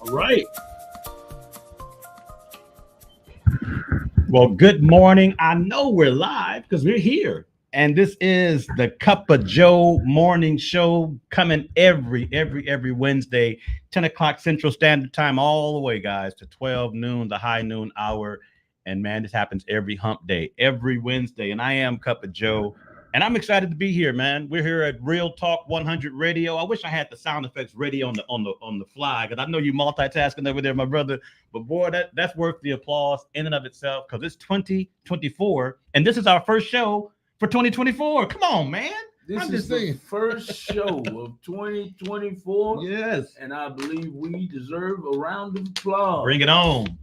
Right. Well, good morning. I know we're live because we're here. And this is the Cup of Joe morning show coming every Wednesday, 10 o'clock Central Standard Time, all the way, guys, to 12 noon, the high noon hour. And man, this happens every hump day, every Wednesday. And I am Cup of Joe. And I'm excited to be here, man. We're here at Real Talk 100 Radio. I wish I had the sound effects ready on the fly, because I know you multitasking over there, my brother. But boy, that's worth the applause in and of itself, because it's 2024, and this is our first show for 2024. Come on, man. This is the first show of 2024. Yes. And I believe we deserve a round of applause. Bring it on.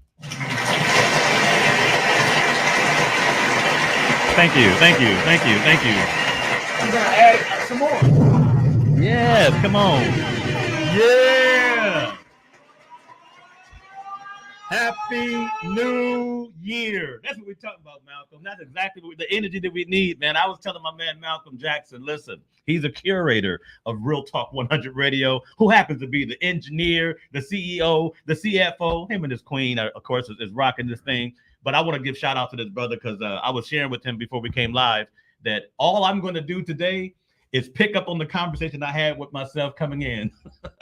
Thank you. I'm going to add some more. Yes, come on. Yeah. Happy New Year. That's what we're talking about, Malcolm. That's exactly the energy that we need, man. I was telling my man Malcolm Jackson, listen, he's a curator of Real Talk 100 Radio, who happens to be the engineer, the CEO, the CFO. Him and his queen, of course, is rocking this thing. But I want to give shout out to this brother, because I was sharing with him before we came live that all I'm going to do today is pick up on the conversation I had with myself coming in.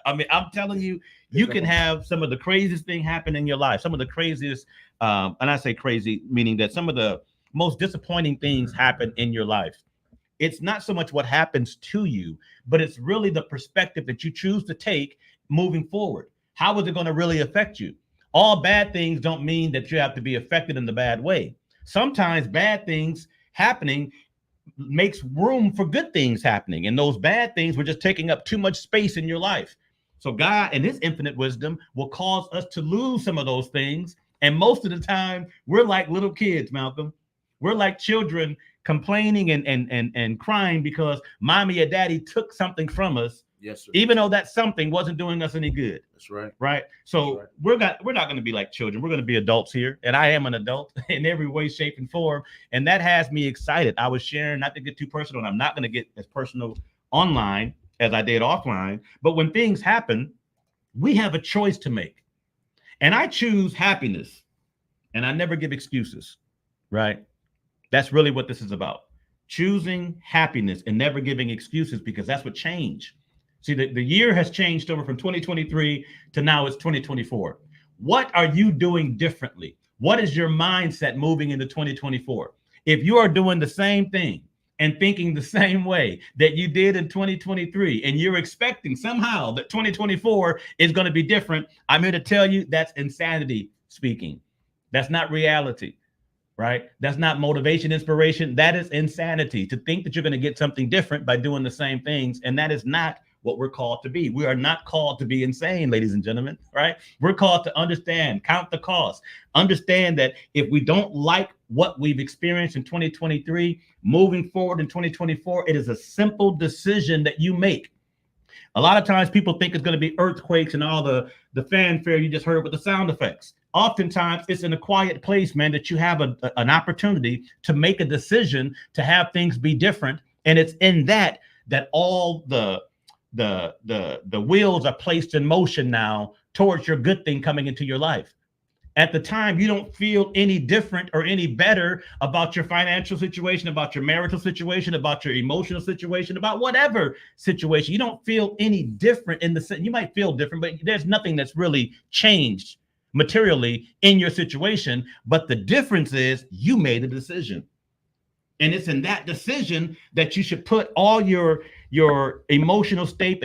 I mean, I'm telling you, you can have some of the craziest thing happen in your life. Some of the craziest, and I say crazy, meaning that some of the most disappointing things happen in your life. It's not so much what happens to you, but it's really the perspective that you choose to take moving forward. How is it going to really affect you? All bad things don't mean that you have to be affected in the bad way. Sometimes bad things happening makes room for good things happening. And those bad things were just taking up too much space in your life. So God, in his infinite wisdom, will cause us to lose some of those things. And most of the time, we're like little kids, Malcolm. We're like children complaining and crying because mommy or daddy took something from us. Yes, sir. Even though that something wasn't doing us any good. That's right. Right. So right. we're not going to be like children. We're going to be adults here. And I am an adult in every way, shape, and form. And that has me excited. I was sharing, not to get too personal, and I'm not going to get as personal online as I did offline. But when things happen, we have a choice to make. And I choose happiness. And I never give excuses. Right. That's really what this is about. Choosing happiness and never giving excuses, because that's what change. See, the year has changed over from 2023 to now it's 2024. What are you doing differently? What is your mindset moving into 2024? If you are doing the same thing and thinking the same way that you did in 2023, and you're expecting somehow that 2024 is going to be different, I'm here to tell you that's insanity speaking. That's not reality, right? That's not motivation, inspiration. That is insanity to think that you're going to get something different by doing the same things. And that is not what we're called to be. We are not called to be insane, ladies and gentlemen, right? We're called to understand, count the cost, understand that if we don't like what we've experienced in 2023, moving forward in 2024, it is a simple decision that you make. A lot of times people think it's going to be earthquakes and all the fanfare you just heard with the sound effects. Oftentimes it's in a quiet place, man, that you have an opportunity to make a decision to have things be different. And it's in that all the wheels are placed in motion now towards your good thing coming into your life. At the time, you don't feel any different or any better about your financial situation, about your marital situation, about your emotional situation, about whatever situation. You don't feel any different in the sense. You might feel different, but there's nothing that's really changed materially in your situation. But the difference is you made a decision. And it's in that decision that you should put all your emotional state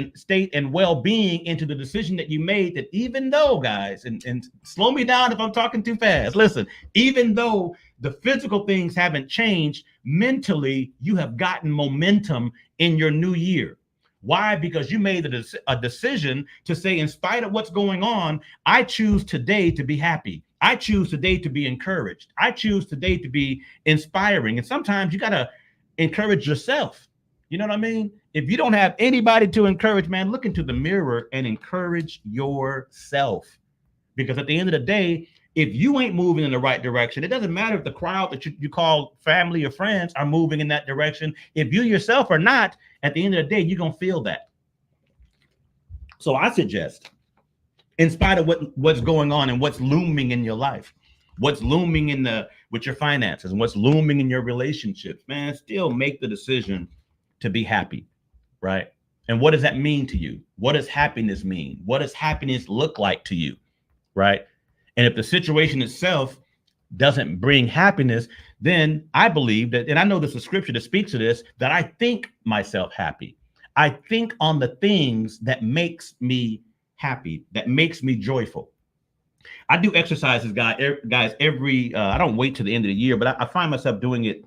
and well-being into the decision that you made, that even though, guys, and slow me down if I'm talking too fast. Listen, even though the physical things haven't changed, mentally, you have gotten momentum in your new year. Why? Because you made a decision to say, in spite of what's going on, I choose today to be happy. I choose today to be encouraged. I choose today to be inspiring. And sometimes you got to encourage yourself. You know what I mean? If you don't have anybody to encourage, man, look into the mirror and encourage yourself. Because at the end of the day, if you ain't moving in the right direction, it doesn't matter if the crowd that you call family or friends are moving in that direction. If you yourself are not, at the end of the day, you're going to feel that. So I suggest, in spite of what's going on and what's looming in your life, what's looming with your finances and what's looming in your relationships, man, still make the decision to be happy, right? And what does that mean to you? What does happiness mean? What does happiness look like to you, right? And if the situation itself doesn't bring happiness, then I believe that, and I know there's a scripture that speaks to this, that I think myself happy. I think on the things that makes me happy, that makes me joyful. I do exercises, guys, every, I don't wait till the end of the year, but I find myself doing it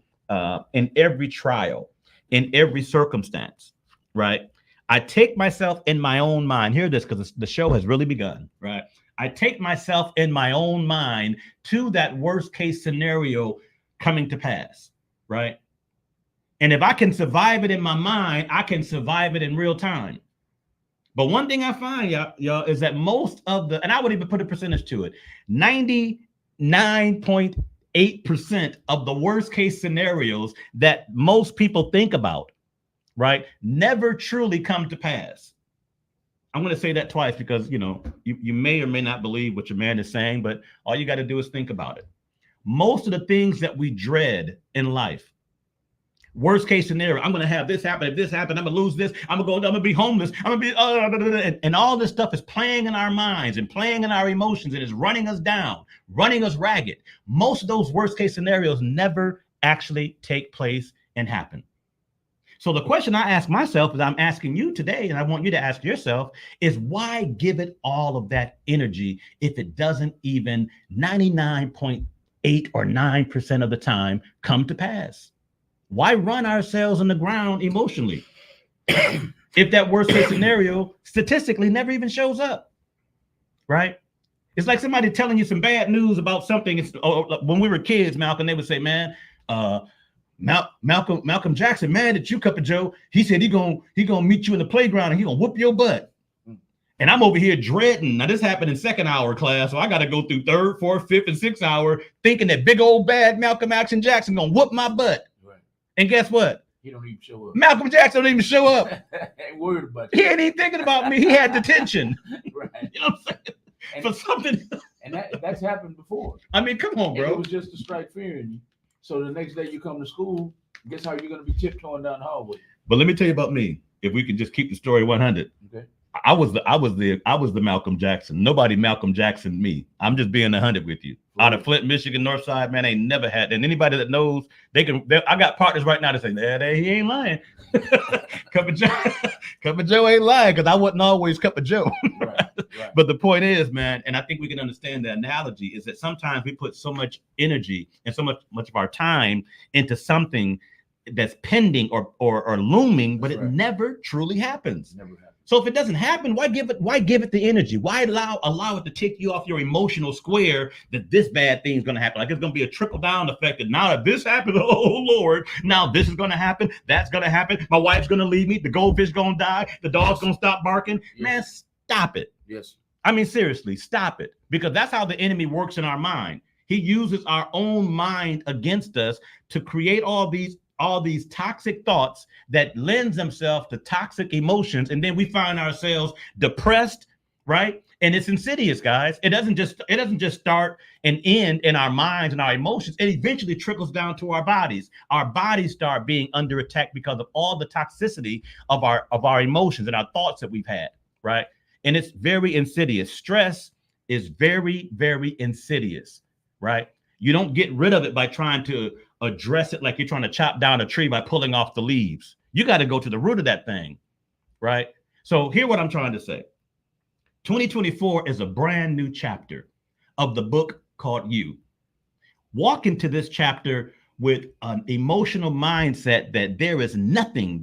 in every trial, in every circumstance, right? I take myself in my own mind. Hear this, because the show has really begun, right? I take myself in my own mind to that worst case scenario coming to pass, right? And if I can survive it in my mind, I can survive it in real time. But one thing I find, y'all, is that most of and I would even put a percentage to it, 99.8% of the worst case scenarios that most people think about, right, never truly come to pass. I'm going to say that twice because, you may or may not believe what your man is saying, but all you got to do is think about it. Most of the things that we dread in life, worst case scenario, I'm going to have this happen. If this happens, I'm going to lose this. I'm going to be homeless. I'm going to be, and all this stuff is playing in our minds and playing in our emotions, and is running us down, running us ragged. Most of those worst case scenarios never actually take place and happen. So the question I ask myself, is I'm asking you today, and I want you to ask yourself, is why give it all of that energy if it doesn't even 99.8 or 9% of the time come to pass? Why run ourselves on the ground emotionally if that worst case scenario statistically never even shows up, right? It's like somebody telling you some bad news about something. When we were kids, Malcolm, they would say, man, Malcolm Jackson, mad at you, Cup of Joe. He said he gonna meet you in the playground and he gonna whoop your butt. And I'm over here dreading. Now this happened in second hour class, so I got to go through third, fourth, fifth, and sixth hour thinking that big old bad Malcolm Action Jackson gonna whoop my butt. Right. And guess what? He don't even show up. Malcolm Jackson don't even show up. Ain't worried about you. He ain't even thinking about me. He had detention. Right. You know what I'm saying? And for something. And that's happened before. I mean, come on, bro. And it was just to strike fear in you. So the next day you come to school, guess how you're going to be tiptoeing down the hallway? But let me tell you about me. If we can just keep the story 100. Okay. I was the Malcolm Jackson. Nobody Malcolm Jackson me. I'm just being 100 with you. Out of Flint, Michigan, North Side, man, ain't never had. And anybody that knows, I got partners right now that say, he ain't lying. Cup of Joe ain't lying, because I wasn't always Cup of Joe. Right. But the point is, man, and I think we can understand the analogy is that sometimes we put so much energy and so much of our time into something that's pending or looming, but it never truly happens. Never happens. So if it doesn't happen, why give it the energy? Why allow it to take you off your emotional square that this bad thing is going to happen? Like it's going to be a trickle down effect that now that this happened, oh Lord, now this is going to happen. That's going to happen. My wife's going to leave me. The goldfish going to die. The dog's going to stop barking. Yes. Man, stop it. Yes. I mean, seriously, stop it. Because that's how the enemy works in our mind. He uses our own mind against us to create all these toxic thoughts that lends themselves to toxic emotions. And then we find ourselves depressed, right? And it's insidious, guys. It doesn't just start and end in our minds and our emotions. It eventually trickles down to our bodies. Our bodies start being under attack because of all the toxicity of our emotions and our thoughts that we've had, right? And it's very insidious. Stress is very, very insidious, right? You don't get rid of it by trying to address it like you're trying to chop down a tree by pulling off the leaves. You got to go to the root of that thing, right? So here's what I'm trying to say. 2024 is a brand new chapter of the book called You. Walk into this chapter with an emotional mindset that there is nothing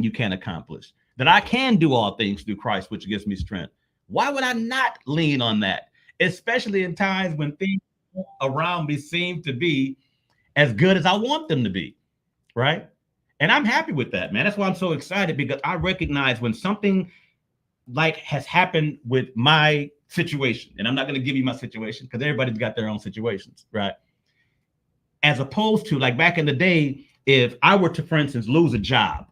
you can accomplish, that I can do all things through Christ, which gives me strength. Why would I not lean on that? Especially in times when things around me seem to be as good as I want them to be, right? And I'm happy with that, man. That's why I'm so excited, because I recognize when something like has happened with my situation, and I'm not going to give you my situation because everybody's got their own situations, right? As opposed to like back in the day, if I were to, for instance, lose a job,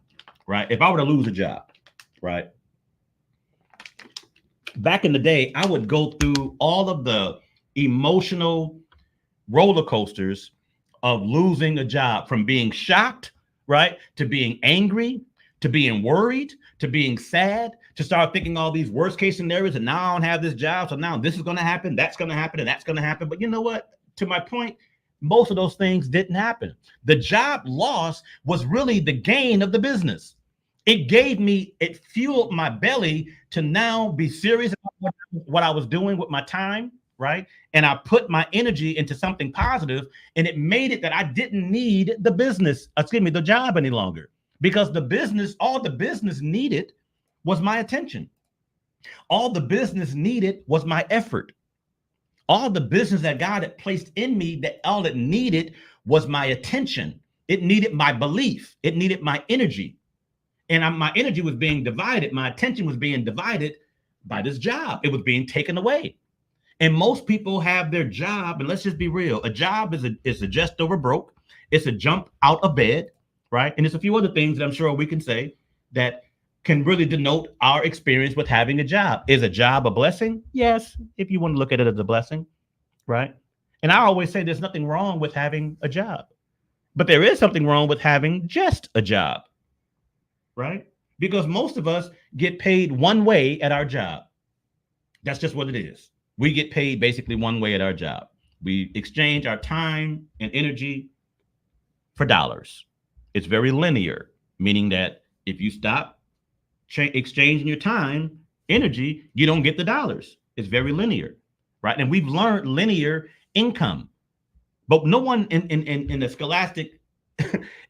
right? If I were to lose a job, right? Back in the day, I would go through all of the emotional roller coasters of losing a job, from being shocked, right, to being angry, to being worried, to being sad, to start thinking all these worst case scenarios. And now I don't have this job, so now this is going to happen, that's going to happen, and that's going to happen. But you know what? To my point, most of those things didn't happen. The job loss was really the gain of the business. It fueled my belly to now be serious about what I was doing with my time, right? And I put my energy into something positive, and it made it that I didn't need the job any longer, because all the business needed was my attention. All the business needed was my effort. All the business that God had placed in me, that all it needed was my attention. It needed my belief. It needed my energy. And my energy was being divided. My attention was being divided by this job. It was being taken away. And most people have their job, and let's just be real. A job is a just over broke. It's a jump out of bed, right? And there's a few other things that I'm sure we can say that can really denote our experience with having a job. Is a job a blessing? Yes, if you want to look at it as a blessing, right? And I always say there's nothing wrong with having a job, but there is something wrong with having just a job, right? Because most of us get paid one way at our job. That's just what it is. We get paid basically one way at our job. We exchange our time and energy for dollars. It's very linear, meaning that if you stop exchanging your time, energy, you don't get the dollars. It's very linear, right? And we've learned linear income, but no one in the scholastic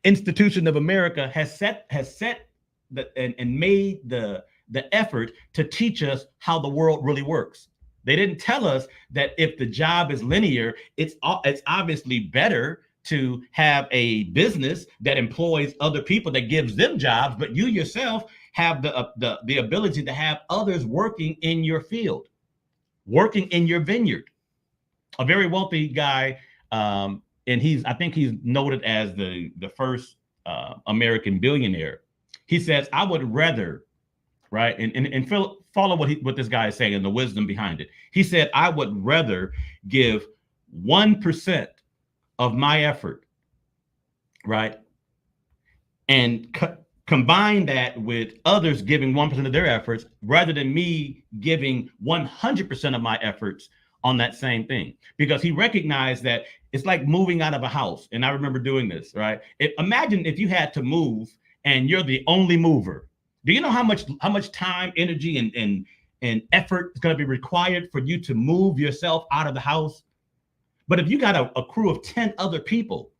institution of America has set and made the effort to teach us how the world really works. They didn't tell us that if the job is linear, it's obviously better to have a business that employs other people, that gives them jobs, but you yourself have the ability to have others working in your field, working in your vineyard. A very wealthy guy, and I think he's noted as the first American billionaire. He says, I would rather, right? And follow what this guy is saying and the wisdom behind it. He said, I would rather give 1% of my effort, right? And Combine that with others giving 1% of their efforts rather than me giving 100% of my efforts on that same thing. Because he recognized that it's like moving out of a house. And I remember doing this, right? Imagine if you had to move and you're the only mover. Do you know how much time, energy, and effort is going to be required for you to move yourself out of the house? But if you got a crew of 10 other people,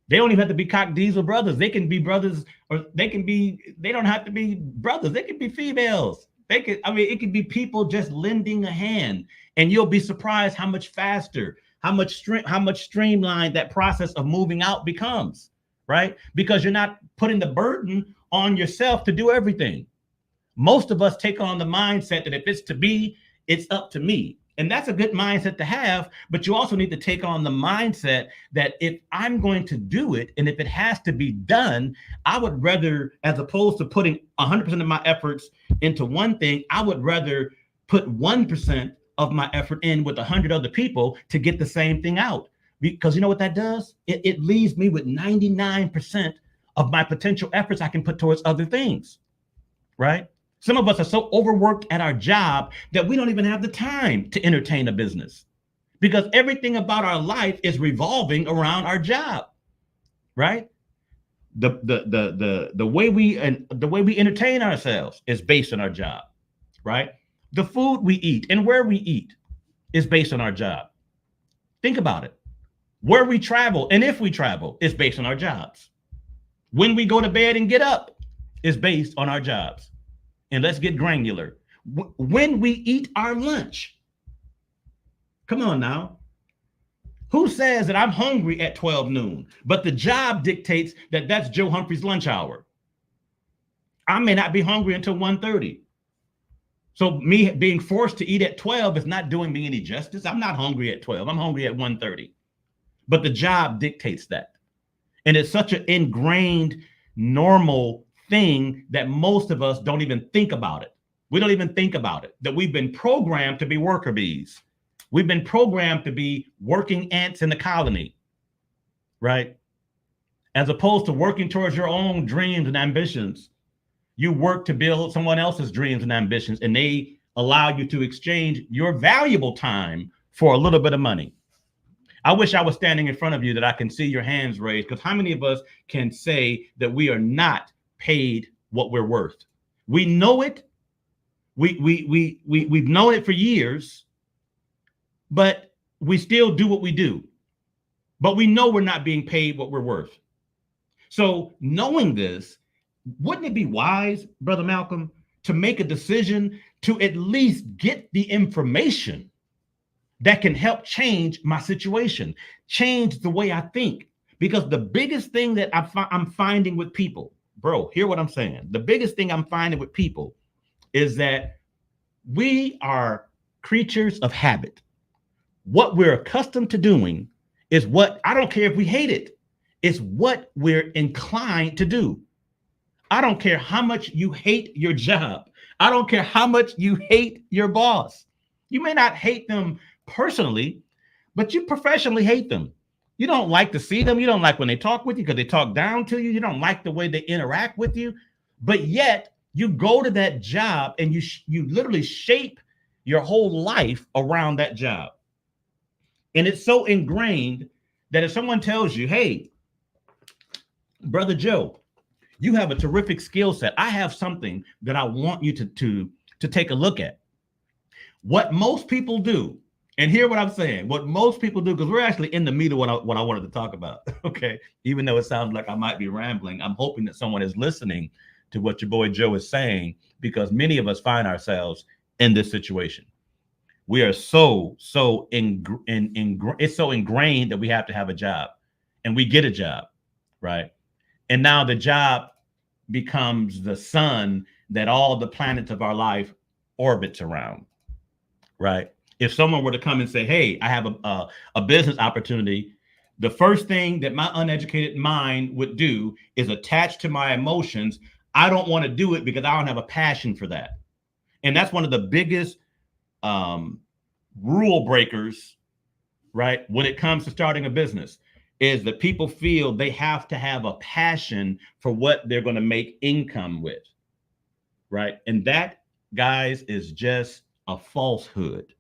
they don't even have to be cock diesel brothers. They can be brothers, or they don't have to be brothers. They can be females. It could be people just lending a hand, and you'll be surprised how much faster, how much streamlined that process of moving out becomes, right? Because you're not putting the burden on yourself to do everything. Most of us take on the mindset that if it's to be, it's up to me. And that's a good mindset to have, but you also need to take on the mindset that if I'm going to do it, and if it has to be done, I would rather, as opposed to putting 100% of my efforts into one thing, I would rather put 1% of my effort in with 100 other people to get the same thing out. Because you know what that does? It leaves me with 99% of my potential efforts I can put towards other things, right? Some of us are so overworked at our job that we don't even have the time to entertain a business, because everything about our life is revolving around our job, right? The way we entertain ourselves is based on our job, right? The food we eat and where we eat is based on our job. Think about it. Where we travel and if we travel is based on our jobs. When we go to bed and get up is based on our jobs. And let's get granular. When we eat our lunch, come on now. Who says that I'm hungry at 12 noon, but the job dictates that that's Joe Humphrey's lunch hour? I may not be hungry until 1:30. So me being forced to eat at 12 is not doing me any justice. I'm not hungry at 12. I'm hungry at 1:30. But the job dictates that. And it's such an ingrained, normal thing that most of us don't even think about it. We don't even think about it, that we've been programmed to be worker bees. We've been programmed to be working ants in the colony, right? As opposed to working towards your own dreams and ambitions. You work to build someone else's dreams and ambitions, and they allow you to exchange your valuable time for a little bit of money. I wish I was standing in front of you that I can see your hands raised, because how many of us can say that we are not paid what we're worth? We know it. We've known it for years, but we still do what we do. But we know we're not being paid what we're worth. So knowing this, wouldn't it be wise, Brother Malcolm, to make a decision to at least get the information that can help change my situation, change the way I think? Because the biggest thing that I'm finding with people, bro, hear what I'm saying. The biggest thing I'm finding with people is that we are creatures of habit. What we're accustomed to doing is what, I don't care if we hate it, it's what we're inclined to do. I don't care how much you hate your job. I don't care how much you hate your boss. You may not hate them personally, but you professionally hate them. You don't like to see them. You don't like when they talk with you because they talk down to you. You don't like the way they interact with you. But yet you go to that job and you literally shape your whole life around that job. And it's so ingrained that if someone tells you, hey, Brother Joe, you have a terrific skill set. I have something that I want you to take a look at. What most people do, and hear what I'm saying, what most people do, because we're actually in the meat of what I wanted to talk about, okay? Even though it sounds like I might be rambling, I'm hoping that someone is listening to what your boy Joe is saying, because many of us find ourselves in this situation. We are it's so ingrained that we have to have a job, and we get a job, right? And now the job becomes the sun that all the planets of our life orbits around, right? If someone were to come and say, hey, I have a business opportunity, the first thing that my uneducated mind would do is attach to my emotions. I don't want to do it because I don't have a passion for that. And that's one of the biggest rule breakers, right? When it comes to starting a business, is that people feel they have to have a passion for what they're going to make income with, right? And that, guys, is just a falsehood.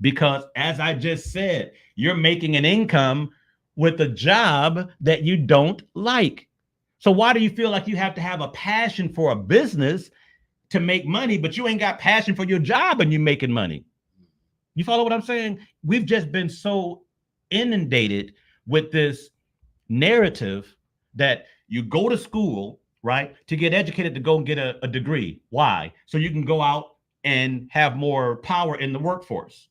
Because as I just said, you're making an income with a job that you don't like. So why do you feel like you have to have a passion for a business to make money, but you ain't got passion for your job and you're making money? You follow what I'm saying? We've just been so inundated with this narrative that you go to school, right, to get educated, to go and get a degree. Why? So you can go out and have more power in the workforce,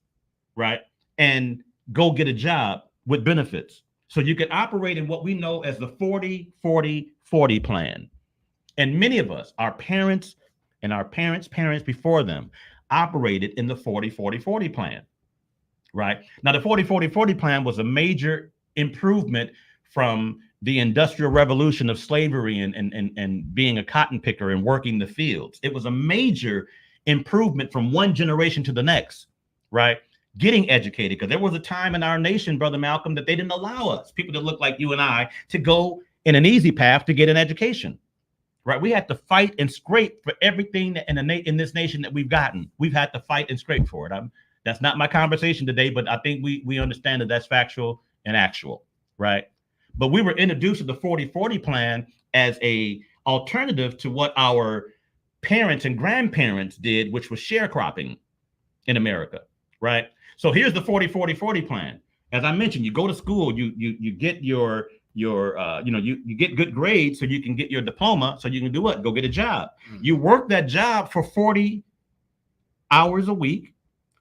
right? And go get a job with benefits. So you can operate in what we know as the 40-40-40 plan. And many of us, our parents and our parents' parents before them, operated in the 40-40-40 plan, right? Now, the 40-40-40 plan was a major improvement from the industrial revolution of slavery and being a cotton picker and working the fields. It was a major improvement from one generation to the next, right? Getting educated, because there was a time in our nation, Brother Malcolm, that they didn't allow us, people that look like you and I, to go in an easy path to get an education, right? We had to fight and scrape for everything that in this nation that we've gotten. We've had to fight and scrape for it. That's not my conversation today, but I think we understand that that's factual and actual, right? But we were introduced to the 40-40 plan as a alternative to what our parents and grandparents did, which was sharecropping in America, right? So here's the 40-40-40 plan. As I mentioned, you go to school, you get you get good grades so you can get your diploma, so you can do what? Go get a job. Mm-hmm. You work that job for 40 hours a week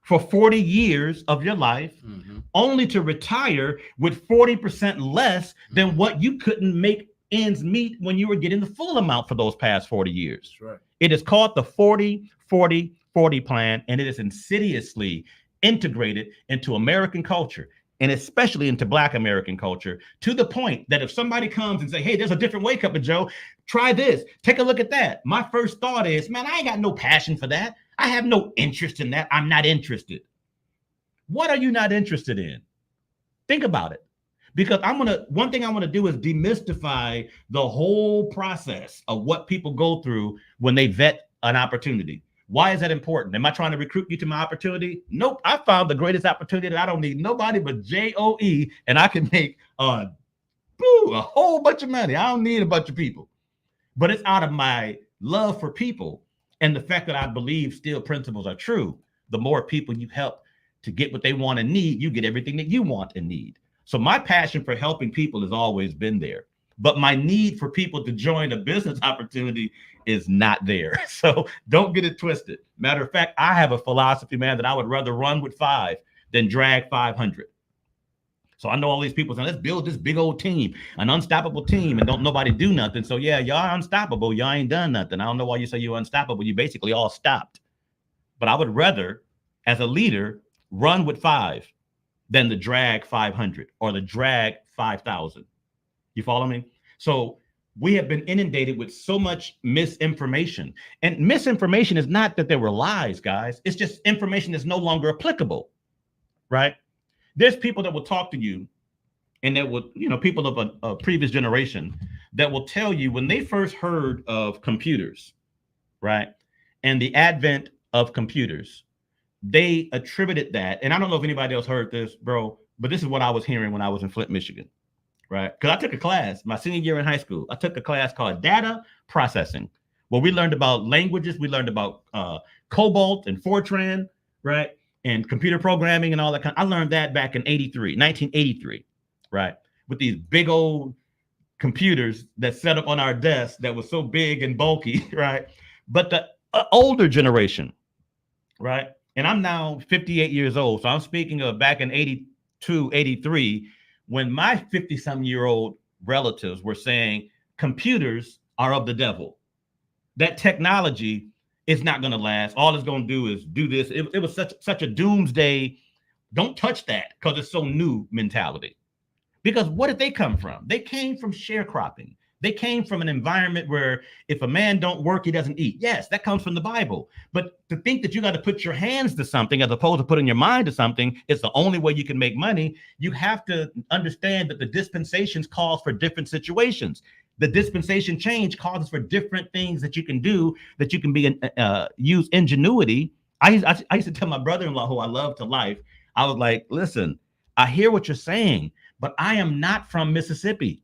for 40 years of your life, mm-hmm. only to retire with 40% less than mm-hmm. what you couldn't make ends meet when you were getting the full amount for those past 40 years. That's right. It is called the 40-40-40 plan, and it is insidiously integrated into American culture, and especially into Black American culture, to the point that if somebody comes and say, hey, there's a different way, Cup of Joe, try this, take a look at that. My first thought is, man, I ain't got no passion for that. I have no interest in that. I'm not interested. What are you not interested in? Think about it. Because one thing I want to do is demystify the whole process of what people go through when they vet an opportunity. Why is that important? Am I trying to recruit you to my opportunity? Nope. I found the greatest opportunity that I don't need nobody but JOE, and I can make a whole bunch of money. I don't need a bunch of people. But it's out of my love for people and the fact that I believe still principles are true. The more people you help to get what they want and need, you get everything that you want and need. So my passion for helping people has always been there. But my need for people to join a business opportunity is not there. So don't get it twisted. Matter of fact, I have a philosophy, man, that I would rather run with 5 than drag 500. So I know all these people saying, let's build this big old team, an unstoppable team, and don't nobody do nothing. So yeah, y'all unstoppable. Y'all ain't done nothing. I don't know why you say you're unstoppable. You basically all stopped. But I would rather, as a leader, run with 5 than the drag 500 or the drag 5,000. You follow me? So we have been inundated with so much misinformation. And misinformation is not that there were lies, guys. It's just information that's no longer applicable, right? There's people that will talk to you and that will, people of a previous generation that will tell you when they first heard of computers, right? And the advent of computers, they attributed that. And I don't know if anybody else heard this, bro, but this is what I was hearing when I was in Flint, Michigan. Right. Because I took a class my senior year in high school. I took a class called data processing, where we learned about languages. We learned about Cobalt and Fortran, right? And computer programming and all that I learned that back in 1983, right? With these big old computers that set up on our desk that was so big and bulky, right? But the older generation, right? And I'm now 58 years old. So I'm speaking of back in 82, 83, when my 50-some-year-old relatives were saying computers are of the devil, that technology is not going to last. All it's going to do is do this. It was such a doomsday, don't touch that because it's so new mentality. Because what did they come from? They came from sharecropping. They came from an environment where if a man don't work, he doesn't eat. Yes, that comes from the Bible. But to think that you got to put your hands to something as opposed to putting your mind to something, it's the only way you can make money. You have to understand that the dispensations calls for different situations. The dispensation change causes for different things that you can do, that you can be use ingenuity. I used to tell my brother-in-law, who I love to life, I was like, listen, I hear what you're saying, but I am not from Mississippi.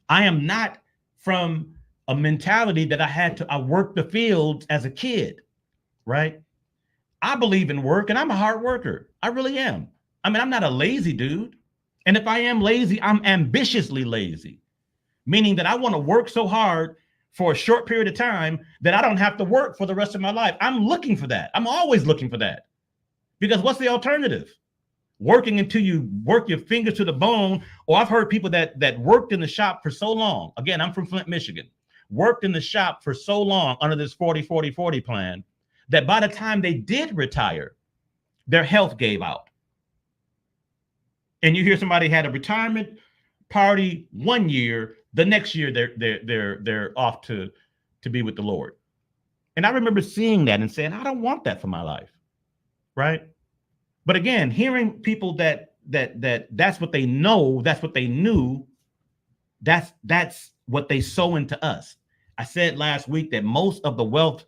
I am not from a mentality that I worked the fields as a kid, right? I believe in work and I'm a hard worker. I really am. I mean, I'm not a lazy dude. And if I am lazy, I'm ambitiously lazy, meaning that I want to work so hard for a short period of time that I don't have to work for the rest of my life. I'm looking for that. I'm always looking for that, because what's the alternative? Working until you work your fingers to the bone. Or I've heard people that worked in the shop for so long. Again, I'm from Flint, Michigan. Worked in the shop for so long under this 40-40-40 plan that by the time they did retire, their health gave out. And you hear somebody had a retirement party 1 year, the next year they're off to be with the Lord. And I remember seeing that and saying, I don't want that for my life, right? But again, hearing people that's what they know, that's what they knew, that's what they sow into us. I said last week that most of the wealth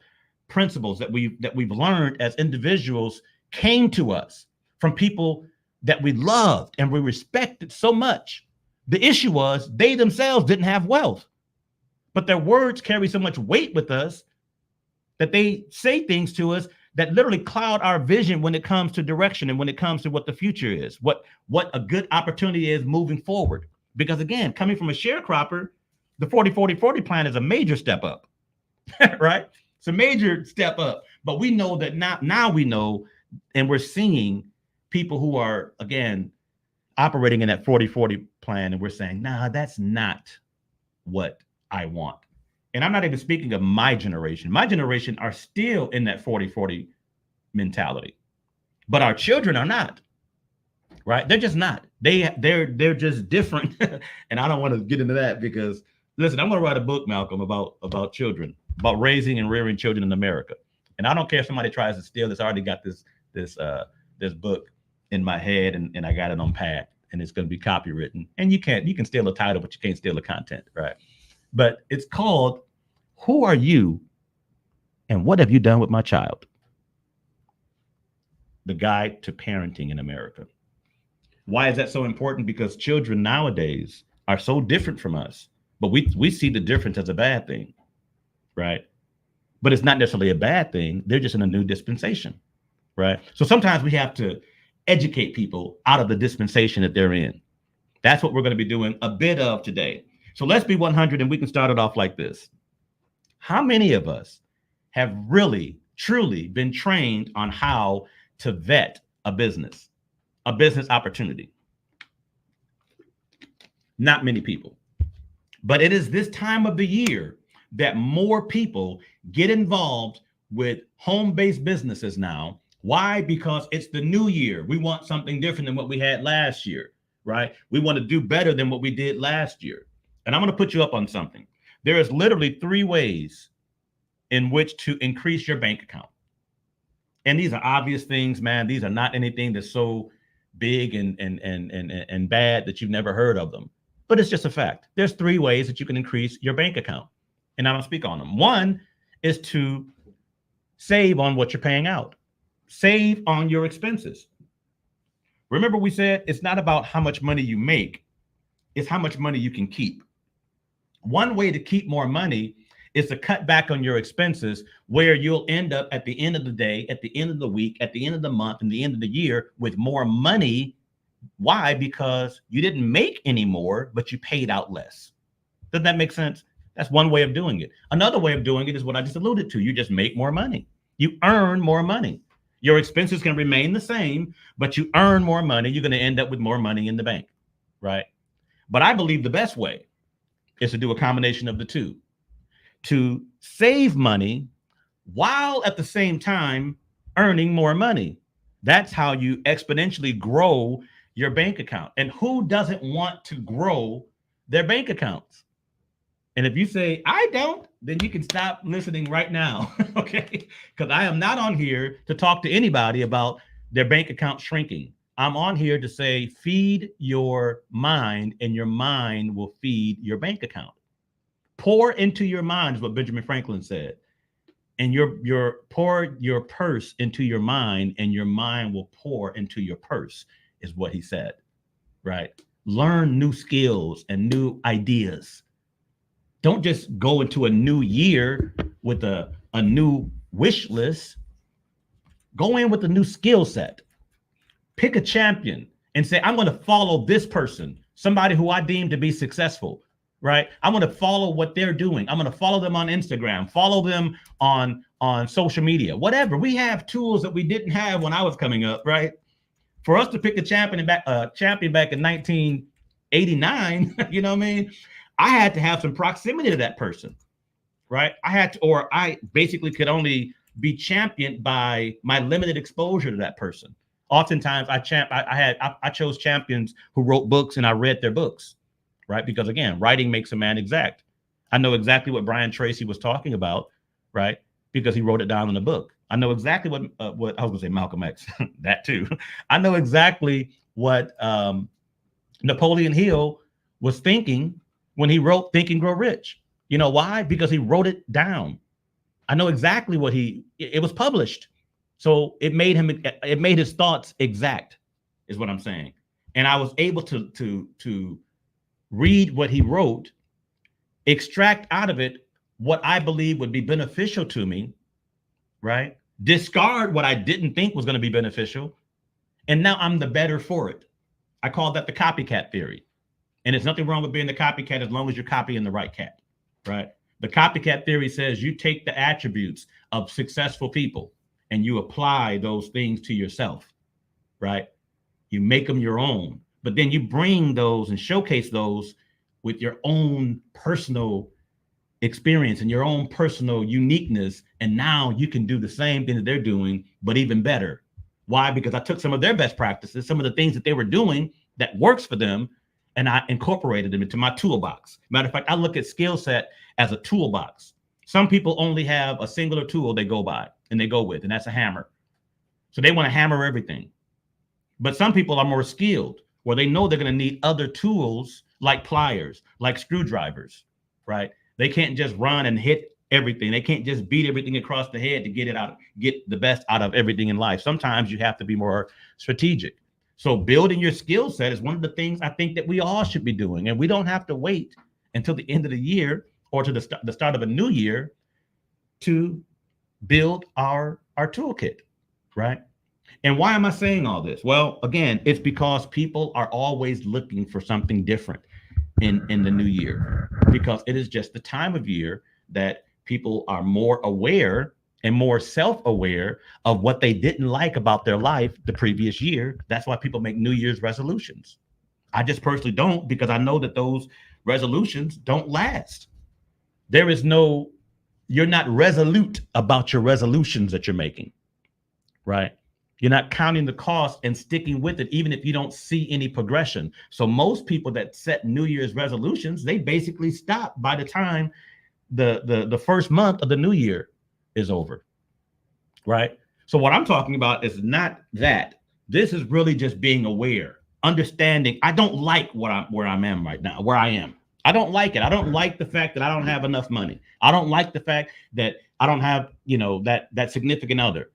principles that we've learned as individuals came to us from people that we loved and we respected so much. The issue was they themselves didn't have wealth, but their words carry so much weight with us that they say things to us that literally cloud our vision when it comes to direction and when it comes to what the future is, what a good opportunity is moving forward. Because again, coming from a sharecropper, the 40-40-40 plan is a major step up, right? It's a major step up. But we know that now we know, and we're seeing people who are, again, operating in that 40-40 plan, and we're saying, nah, that's not what I want. And I'm not even speaking of my generation. My generation are still in that 40-40 mentality, but our children are not, right? They're just not. They're just different. And I don't want to get into that because, listen, I'm going to write a book, Malcolm, about children, about raising and rearing children in America. And I don't care if somebody tries to steal this. I already got this book in my head, and I got it on pad, and it's going to be copywritten. And you can steal the title, but you can't steal the content, right? But it's called Who Are You and What Have You Done with My Child? The Guide to Parenting in America. Why is that so important? Because children nowadays are so different from us, but we see the difference as a bad thing, right? But it's not necessarily a bad thing. They're just in a new dispensation, right? So sometimes we have to educate people out of the dispensation that they're in. That's what we're going to be doing a bit of today. So let's be 100, and we can start it off like this. How many of us have really, truly been trained on how to vet a business opportunity? Not many people. But it is this time of the year that more people get involved with home-based businesses now. Why? Because it's the new year. We want something different than what we had last year, right? We want to do better than what we did last year. And I'm going to put you up on something. There is literally 3 ways in which to increase your bank account. And these are obvious things, man. These are not anything that's so big and bad that you've never heard of them. But it's just a fact. There's 3 ways that you can increase your bank account. And I don't speak on them. One is to save on what you're paying out. Save on your expenses. Remember, we said it's not about how much money you make, it's how much money you can keep. One way to keep more money is to cut back on your expenses, where you'll end up at the end of the day, at the end of the week, at the end of the month, and the end of the year with more money. Why? Because you didn't make any more, but you paid out less. Does that make sense? That's one way of doing it. Another way of doing it is what I just alluded to. You just make more money. You earn more money. Your expenses can remain the same, but you earn more money. You're going to end up with more money in the bank, right? But I believe the best way is to do a combination of the two. To save money while at the same time earning more money. That's how you exponentially grow your bank account. And who doesn't want to grow their bank accounts? And if you say, I don't, then you can stop listening right now. Okay. Because I am not on here to talk to anybody about their bank account shrinking. I'm on here to say, feed your mind, and your mind will feed your bank account. Pour into your mind is what Benjamin Franklin said. And your pour your purse into your mind, and your mind will pour into your purse, is what he said. Right? Learn new skills and new ideas. Don't just go into a new year with a new wish list. Go in with a new skill set. Pick a champion and say, I'm going to follow this person, somebody who I deem to be successful, right? I'm going to follow what they're doing. I'm going to follow them on Instagram, follow them on social media, whatever. We have tools that we didn't have when I was coming up, right? For us to pick a champion back in 1989, you know what I mean? I had to have some proximity to that person, right? I basically could only be championed by my limited exposure to that person. Oftentimes I chose champions who wrote books, and I read their books, right? Because again, writing makes a man exact. I know exactly what Brian Tracy was talking about, right? Because he wrote it down in a book. I know exactly what I was going to say Malcolm X, that too. I know exactly what Napoleon Hill was thinking when he wrote Think and Grow Rich. You know why? Because he wrote it down. I know exactly what it was published. So it made his thoughts exact, is what I'm saying. And I was able to read what he wrote, extract out of it what I believe would be beneficial to me, right? Discard what I didn't think was going to be beneficial. And now I'm the better for it. I call that the copycat theory. And there's nothing wrong with being the copycat as long as you're copying the right cat, right? The copycat theory says you take the attributes of successful people and you apply those things to yourself, right? You make them your own, but then you bring those and showcase those with your own personal experience and your own personal uniqueness. And now you can do the same thing that they're doing, but even better. Why? Because I took some of their best practices, some of the things that they were doing that works for them, and I incorporated them into my toolbox. Matter of fact, I look at skill set as a toolbox. Some people only have a singular tool they go by and they go with, and that's a hammer. So they want to hammer everything. But some people are more skilled, where they know they're going to need other tools like pliers, like screwdrivers, right? They can't just run and hit everything. They can't just beat everything across the head to get the best out of everything in life. Sometimes you have to be more strategic. So building your skill set is one of the things I think that we all should be doing. And we don't have to wait until the end of the year or to the start of a new year to build our toolkit, right? And why am I saying all this? Well, again, it's because people are always looking for something different in the new year, because it is just the time of year that people are more aware and more self-aware of what they didn't like about their life the previous year. That's why people make New Year's resolutions. I just personally don't, because I know that those resolutions don't last. You're not resolute about your resolutions that you're making, right? You're not counting the cost and sticking with it, even if you don't see any progression. So most people that set New Year's resolutions, they basically stop by the time the first month of the new year is over, right? So what I'm talking about is not that. This is really just being aware, understanding. I don't like where I am right now, where I am. I don't like it. I don't like the fact that I don't have enough money. I don't like the fact that I don't have, that significant other.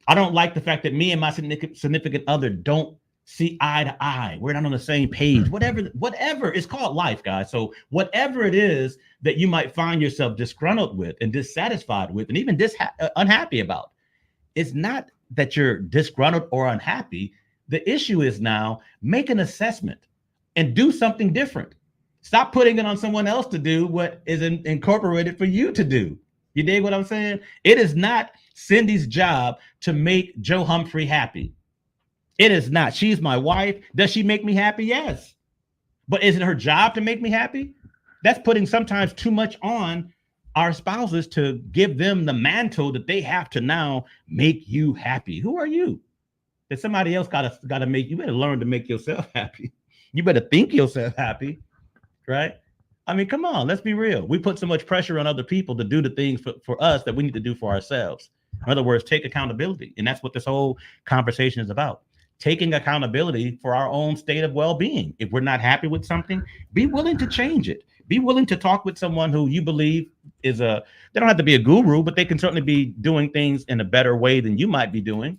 I don't like the fact that me and my significant other don't see eye to eye. We're not on the same page. Whatever. It's called life, guys. So whatever it is that you might find yourself disgruntled with and dissatisfied with and even unhappy about, it's not that you're disgruntled or unhappy. The issue is now make an assessment and do something different. Stop putting it on someone else to do what is incorporated for you to do. You dig what I'm saying? It is not Cindy's job to make Joe Humphrey happy. It is not. She's my wife. Does she make me happy? Yes. But is it her job to make me happy? That's putting sometimes too much on our spouses to give them the mantle that they have to now make you happy. Who are you? That somebody else gotta make you. Better learn to make yourself happy. You better think yourself happy, right? I mean, come on, let's be real. We put so much pressure on other people to do the things for us that we need to do for ourselves. In other words, take accountability. And that's what this whole conversation is about. Taking accountability for our own state of well-being. If we're not happy with something, be willing to change it. Be willing to talk with someone who you believe is they don't have to be a guru, but they can certainly be doing things in a better way than you might be doing,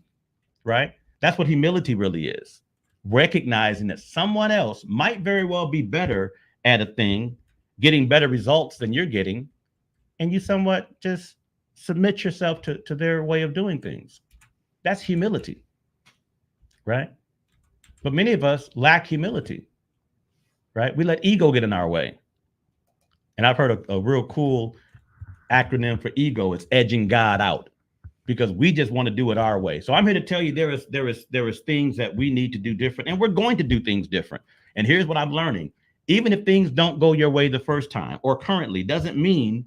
right? That's what humility really is. Recognizing that someone else might very well be better at a thing, getting better results than you're getting, and you somewhat just submit yourself to their way of doing things. That's humility, right? But many of us lack humility, right? We let ego get in our way. And I've heard a real cool acronym for ego. It's edging God out, because we just want to do it our way. So I'm here to tell you there is things that we need to do different, and we're going to do things different. And here's what I'm learning. Even if things don't go your way the first time or currently, doesn't mean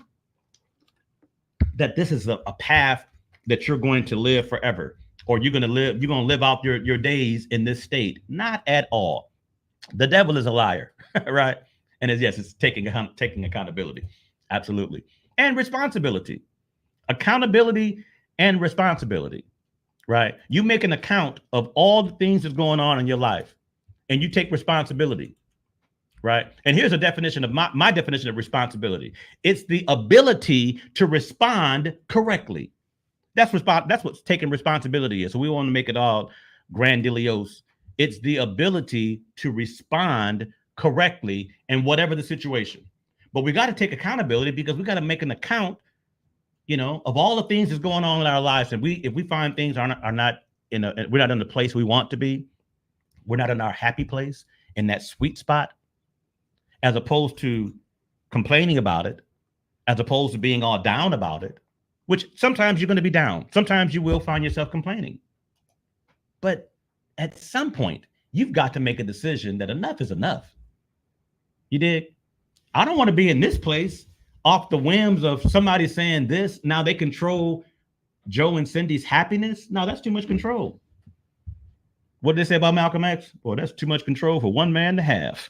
that this is a path that you're going to live forever, or you're going to live out your days in this state. Not at all. The devil is a liar, right? And it's taking accountability. Absolutely. And responsibility. Accountability and responsibility, right? You make an account of all the things that's going on in your life, and you take responsibility, right? And here's a definition of my definition of responsibility. It's the ability to respond correctly. That's what's taking responsibility is. So we want to make it all grandiose. It's the ability to respond correctly in whatever the situation. But we got to take accountability, because we got to make an account, of all the things that's going on in our lives. And if we find things are not we're not in the place we want to be, we're not in our happy place, in that sweet spot, as opposed to complaining about it, as opposed to being all down about it, which sometimes you're going to be down. Sometimes you will find yourself complaining. But at some point, you've got to make a decision that enough is enough. You dig? I don't want to be in this place off the whims of somebody saying this. Now they control Joe and Cindy's happiness. No, that's too much control. What did they say about Malcolm X? Boy, that's too much control for one man to have.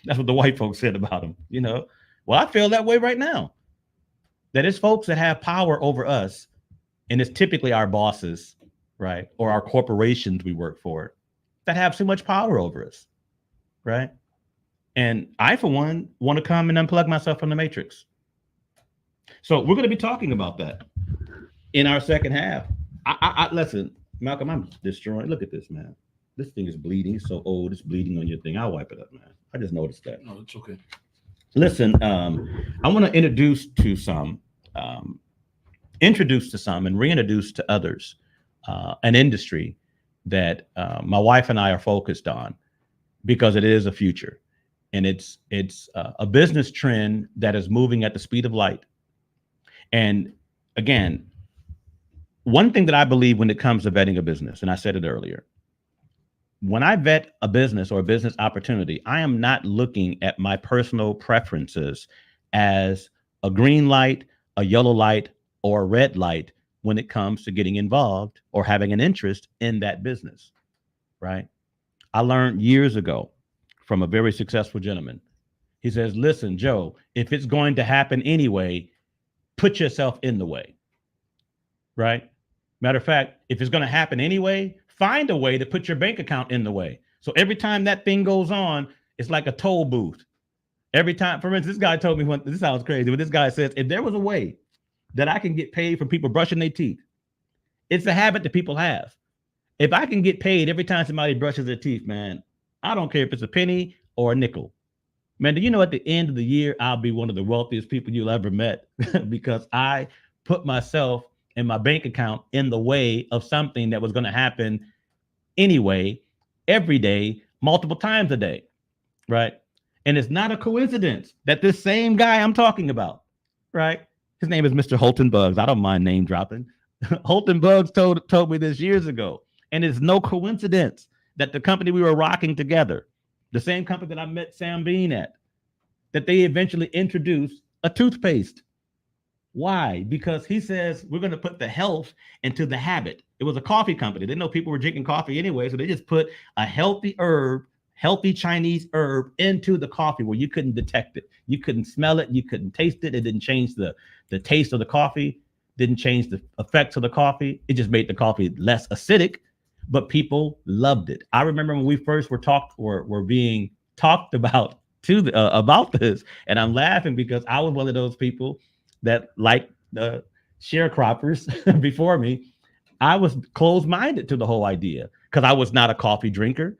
That's what the white folks said about him. Well, I feel that way right now. That it's folks that have power over us, and it's typically our bosses, right? Or our corporations we work for, that have so much power over us, right? And I, for one, want to come and unplug myself from the matrix. So we're going to be talking about that in our second half. I listen, Malcolm, I'm destroying. Look at this, man. This thing is bleeding. It's so old. It's bleeding on your thing. I'll wipe it up, man. I just noticed that. No, it's okay. Listen, I want to introduce to some and reintroduce to others an industry that my wife and I are focused on, because it is a future. And it's a business trend that is moving at the speed of light. And again, one thing that I believe when it comes to vetting a business, and I said it earlier, when I vet a business or a business opportunity, I am not looking at my personal preferences as a green light, a yellow light, or a red light when it comes to getting involved or having an interest in that business, right? I learned years ago from a very successful gentleman. He says, listen, Joe, if it's going to happen anyway, put yourself in the way, right? Matter of fact, if it's going to happen anyway, find a way to put your bank account in the way. So every time that thing goes on, it's like a toll booth. Every time, for instance, this guy told me, this sounds crazy, but this guy says, if there was a way that I can get paid from people brushing their teeth, it's a habit that people have. If I can get paid every time somebody brushes their teeth, man, I don't care if it's a penny or a nickel. Man, do you know at the end of the year, I'll be one of the wealthiest people you'll ever met because I put myself and my bank account in the way of something that was going to happen anyway, every day, multiple times a day, right? And it's not a coincidence that this same guy I'm talking about, right? His name is Mr. Holton Buggs. I don't mind name dropping. Holton Buggs told me this years ago. And it's no coincidence that the company we were rocking together, the same company that I met Sam Bean at, that they eventually introduced a toothpaste. Why? Because he says we're going to put the health into the habit. It was a coffee company. They didn't know people were drinking coffee anyway, so they just put a healthy herb healthy Chinese herb into the coffee where you couldn't detect it. You couldn't smell it. You couldn't taste it. It didn't change the taste of the coffee, didn't change the effects of the coffee. It just made the coffee less acidic, but people loved it. I remember when we first were being talked about about this, and I'm laughing because I was one of those people that, like the sharecroppers before me, I was closed-minded to the whole idea because I was not a coffee drinker,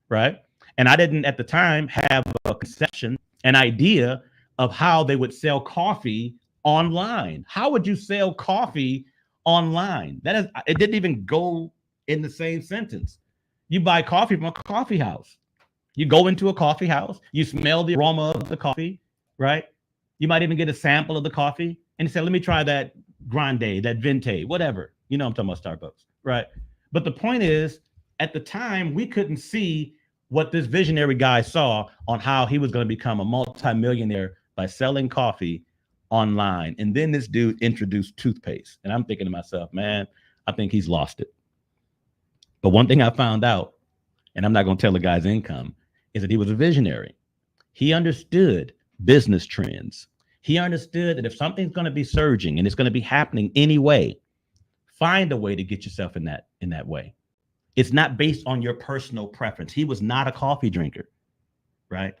right? And I didn't at the time have a conception, an idea of how they would sell coffee online. How would you sell coffee online? It didn't even go in the same sentence. You buy coffee from a coffee house. You go into a coffee house, you smell the aroma of the coffee, right? You might even get a sample of the coffee and say, let me try that grande, that venti, whatever. You know, I'm talking about Starbucks, right? But the point is, at the time, we couldn't see what this visionary guy saw on how he was going to become a multimillionaire by selling coffee online. And then this dude introduced toothpaste. And I'm thinking to myself, man, I think he's lost it. But one thing I found out, and I'm not going to tell the guy's income, is that he was a visionary. He understood business trends. He understood that if something's going to be surging and it's going to be happening anyway, find a way to get yourself in that way. It's not based on your personal preference. He was not a coffee drinker, right?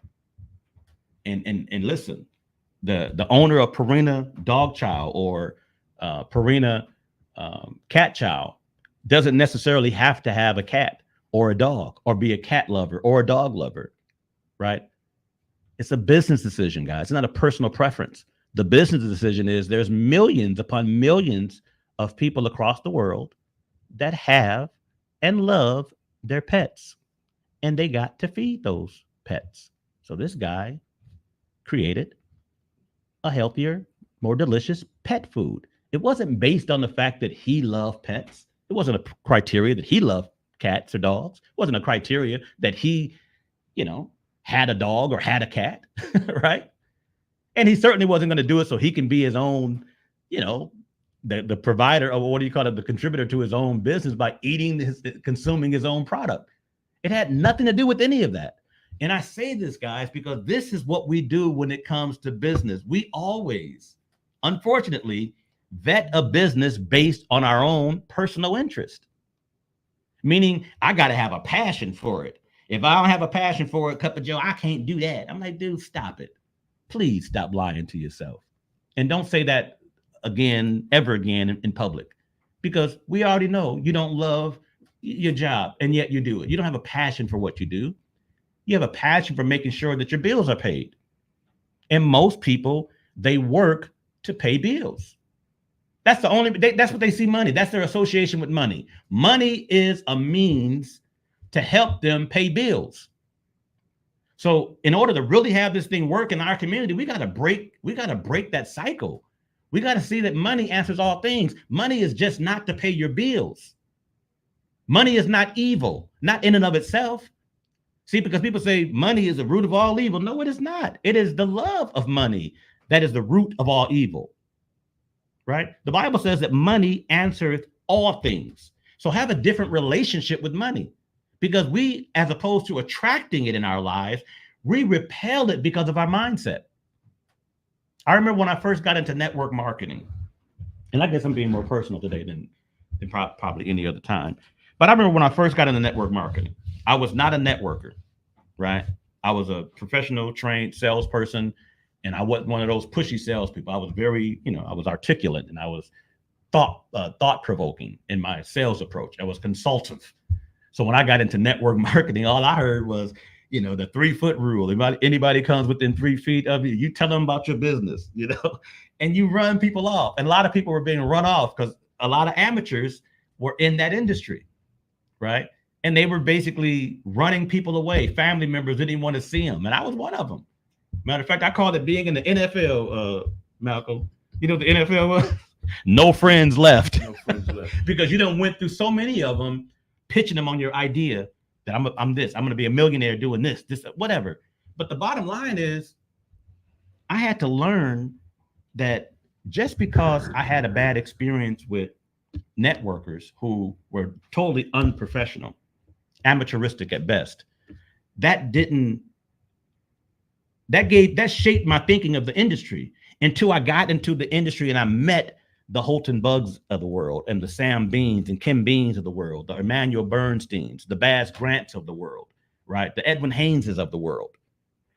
And listen, the owner of Purina Dog Chow or Purina Cat Chow doesn't necessarily have to have a cat or a dog or be a cat lover or a dog lover, right? It's a business decision, guys. It's not a personal preference. The business decision is there's millions upon millions of people across the world that have and love their pets, and they got to feed those pets. So this guy created a healthier, more delicious pet food. It wasn't based on the fact that he loved pets. It wasn't a criteria that he loved cats or dogs. It wasn't a criteria that he, had a dog or had a cat, right? And he certainly wasn't going to do it so he can be his own, the provider, or what do you call it, the contributor to his own business by consuming his own product. It had nothing to do with any of that. And I say this, guys, because this is what we do when it comes to business. We always, unfortunately, vet a business based on our own personal interest. Meaning, I got to have a passion for it. If I don't have a passion for it, Cup of Joe, I can't do that. I'm like, dude, stop it. Please stop lying to yourself. And don't say that ever again in public, because we already know you don't love your job and yet you do it. You don't have a passion for what you do. You have a passion for making sure that your bills are paid. And most people, they work to pay bills. That's what they see money. That's their association with money. Money is a means to help them pay bills. So in order to really have this thing work in our community, we got to break that cycle. We got to see that money answers all things. Money is just not to pay your bills. Money is not evil, not in and of itself. See, because people say money is the root of all evil. No, it is not. It is the love of money that is the root of all evil, right? The Bible says that money answers all things. So have a different relationship with money, because we, as opposed to attracting it in our lives, we repel it because of our mindset. I remember when I first got into network marketing, and I guess I'm being more personal today than probably any other time. But I remember when I first got into network marketing, I was not a networker, right? I was a professional trained salesperson, and I wasn't one of those pushy salespeople. I was very, I was articulate, and I was thought-provoking in my sales approach. I was consultative. So when I got into network marketing, all I heard was, the 3-foot rule. If anybody comes within 3 feet of you, you tell them about your business, and you run people off. And a lot of people were being run off because a lot of amateurs were in that industry, right? And they were basically running people away. Family members didn't even want to see them. And I was one of them. Matter of fact, I called it being in the NFL, Malcolm. You know what the NFL was? No friends left. No friends left. Because you done went through so many of them, pitching them on your idea that I'm going to be a millionaire doing this, whatever. But the bottom line is, I had to learn that just because I had a bad experience with networkers who were totally unprofessional, amateuristic at best, that shaped my thinking of the industry until I got into the industry and I met the Holton Buggs of the world and the Sam Beans and Kim Beans of the world, the Emmanuel Bernsteins, the Baz Grants of the world, right? The Edwin Hayneses of the world.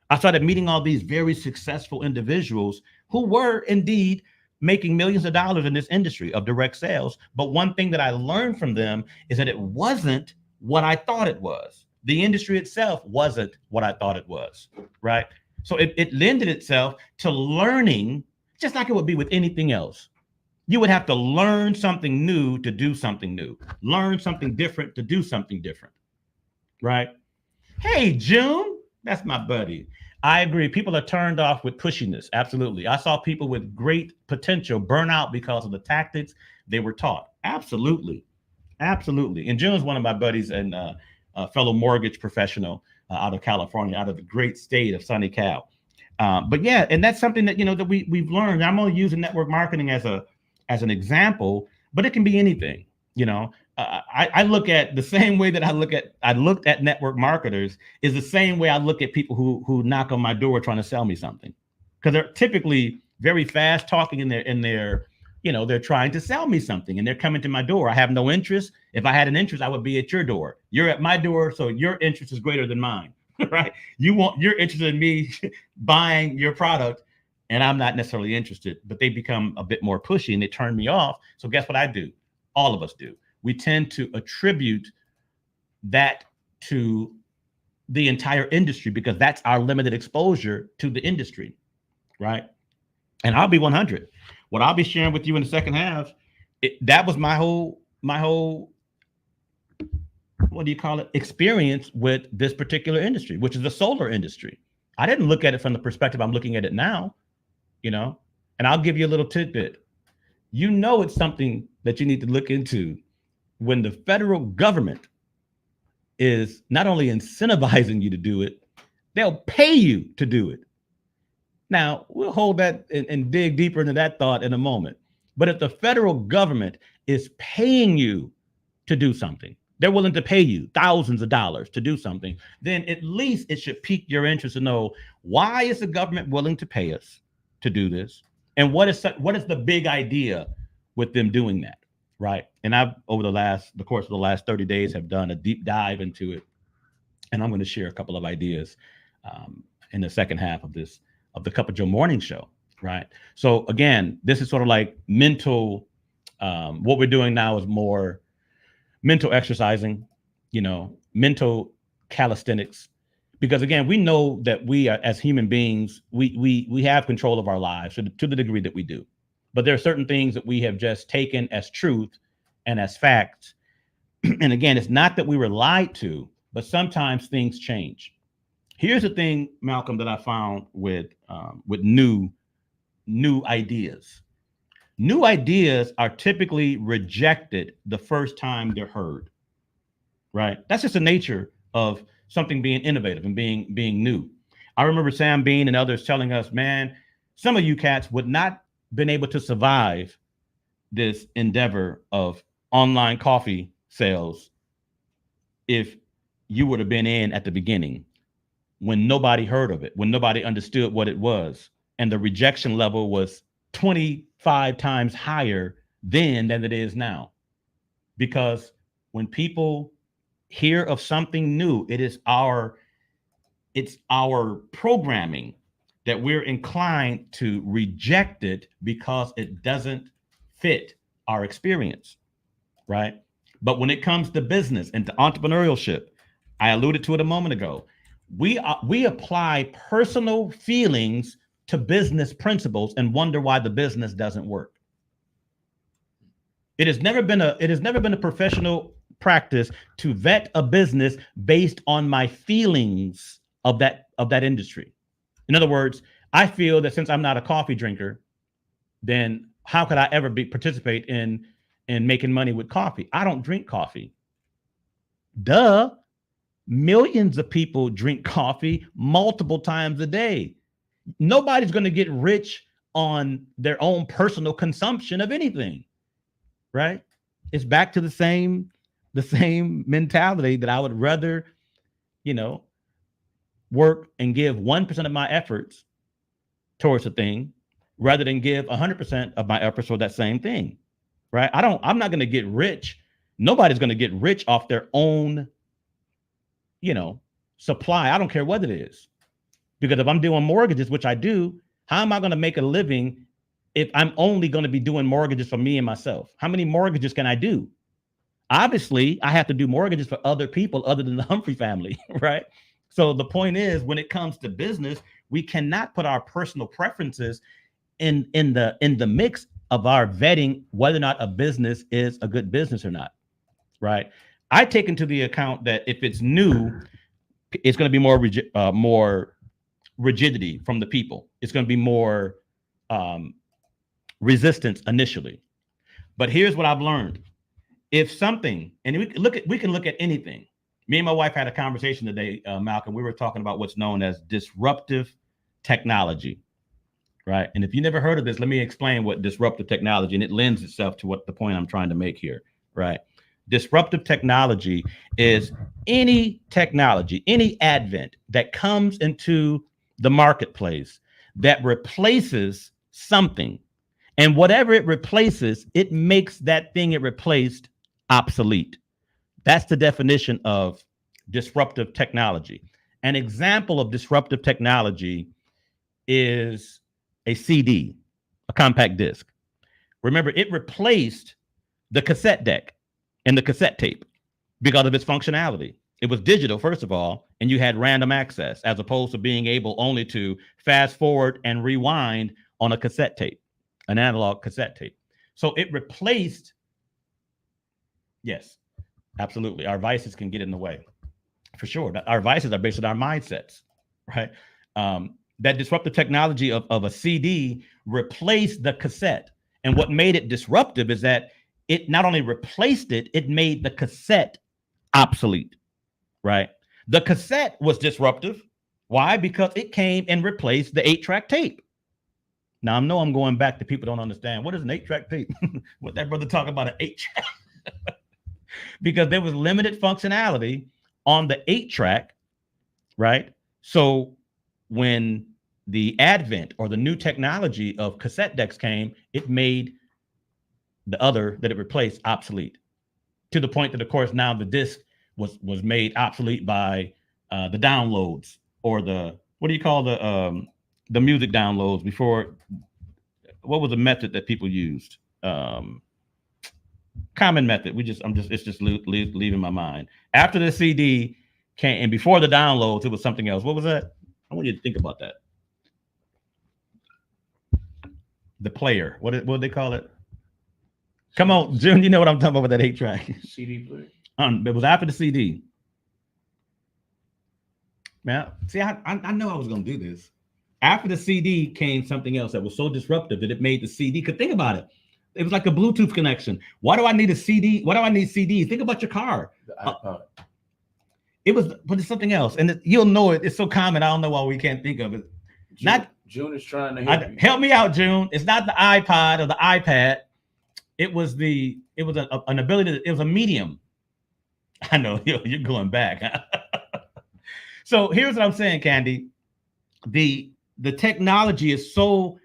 I started meeting all these very successful individuals who were indeed making millions of dollars in this industry of direct sales. But one thing that I learned from them is that it wasn't what I thought it was. The industry itself wasn't what I thought it was, right? So it lended itself to learning, just like it would be with anything else. You would have to learn something new to do something new, learn something different to do something different, right? Hey, June, that's my buddy. I agree. People are turned off with pushiness. Absolutely. I saw people with great potential burn out because of the tactics they were taught. Absolutely. Absolutely. And June's one of my buddies and a fellow mortgage professional out of California, out of the great state of sunny Cal. But yeah, and that's something that, that we've learned. I'm only using network marketing as an example, but it can be anything. I look at the same way that I looked at network marketers is the same way I look at people who knock on my door trying to sell me something, because they're typically very fast talking in their they're trying to sell me something and they're coming to my door. I have no interest. If I had an interest, I would be at your door. You're at my door, so your interest is greater than mine, right? You're interested in me buying your product, and I'm not necessarily interested. But they become a bit more pushy and they turn me off. So guess what I do? All of us do. We tend to attribute that to the entire industry because that's our limited exposure to the industry, right? And I'll be 100. What I'll be sharing with you in the second half, that was my whole, what do you call it, experience with this particular industry, which is the solar industry. I didn't look at it from the perspective I'm looking at it now, and I'll give you a little tidbit. It's something that you need to look into when the federal government is not only incentivizing you to do it, they'll pay you to do it. Now, we'll hold that and dig deeper into that thought in a moment. But if the federal government is paying you to do something, they're willing to pay you thousands of dollars to do something, then at least it should pique your interest to know, why is the government willing to pay us to do this? And what is the big idea with them doing that, right? And I've, over the course of the last 30 days, have done a deep dive into it. And I'm going to share a couple of ideas in the second half of the Cup of Joe Morning Show, right? So again, this is sort of like mental, what we're doing now is more mental exercising, mental calisthenics, because again, we know that we are, as human beings, we have control of our lives to the degree that we do. But there are certain things that we have just taken as truth and as facts. And again, it's not that we were lied to, but sometimes things change. Here's the thing, Malcolm, that I found with new ideas. New ideas are typically rejected the first time they're heard, right? That's just the nature of something being innovative and being new. I remember Sam Bean and others telling us, man, some of you cats would not been able to survive this endeavor of online coffee sales if you would have been in at the beginning, when nobody heard of it, when nobody understood what it was, and the rejection level was 25 times higher then than it is now. Because when people hear of something new, it's our programming that we're inclined to reject it because it doesn't fit our experience, right? But when it comes to business and to entrepreneurship, I alluded to it a moment ago, we apply personal feelings to business principles and wonder why the business doesn't work. It has never been a professional practice to vet a business based on my feelings of that industry. In other words, I feel that since I'm not a coffee drinker, then how could I ever participate in making money with coffee? I don't drink coffee. Duh. Millions of people drink coffee multiple times a day. Nobody's going to get rich on their own personal consumption of anything, right? It's back to the same mentality that I would rather, work and give 1% of my efforts towards a thing rather than give 100% of my efforts for that same thing, right? I'm not going to get rich. Nobody's going to get rich off their own, supply. I don't care what it is. Because if I'm doing mortgages, which I do, how am I going to make a living if I'm only going to be doing mortgages for me and myself? How many mortgages can I do? Obviously, I have to do mortgages for other people other than the Humphrey family, right? So the point is, when it comes to business, we cannot put our personal preferences in the mix of our vetting whether or not a business is a good business or not, right? I take into the account that if it's new, it's going to be more rigidity from the people. It's going to be more resistance initially. But here's what I've learned. If something, and we can look at anything. Me and my wife had a conversation today, Malcolm. We were talking about what's known as disruptive technology, right? And if you never heard of this, let me explain what disruptive technology, and it lends itself to what the point I'm trying to make here, right? Disruptive technology is any technology, any advent that comes into the marketplace that replaces something. And whatever it replaces, it makes that thing it replaced obsolete. That's the definition of disruptive technology. An example of disruptive technology is a CD, a compact disc. Remember, it replaced the cassette deck and the cassette tape because of its functionality. It was digital, first of all, and you had random access as opposed to being able only to fast forward and rewind on a cassette tape, an analog cassette tape. So it replaced, yes, absolutely. Our vices can get in the way, for sure. Our vices are based on our mindsets, right? That disruptive technology of a CD replaced the cassette. And what made it disruptive is that it not only replaced it, it made the cassette obsolete, right? The cassette was disruptive. Why? Because it came and replaced the 8-track tape. Now, I know I'm going back to people don't understand. What is an 8-track tape? What that brother talking about, an 8-track? Because there was limited functionality on the 8-track, right? So when the advent or the new technology of cassette decks came, it made the other that it replaced obsolete, to the point that, of course, now the disc was made obsolete by the downloads, or the, what do you call the music downloads before? What was the method that people used? Common method. It's just leaving my mind. After the CD came and before the downloads, it was something else. What was that? I want you to think about that. The player. What did they call it? Come on, June. You know what I'm talking about with that 8-track. CD player. It was after the CD. Man, see, I know I was gonna do this. After the CD came something else that was so disruptive that it made the CD. Because think about it. It was like a Bluetooth connection. Why do I need a CD? Why do I need CDs? Think about your car. The iPod. But it's something else. And you'll know it. It's so common. I don't know why we can't think of it. June is trying to help you. Help me out, June. It's not the iPod or the iPad. It was an ability. It was a medium. I know you're going back. So here's what I'm saying, Candy. The technology is so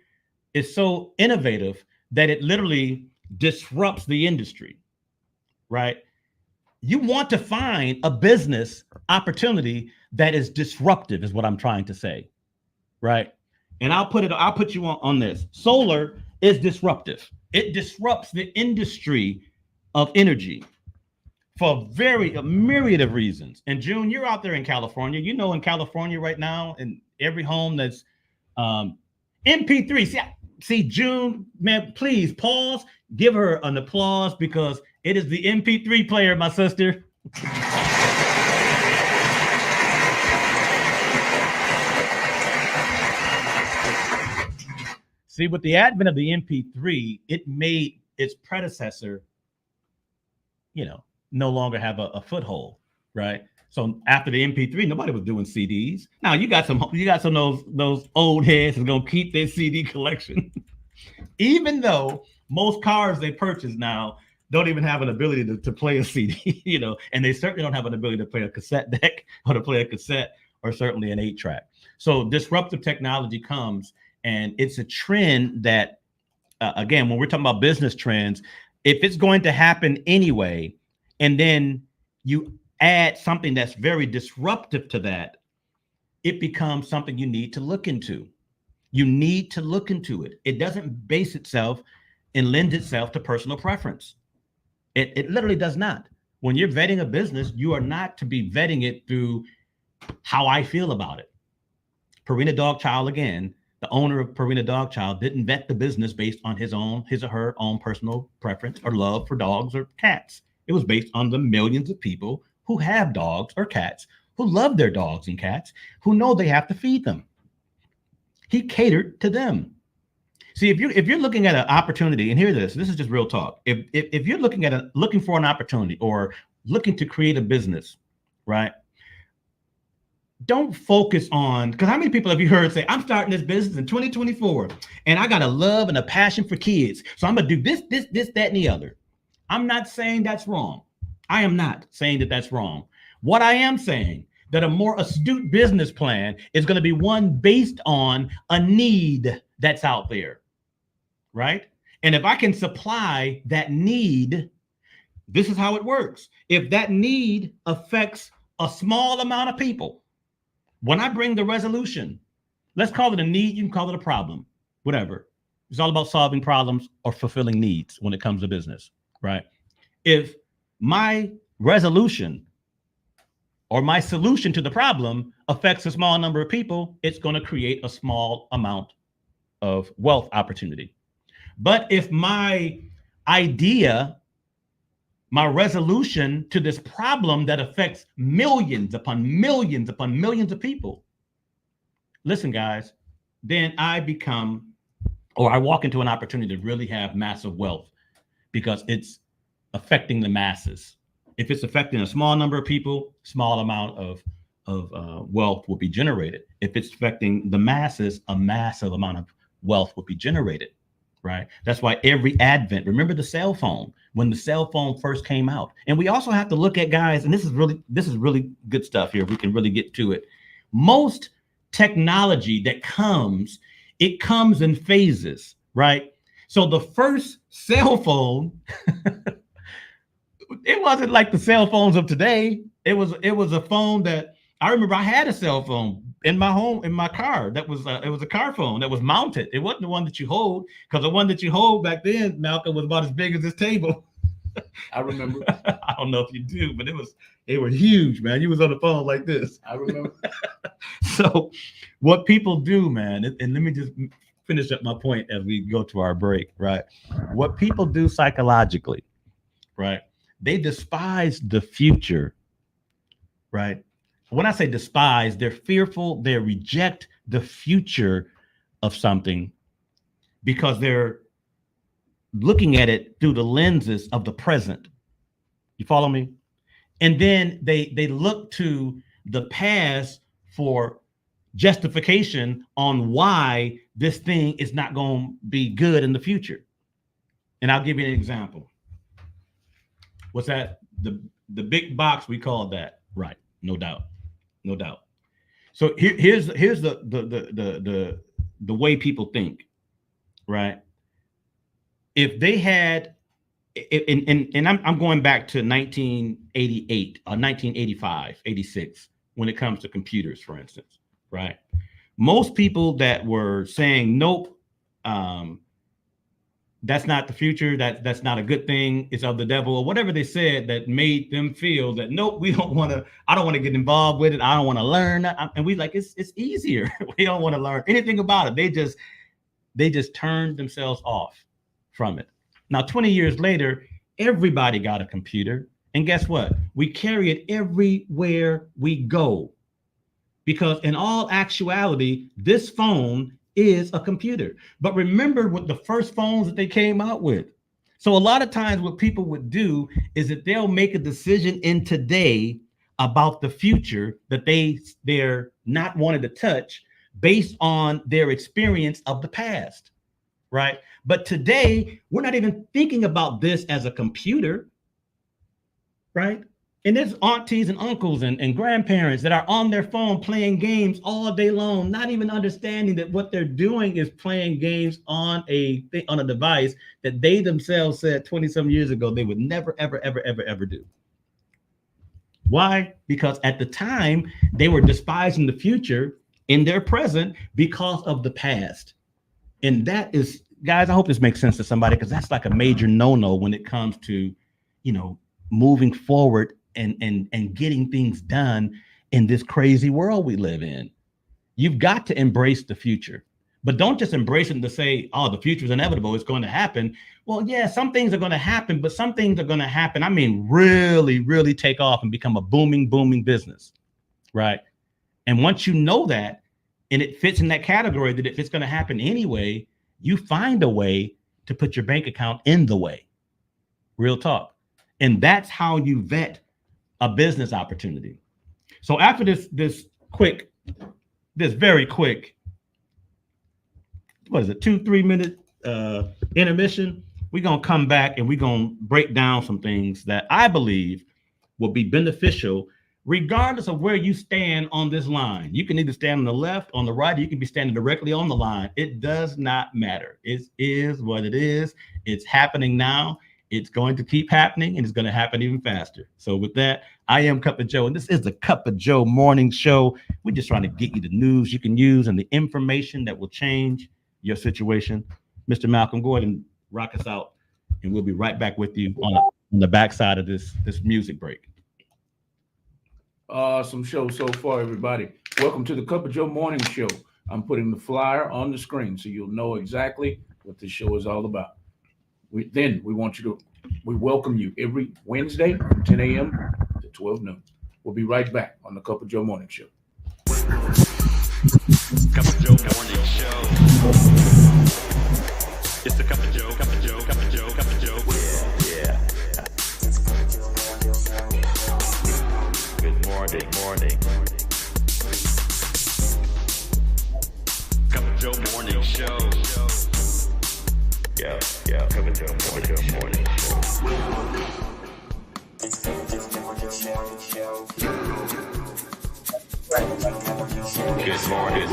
innovative that it literally disrupts the industry, right? You want to find a business opportunity that is disruptive, is what I'm trying to say, right? And I'll put you on this. Solar is disruptive. It disrupts the industry of energy for a myriad of reasons. And June, you're out there in California. You know, in California right now, in every home that's MP3. See, June, man, please pause. Give her an applause because it is the MP3 player, my sister. See, with the advent of the MP3, it made its predecessor, no longer have a foothold, right? So after the MP3, nobody was doing CDs. Now you got some of those old heads who's gonna keep their CD collection, even though most cars they purchase now don't even have an ability to play a CD, and they certainly don't have an ability to play a cassette deck or to play a cassette or certainly an 8-track. So disruptive technology comes, and it's a trend that, again, when we're talking about business trends, if it's going to happen anyway, and then you add something that's very disruptive to that, it becomes something you need to look into. You need to look into it. It doesn't base itself and lend itself to personal preference. It literally does not. When you're vetting a business, you are not to be vetting it through how I feel about it. Purina Dogchild, again, the owner of Purina Dogchild didn't vet the business based on his or her own personal preference or love for dogs or cats. It was based on the millions of people who have dogs or cats, who love their dogs and cats, who know they have to feed them. He catered to them. See, if you're looking at an opportunity, and hear this is just real talk. If you're looking for an opportunity or looking to create a business, right? Don't focus on, because how many people have you heard say, I'm starting this business in 2024 and I got a love and a passion for kids. So I'm going to do this, that, and the other. I'm not saying that's wrong. I am not saying that that's wrong. What I am saying, that a more astute business plan is going to be one based on a need that's out there, right? And if I can supply that need, this is how it works. If that need affects a small amount of people, when I bring the resolution, let's call it a need, you can call it a problem, whatever. It's all about solving problems or fulfilling needs when it comes to business, right? If my resolution or my solution to the problem affects a small number of people, it's going to create a small amount of wealth opportunity. But if my idea, my resolution to this problem that affects millions upon millions upon millions of people, listen, guys, then I walk into an opportunity to really have massive wealth because it's affecting the masses. If it's affecting a small number of people, small amount of wealth will be generated. If it's affecting the masses, a massive amount of wealth will be generated, right? That's why every advent, remember the cell phone, when the cell phone first came out. And we also have to look at, guys, and this is really good stuff here. We can really get to it. Most technology that comes, it comes in phases, right? So the first cell phone, it wasn't like the cell phones of today. It was a phone that I remember. I had a cell phone in my home, in my car. It was a car phone that was mounted. It wasn't the one that you hold, because the one that you hold back then, Malcolm, was about as big as this table. I remember. I don't know if you do, but they were huge, man. You was on the phone like this. I remember. So what people do, man, and let me just finish up my point as we go to our break, right? What people do psychologically, right? They despise the future, right? When I say despise, they're fearful, they reject the future of something because they're looking at it through the lenses of the present. You follow me? And then they look to the past for justification on why this thing is not going to be good in the future. And I'll give you an example. What's that? The big box, we call that, right? No doubt. So here's the way people think, right? If they had, and I'm going back to 1988 or 1985, 86, when it comes to computers, for instance, right? Most people that were saying, nope, that's not the future, that's not a good thing, it's of the devil, or whatever they said that made them feel that, nope, I don't want to get involved with it, I don't want to learn. And we like, it's easier. We don't want to learn anything about it. They just turned themselves off from it. Now, 20 years later, everybody got a computer. And guess what? We carry it everywhere we go. Because in all actuality, this phone is a computer. But remember what the first phones that they came out with. So a lot of times what people would do is that they'll make a decision in today about the future that they're not wanting to touch based on their experience of the past, right? But today, we're not even thinking about this as a computer, right? And there's aunties and uncles and grandparents that are on their phone playing games all day long, not even understanding that what they're doing is playing games on a device that they themselves said 20 some years ago they would never, ever, ever, ever, ever do. Why? Because at the time they were despising the future in their present because of the past. And that is, guys, I hope this makes sense to somebody, because that's like a major no-no when it comes to, moving forward and getting things done in this crazy world we live in. You've got to embrace the future, but don't just embrace it to say, oh, the future is inevitable, it's going to happen. Well, yeah, some things are going to happen, but some things are going to happen, really, really take off and become a booming business, right? And once you know that, and it fits in that category that if it's going to happen anyway, you find a way to put your bank account in the way. Real talk. And that's how you vet a business opportunity. So after this very quick, what is it, 2-3 minute intermission, we're going to come back and we're going to break down some things that I believe will be beneficial regardless of where you stand on this line. You can either stand on the left, on the right, or you can be standing directly on the line. It does not matter. It is what it is. It's happening now. It's going to keep happening, and it's going to happen even faster. So with that, I am Cup of Joe, and this is the Cup of Joe morning show. We're just trying to get you the news you can use and the information that will change your situation. Mr. Malcolm, go ahead and rock us out, and we'll be right back with you on the backside of this music break. Awesome show so far, everybody. Welcome to the Cup of Joe morning show. I'm putting the flyer on the screen so you'll know exactly what this show is all about. We welcome you every Wednesday from 10 a.m. to 12 noon. We'll be right back on the Cup of Joe morning show. Cup of Joe morning show. It's the Cup of Joe, Cup of Joe, Cup of Joe, Cup of Joe. Yeah. Good morning. Cup of Joe morning show. Yeah, Cup of Joe morning show. Good morning.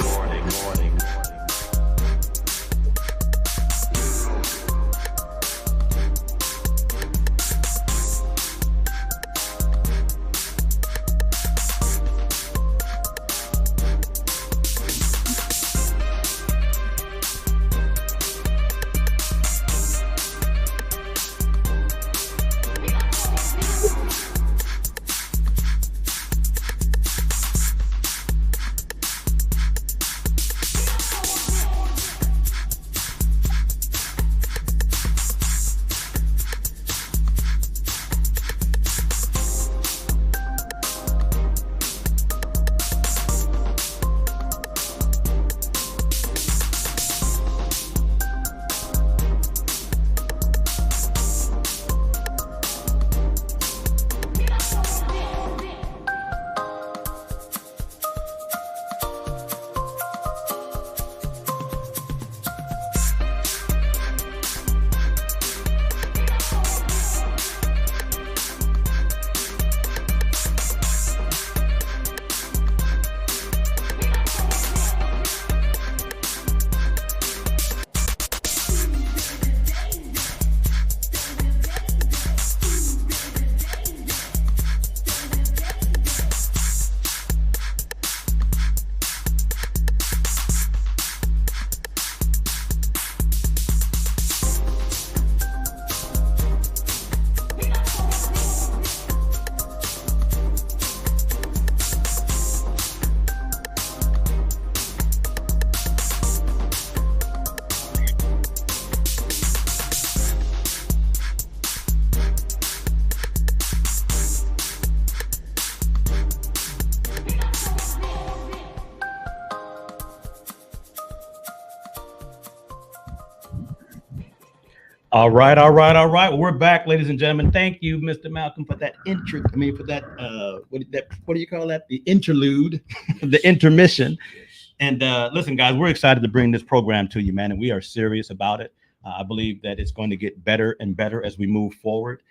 All right. We're back, ladies and gentlemen. Thank you, Mr. Malcolm, for that what do you call that? The interlude, the intermission. And listen, guys, we're excited to bring this program to you, man, and we are serious about it. I believe that it's going to get better and better as we move forward.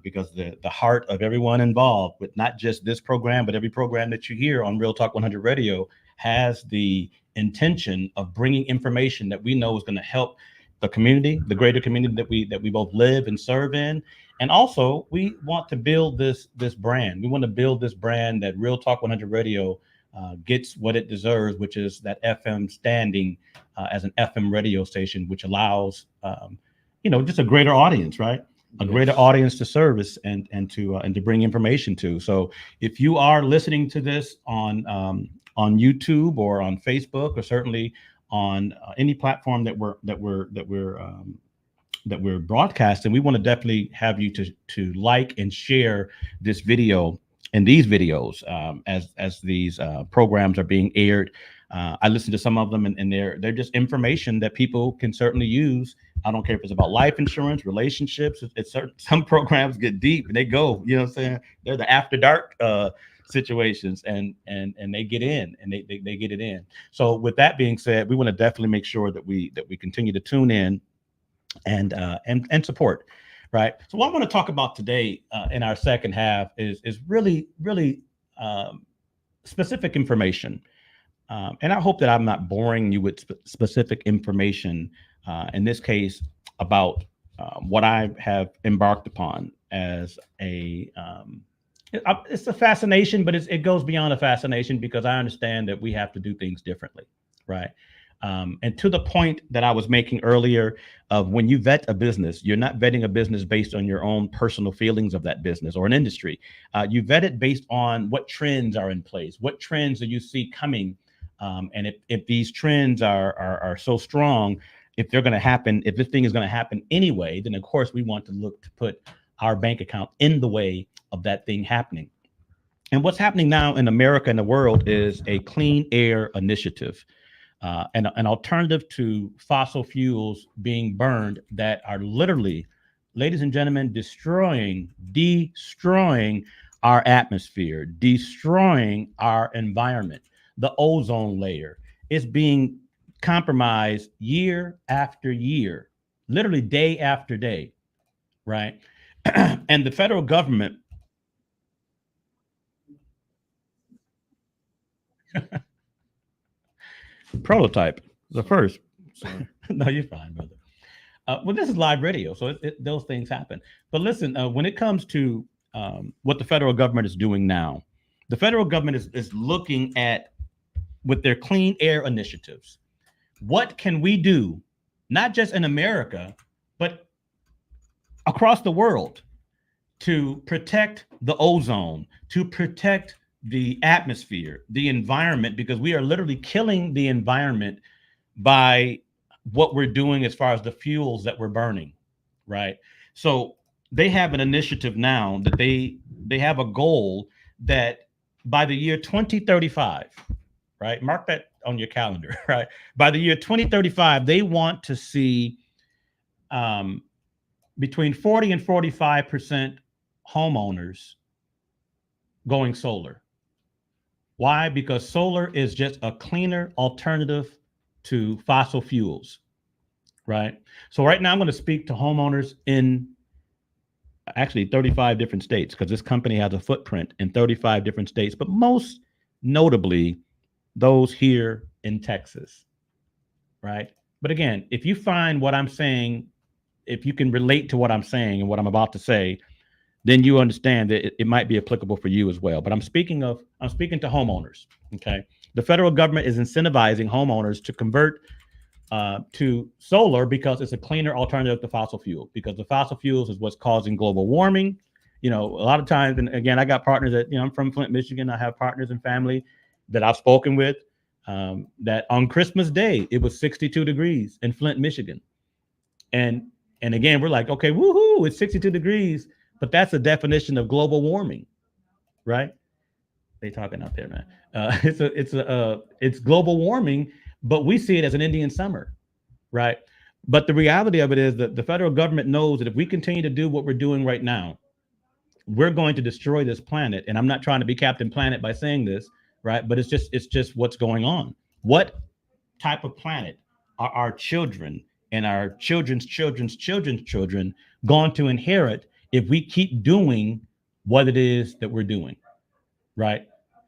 because the heart of everyone involved with not just this program, but every program that you hear on Real Talk 100 Radio has the intention of bringing information that we know is going to help the community, the greater community that we both live and serve in. And also, we want to build this brand. We want to build this brand that Real Talk 100 Radio gets what it deserves, which is that FM standing as an FM radio station, which allows just a greater audience, right? A greater audience to service and to bring information to. So if you are listening to this on YouTube or on Facebook, or certainly on any platform that we're broadcasting, we want to definitely have you to like and share this video and these videos as these programs are being aired. I listen to some of them, and they're just information that people can certainly use. I don't care if it's about life insurance, relationships. It's certain, some programs get deep and they go, you know what I'm saying? They're the after dark situations, and they get in and they get it in. So with that being said, we want to definitely make sure that we continue to tune in and support. Right. So what I want to talk about today in our second half is really specific information. And I hope that I'm not boring you with specific information, in this case, about what I have embarked upon as it's a fascination, but it goes beyond a fascination, because I understand that we have to do things differently. Right. And to the point that I was making earlier of when you vet a business, you're not vetting a business based on your own personal feelings of that business or an industry. You vet it based on what trends are in place. What trends do you see coming? And if these trends are so strong, if they're going to happen, if this thing is going to happen anyway, then of course we want to look to put our bank account in the way of that thing happening. And what's happening now in America and the world is a clean air initiative. And an alternative to fossil fuels being burned that are literally, ladies and gentlemen, destroying our atmosphere, destroying our environment. The ozone layer is being compromised year after year, literally day after day, right? And the federal government prototype the first. No, you're fine, brother. Well, this is live radio, so those things happen. But listen, when it comes to what the federal government is doing now, the federal government is looking at, with their clean air initiatives, what can we do, not just in America, but across the world, to protect the ozone, to protect the atmosphere, the environment, because we are literally killing the environment by what we're doing as far as the fuels that we're burning, right? So they have an initiative now that they have a goal that by the year 2035, right? Mark that on your calendar, right? By the year 2035, they want to see between 40 and 45% homeowners going solar. Why? Because solar is just a cleaner alternative to fossil fuels, right? So right now I'm going to speak to homeowners in actually 35 different states, because this company has a footprint in 35 different states, but most notably those here in Texas, right? But again, if you find what I'm saying, if you can relate to what I'm saying and what I'm about to say, then you understand that it might be applicable for you as well. But I'm speaking to homeowners, okay? The federal government is incentivizing homeowners to convert to solar because it's a cleaner alternative to fossil fuel, because the fossil fuels is what's causing global warming. You know, a lot of times, and again, I got partners that, I'm from Flint, Michigan. I have partners and family that I've spoken with that on Christmas Day, it was 62 degrees in Flint, Michigan. And again, we're like, okay, woohoo, it's 62 degrees. But that's a definition of global warming, right? They talking out there, man. It's global warming, but we see it as an Indian summer, right? But the reality of it is that the federal government knows that if we continue to do what we're doing right now, we're going to destroy this planet. And I'm not trying to be Captain Planet by saying this, right? But it's just what's going on. What type of planet are our children and our children's children's children's children going to inherit if we keep doing what it is that we're doing, right?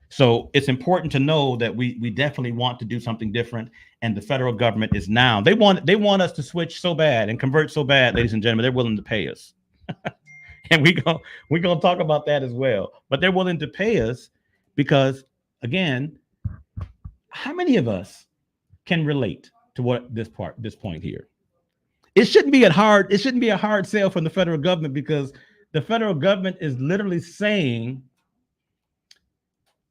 So it's important to know that we definitely want to do something different, and the federal government is now they want us to switch so bad and convert so bad, ladies and gentlemen. They're willing to pay us, and we're gonna talk about that as well. But they're willing to pay us because, again, how many of us can relate to what this point here? It shouldn't be a hard sell from the federal government, because the federal government is literally saying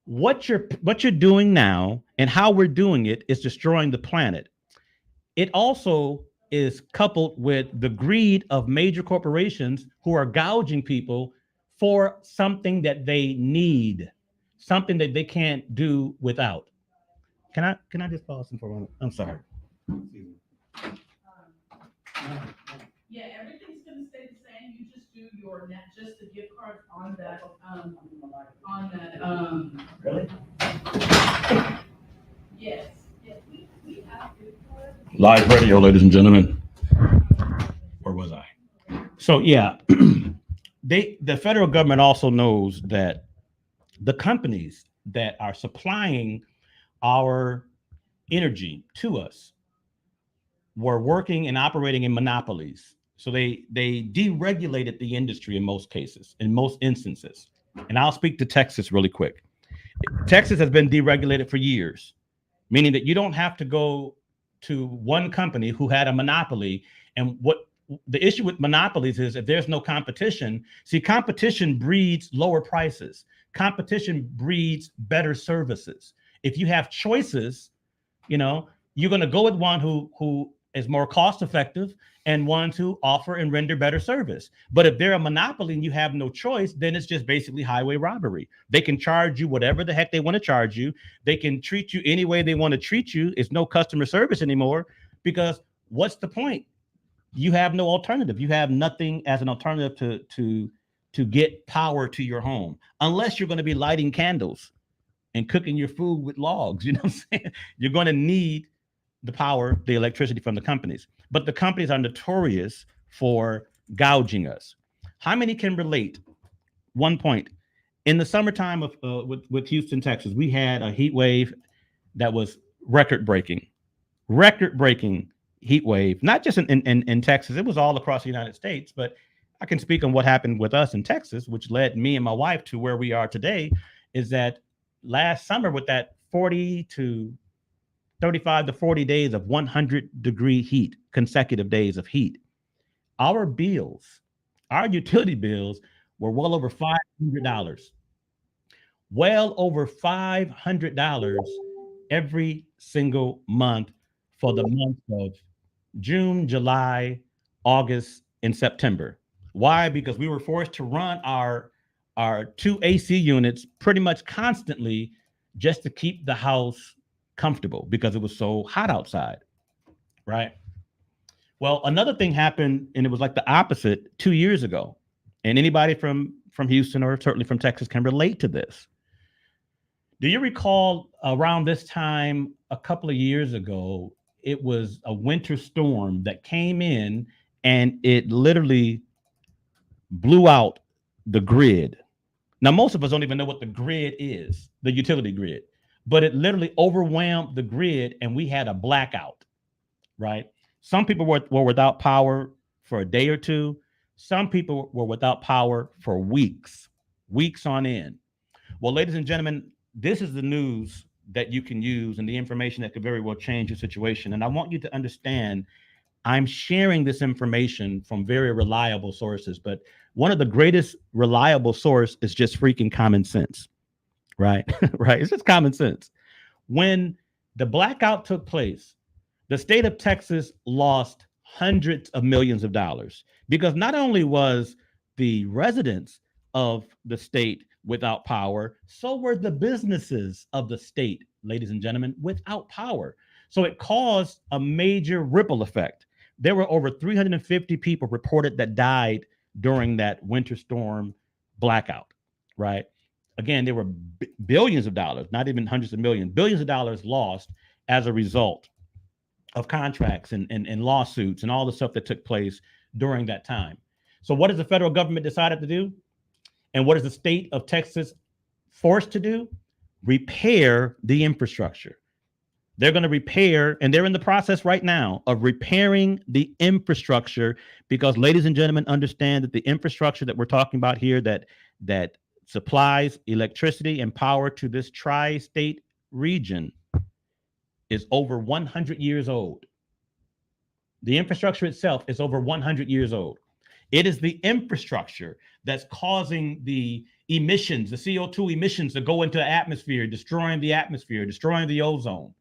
what you're doing now and how we're doing it is destroying the planet. It also is coupled with the greed of major corporations who are gouging people for something that they need, something that they can't do without. Can I just pause for a moment? I'm sorry. Yeah, everything's gonna stay the same. You just do just the gift card on that. Really? Yes, we have gift cards. Live radio, ladies and gentlemen. Where was I? So yeah, the federal government also knows that the companies that are supplying our energy to us were working and operating in monopolies. So they deregulated the industry in most cases, in most instances. And I'll speak to Texas really quick. Texas has been deregulated for years, meaning that you don't have to go to one company who had a monopoly. And what the issue with monopolies is, if there's no competition, competition breeds lower prices. Competition breeds better services. If you have choices, you're going to go with one who is more cost effective and ones who offer and render better service. But if they're a monopoly and you have no choice, then it's just basically highway robbery. They can charge you whatever the heck they want to charge you. They can treat you any way they want to treat you. It's no customer service anymore, because what's the point? You have no alternative. You have nothing as an alternative to get power to your home, unless you're going to be lighting candles and cooking your food with logs. You know what I'm saying? You're going to need the power, the electricity from the companies. But the companies are notorious for gouging us. How many can relate? One point. In the summertime with Houston, Texas, we had a heat wave that was record-breaking heat wave, not just in Texas. It was all across the United States, but I can speak on what happened with us in Texas, which led me and my wife to where we are today, is that last summer, with that 35 to 40 days of 100-degree heat, consecutive days of heat, our utility bills were well over $500. Well over $500 every single month for the months of June, July, August, and September. Why? Because we were forced to run our 2 AC units pretty much constantly just to keep the house comfortable, because it was so hot outside, right? Well, another thing happened, and it was like the opposite 2 years ago. And anybody from Houston, or certainly from Texas, can relate to this. Do you recall around this time a couple of years ago, it was a winter storm that came in and it literally blew out the grid. Now, most of us don't even know what the grid is, the utility grid, but it literally overwhelmed the grid and we had a blackout, right? Some people were without power for a day or two. Some people were without power for weeks on end. Well, ladies and gentlemen, this is the news that you can use and the information that could very well change your situation. And I want you to understand, I'm sharing this information from very reliable sources, but one of the greatest reliable source is just freaking common sense, right? Right. It's just common sense. When the blackout took place, the state of Texas lost hundreds of millions of dollars, because not only was the residents of the state without power, so were the businesses of the state, ladies and gentlemen, without power. So it caused a major ripple effect. There were over 350 people reported that died during that winter storm blackout, right? Again, there were billions of dollars, not even hundreds of millions, billions of dollars lost as a result of contracts and lawsuits and all the stuff that took place during that time. So what has the federal government decided to do? And what is the state of Texas forced to do? Repair the infrastructure. They're going to repair, and they're in the process right now of repairing the infrastructure because, ladies and gentlemen, understand that the infrastructure that we're talking about here that supplies electricity and power to this tri-state region is over 100 years old. The infrastructure itself is over 100 years old. It is the infrastructure that's causing the emissions, the CO2 emissions to go into the atmosphere, destroying the ozone,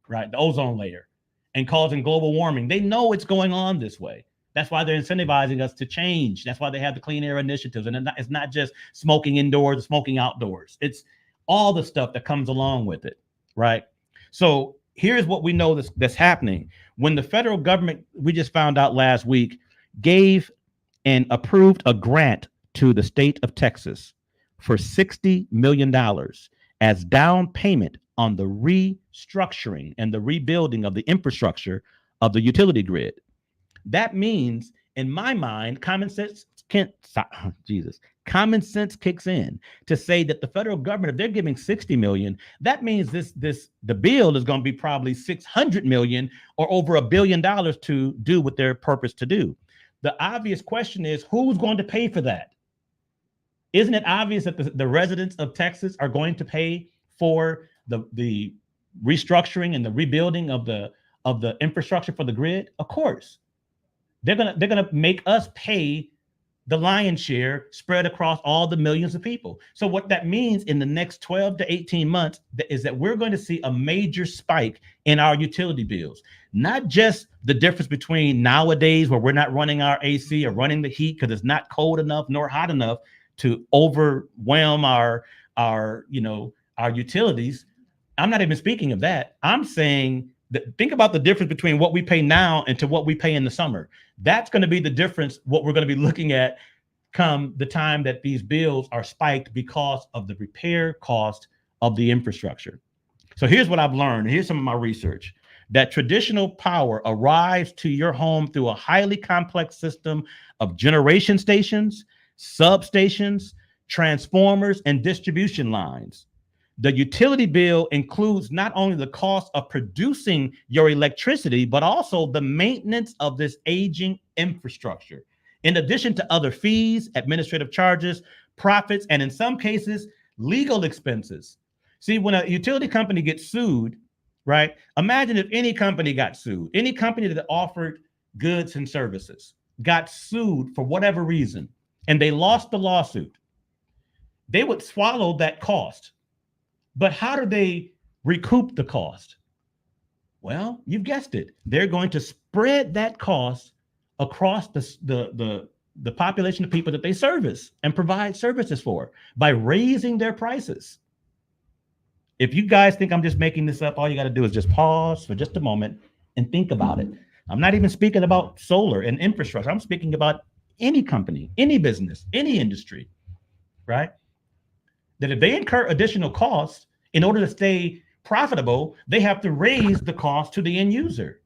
right? The ozone layer, and causing global warming. They know it's going on this way. That's why they're incentivizing us to change. That's why they have the clean air initiatives. And it's not just smoking indoors or smoking outdoors. It's all the stuff that comes along with it, right? So here's what we know that's happening. When the federal government, we just found out last week, gave and approved a grant to the state of Texas for $60 million as down payment on the restructuring and the rebuilding of the infrastructure of the utility grid. That means, in my mind, common sense kicks in to say that the federal government, if they're giving 60 million, that means the bill is going to be probably 600 million or over $1 billion to do what their purpose to do. The obvious question is, who's going to pay for that? Isn't it obvious that the residents of Texas are going to pay for the restructuring and the rebuilding of the infrastructure for the grid? Of course. They're gonna make us pay the lion's share spread across all the millions of people. So what that means in the next 12 to 18 months is that we're going to see a major spike in our utility bills. Not just the difference between nowadays where we're not running our AC or running the heat because it's not cold enough nor hot enough to overwhelm our utilities. I'm not even speaking of that. I'm saying that think about the difference between what we pay now and to what we pay in the summer. That's going to be the difference, what we're going to be looking at come the time that these bills are spiked because of the repair cost of the infrastructure. So here's what I've learned. Here's some of my research. That traditional power arrives to your home through a highly complex system of generation stations, substations, transformers, and distribution lines. The utility bill includes not only the cost of producing your electricity, but also the maintenance of this aging infrastructure, in addition to other fees, administrative charges, profits, and in some cases, legal expenses. See, when a utility company gets sued, right? Imagine if any company got sued, any company that offered goods and services got sued for whatever reason, and they lost the lawsuit. They would swallow that cost. But how do they recoup the cost? Well, you've guessed it. They're going to spread that cost across the population of people that they service and provide services for by raising their prices. If you guys think I'm just making this up, all you got to do is just pause for just a moment and think about it. I'm not even speaking about solar and infrastructure. I'm speaking about any company, any business, any industry, right? That if they incur additional costs in order to stay profitable, they have to raise the cost to the end user.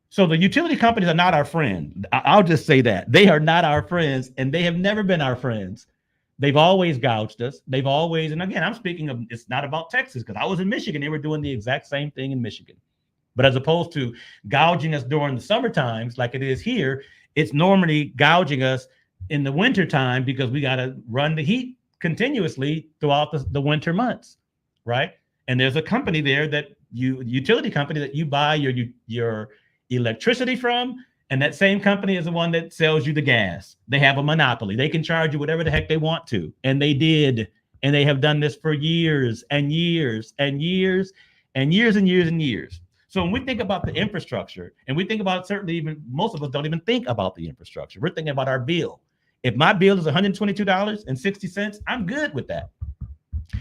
So the utility companies are not our friend. I'll just say that. They are not our friends, and they have never been our friends. They've always gouged us. They've always, and again, I'm speaking of, it's not about Texas, because I was in Michigan. They were doing the exact same thing in Michigan. But as opposed to gouging us during the summer times, like it is here, it's normally gouging us in the winter time because we got to run the heat continuously throughout the winter months, right? And there's a company there utility company that you buy your electricity from, and that same company is the one that sells you the gas. They have a monopoly. They can charge you whatever the heck they want to, and they did, and they have done this for years and years and years and years and years and years. So when we think about the infrastructure, and we think about, certainly even most of us don't even think about the infrastructure. We're thinking about our bill. If my bill is $122.60, I'm good with that.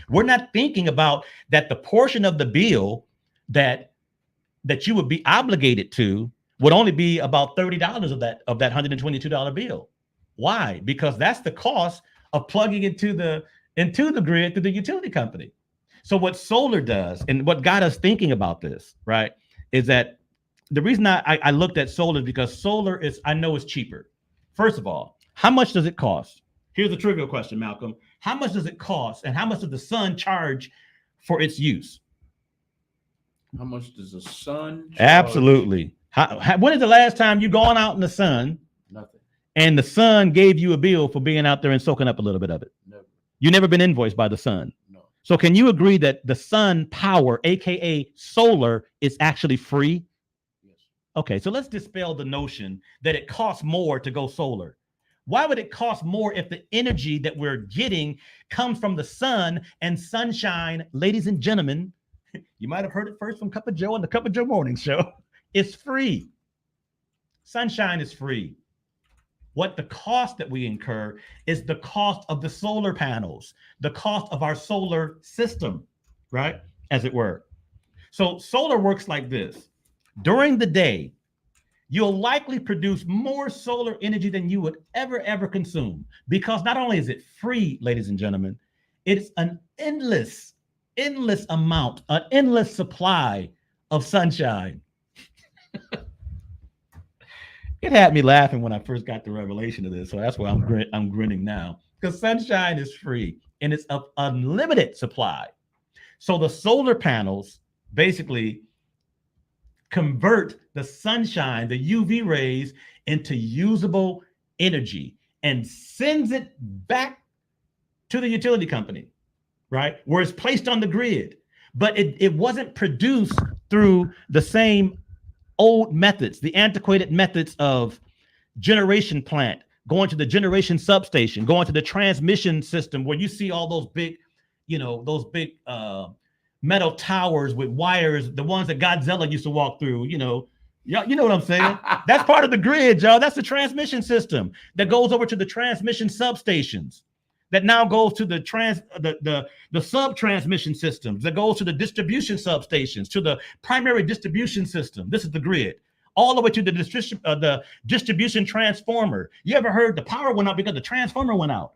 We're not thinking about that the portion of the bill that you would be obligated to would only be about $30 of that $122 bill. Why? Because that's the cost of plugging into the grid through the utility company. So what solar does, and what got us thinking about this, right, is that the reason I looked at solar is because solar is, I know, it's cheaper. First of all, How much does it cost? Here's a trivial question, Malcolm. How much does it cost and how much does the sun charge for its use? How much does the sun charge? Absolutely. When is the last time you gone out in the sun Nothing. and the sun gave you a bill for being out there and soaking up a little bit of it? Never. You never been invoiced by the sun. No. So can you agree that the sun power, aka solar, is actually free? Yes. Okay, so let's dispel the notion that it costs more to go solar. Why would it cost more if the energy that we're getting comes from the sun and sunshine? Ladies and gentlemen, you might have heard it first from Cup of Joe on the Cup of Joe Morning Show. It's free. Sunshine is free. What the cost that we incur is the cost of the solar panels, the cost of our solar system, right? As it were. So solar works like this. During the day, you'll likely produce more solar energy than you would ever consume, because not only is it free, ladies and gentlemen, it's an endless amount, an endless supply of sunshine. It had me laughing when I first got the revelation of this, so that's why I'm grinning now, because sunshine is free and it's of unlimited supply. So the solar panels basically convert the sunshine, the UV rays, into usable energy and sends it back to the utility company, right? Where it's placed on the grid. But it wasn't produced through the same old methods, the antiquated methods of generation plant, going to the generation substation, going to the transmission system where you see all those big, metal towers with wires, the ones that Godzilla used to walk through, you know what I'm saying? That's part of the grid, y'all. That's the transmission system that goes over to the transmission substations, that now goes to the sub-transmission systems, that goes to the distribution substations, to the primary distribution system. This is the grid. All the way to the distribution transformer. You ever heard the power went out because the transformer went out?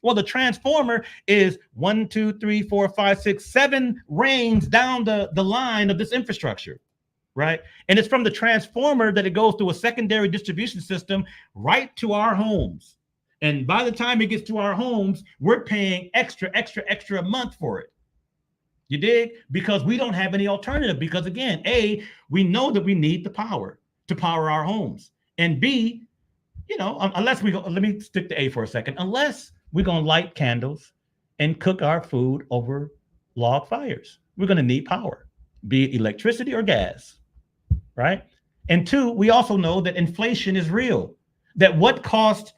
Well, the transformer is 1, 2, 3, 4, 5, 6, 7 rings down the line of this infrastructure, right? And it's from the transformer that it goes through a secondary distribution system right to our homes. And by the time it gets to our homes, we're paying extra a month for it. You dig? Because we don't have any alternative. Because again, A, we know that we need the power to power our homes. And B, unless we go, let me stick to A for a second, unless we're going to light candles and cook our food over log fires, we're going to need power, be it electricity or gas, right? And two, we also know that inflation is real, that what costs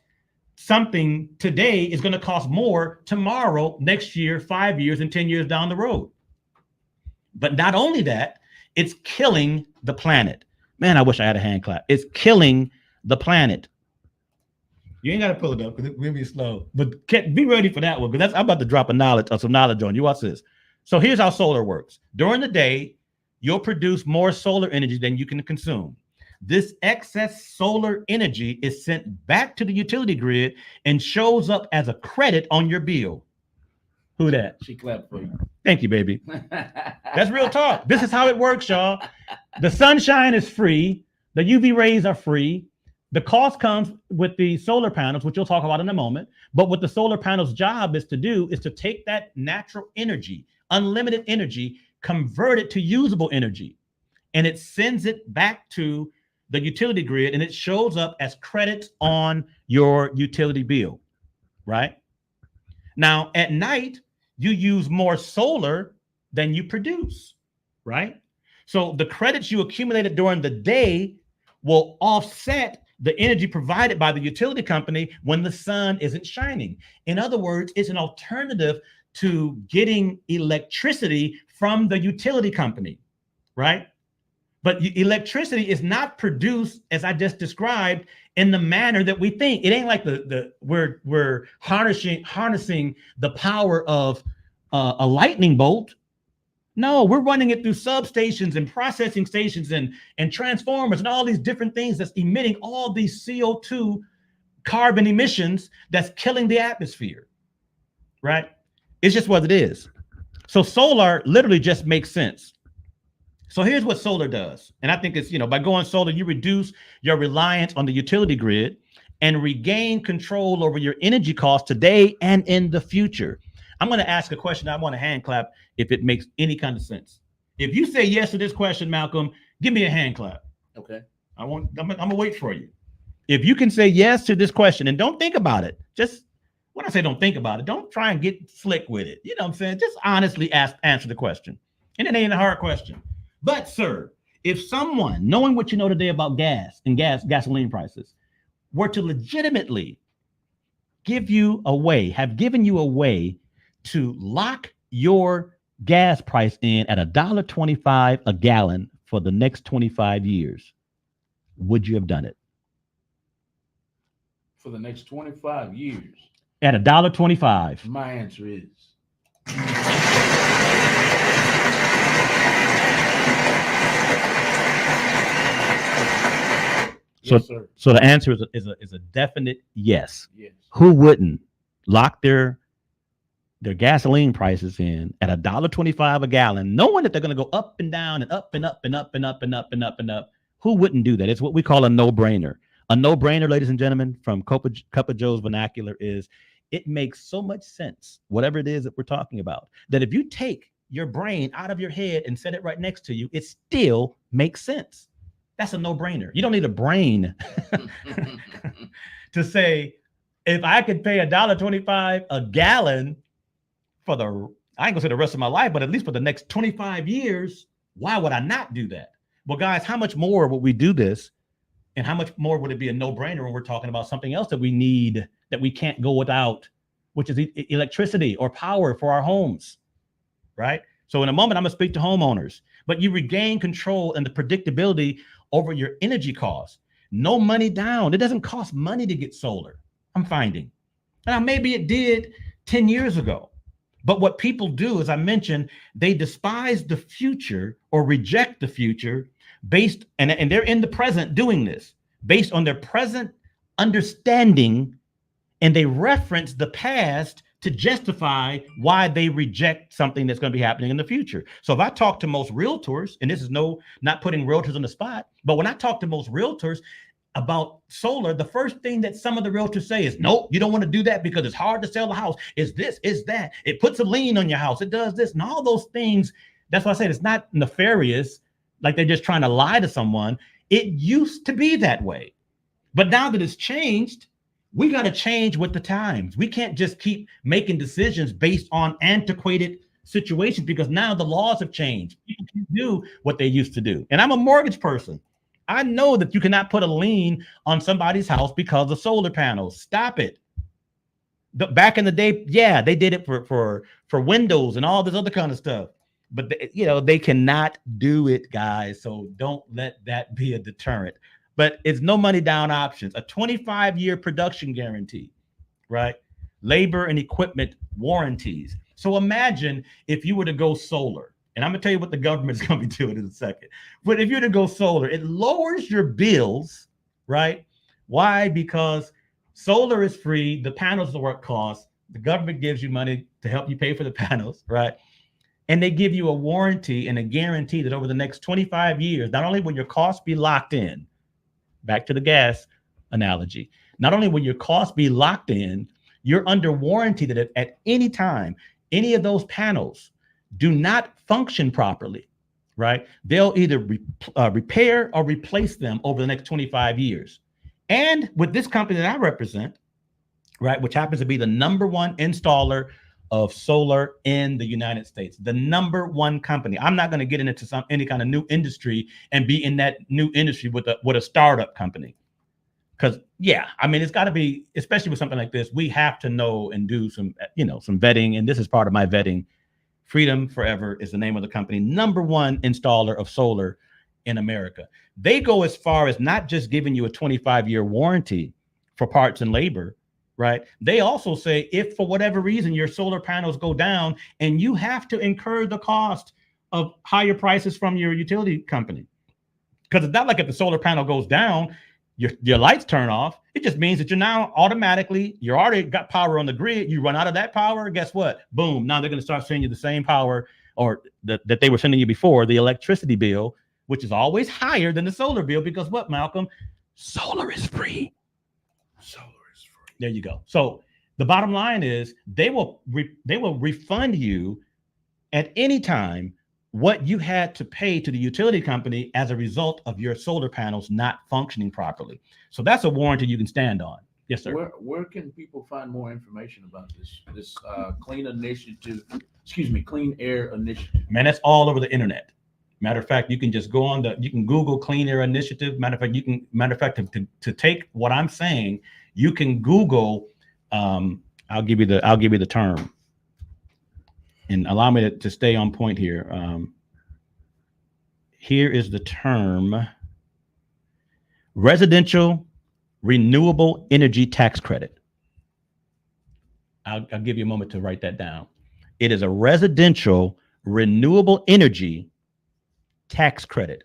something today is going to cost more tomorrow, next year, 5 years, and 10 years down the road. But not only that, it's killing the planet. Man, I wish I had a hand clap. It's killing the planet. You ain't got to pull it up because we'll be slow. But be ready for that one, because I'm about to drop some knowledge on you. Watch this. So here's how solar works. During the day, you'll produce more solar energy than you can consume. This excess solar energy is sent back to the utility grid and shows up as a credit on your bill. Who that? She clapped for you. Thank you, baby. That's real talk. This is how it works, y'all. The sunshine is free. The UV rays are free. The cost comes with the solar panels, which we'll talk about in a moment. But what the solar panels' job is to do is to take that natural energy, unlimited energy, convert it to usable energy. And it sends it back to the utility grid, and it shows up as credits on your utility bill, right? Now, at night, you use more solar than you produce, right? So the credits you accumulated during the day will offset the energy provided by the utility company when the sun isn't shining. In other words, it's an alternative to getting electricity from the utility company, right? But electricity is not produced, as I just described, in the manner that we think. It ain't like we're harnessing the power of a lightning bolt. No, we're running it through substations and processing stations and transformers and all these different things that's emitting all these CO2 carbon emissions that's killing the atmosphere, right? It's just what it is. So solar literally just makes sense. So here's what solar does. And I think it's, by going solar, you reduce your reliance on the utility grid and regain control over your energy costs today and in the future. I'm going to ask a question. I want a hand clap if it makes any kind of sense. If you say yes to this question, Malcolm, give me a hand clap. Okay. I'm gonna wait for you. If you can say yes to this question and don't think about it, just when I say don't think about it, don't try and get slick with it. You know what I'm saying? Just honestly answer the question. And it ain't a hard question. But sir, if someone, knowing what you know today about gas and gasoline prices, were to legitimately have given you a way to lock your gas price in at $1.25 a gallon for the next 25 years, would you have done it? For the next 25 years. At $1.25. My answer is yes, sir. So the answer is a definite yes. Yes. Who wouldn't lock their gasoline prices in at $1.25 a gallon, knowing that they're going to go up and down and up and up and up and up and up and up and up? Who wouldn't do that? It's what we call a no-brainer. A no-brainer, ladies and gentlemen, from Cup of Joe's vernacular is it makes so much sense, whatever it is that we're talking about, that if you take your brain out of your head and set it right next to you, it still makes sense. That's a no-brainer. You don't need a brain to say, if I could pay $1.25 a gallon for I ain't gonna say the rest of my life, but at least for the next 25 years, why would I not do that? Well, guys, how much more would we do this? And how much more would it be a no-brainer when we're talking about something else that we need, that we can't go without, which is electricity or power for our homes, right? So in a moment, I'm gonna speak to homeowners, but you regain control and the predictability over your energy costs. No money down. It doesn't cost money to get solar, I'm finding. Now, maybe it did 10 years ago. But what people do, as I mentioned, they despise the future or reject the future based, and they're in the present doing this, based on their present understanding, and they reference the past to justify why they reject something that's going to be happening in the future. So if I talk to most realtors, and this is not putting realtors on the spot, but when I talk to most realtors about solar, the first thing that some of the realtors say is, nope, you don't want to do that because it's hard to sell the house. It's this, it's that. It puts a lien on your house. It does this and all those things. That's why I said it's not nefarious, like they're just trying to lie to someone. It used to be that way. But now that it's changed, we got to change with the times. We can't just keep making decisions based on antiquated situations because now the laws have changed. People can do what they used to do. And I'm a mortgage person. I know that you cannot put a lien on somebody's house because of solar panels. Stop it. Back in the day, yeah, they did it for windows and all this other kind of stuff. But they cannot do it, guys. So don't let that be a deterrent. But it's no money down options, a 25-year production guarantee, right? Labor and equipment warranties. So imagine if you were to go solar. And I'm going to tell you what the government's going to be doing in a second. But if you're to go solar, it lowers your bills, right? Why? Because solar is free. The panels are what cost. The government gives you money to help you pay for the panels, right? And they give you a warranty and a guarantee that over the next 25 years, not only will your costs be locked in, back to the gas analogy, not only will your costs be locked in, you're under warranty that at any time, any of those panels do not function properly, right? They'll either repair or replace them over the next 25 years. And with this company that I represent, right, which happens to be the #1 installer of solar in the United States, the #1 company. I'm not going to get into any kind of new industry and be in that new industry with a startup company. Because, yeah, I mean, it's got to be, especially with something like this, we have to know and do some vetting. And this is part of my vetting. Freedom Forever is the name of the company, #1 installer of solar in America. They go as far as not just giving you a 25-year warranty for parts and labor, right? They also say if for whatever reason your solar panels go down and you have to incur the cost of higher prices from your utility company, because it's not like if the solar panel goes down, your lights turn off. It just means that you're now you already got power on the grid. You run out of that power. Guess what? Boom. Now they're going to start sending you the same power or that they were sending you before, the electricity bill, which is always higher than the solar bill because what, Malcolm? Solar is free. Solar is free. There you go. So the bottom line is they will refund you at any time what you had to pay to the utility company as a result of your solar panels not functioning properly. So that's a warranty you can stand on. Yes, sir. Where can people find more information about this clean initiative? Clean air initiative. Man, that's all over the internet. Matter of fact, you can just go on you can Google Clean Air Initiative. Matter of fact, to take what I'm saying, you can Google. I'll give you the term, and allow me to stay on point here. Here is the term: residential renewable energy tax credit. I'll give you a moment to write that down. It is a residential renewable energy tax credit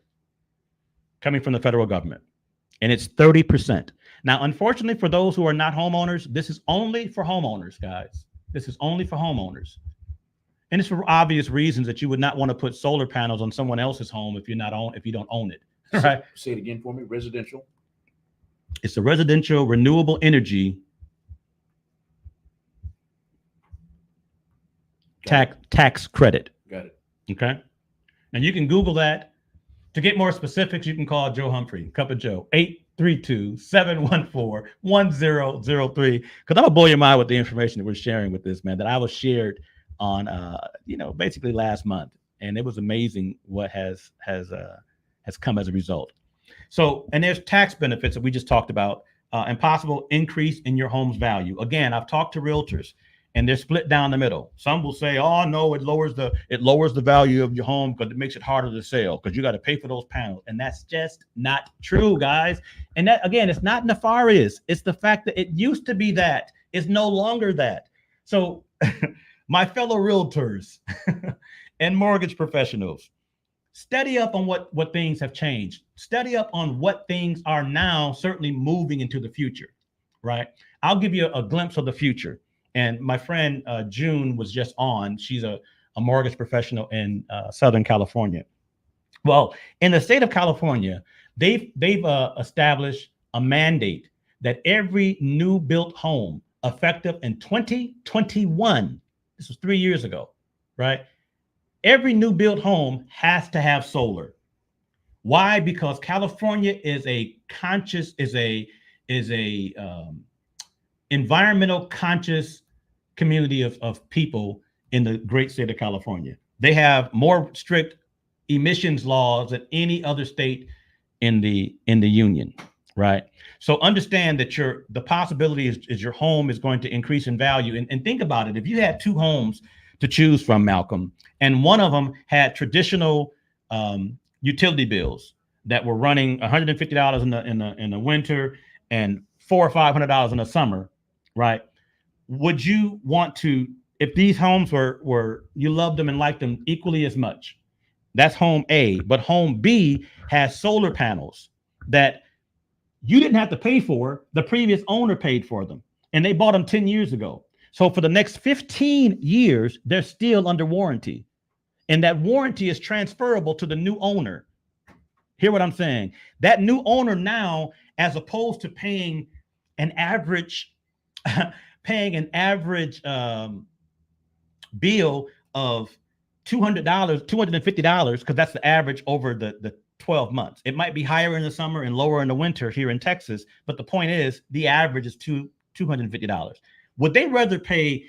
coming from the federal government, and it's 30%. Now, unfortunately, for those who are not homeowners, this is only for homeowners, guys. This is only for homeowners, and it's for obvious reasons that you would not want to put solar panels on someone else's home if you don't own it. Right? Say it again for me. Residential. It's a residential renewable energy tax credit. Got it. Okay. And you can Google that. To get more specifics, you can call Joe Humphrey, Cup of Joe, 832-714-1003. Because I'm gonna blow your mind with the information that we're sharing with this, man, that I was shared on basically last month. And it was amazing what has come as a result. So, and there's tax benefits that we just talked about, and possible increase in your home's value. Again, I've talked to realtors, and they're split down the middle. Some will say, "Oh no, it lowers the value of your home because it makes it harder to sell because you got to pay for those panels," and that's just not true, guys. And that, again, it's not nefarious. It's the fact that it used to be that. It's no longer that. So, my fellow realtors and mortgage professionals, study up on what things have changed. Study up on what things are now certainly moving into the future, right? I'll give you a glimpse of the future. And my friend June was just on. She's a mortgage professional in Southern California. Well, in the state of California, they've established a mandate that every new built home effective in 2021, this was 3 years ago, right? Every new built home has to have solar. Why? Because California is environmental conscious community of people in the great state of California. They have more strict emissions laws than any other state in the union, right? So understand that the possibility is your home is going to increase in value. And think about it. If you had two homes to choose from, Malcolm, and one of them had traditional utility bills that were running $150 in the winter and $400 or $500 in the summer, right? Would you want to, if these homes were you loved them and liked them equally as much? That's home A, but home B has solar panels that you didn't have to pay for. The previous owner paid for them, and they bought them 10 years ago. So for the next 15 years, they're still under warranty, and that warranty is transferable to the new owner. Hear what I'm saying? That new owner now, as opposed to paying an average bill of $200, $250, because that's the average over the 12 months. It might be higher in the summer and lower in the winter here in Texas, but the point is the average is $250. Would they rather pay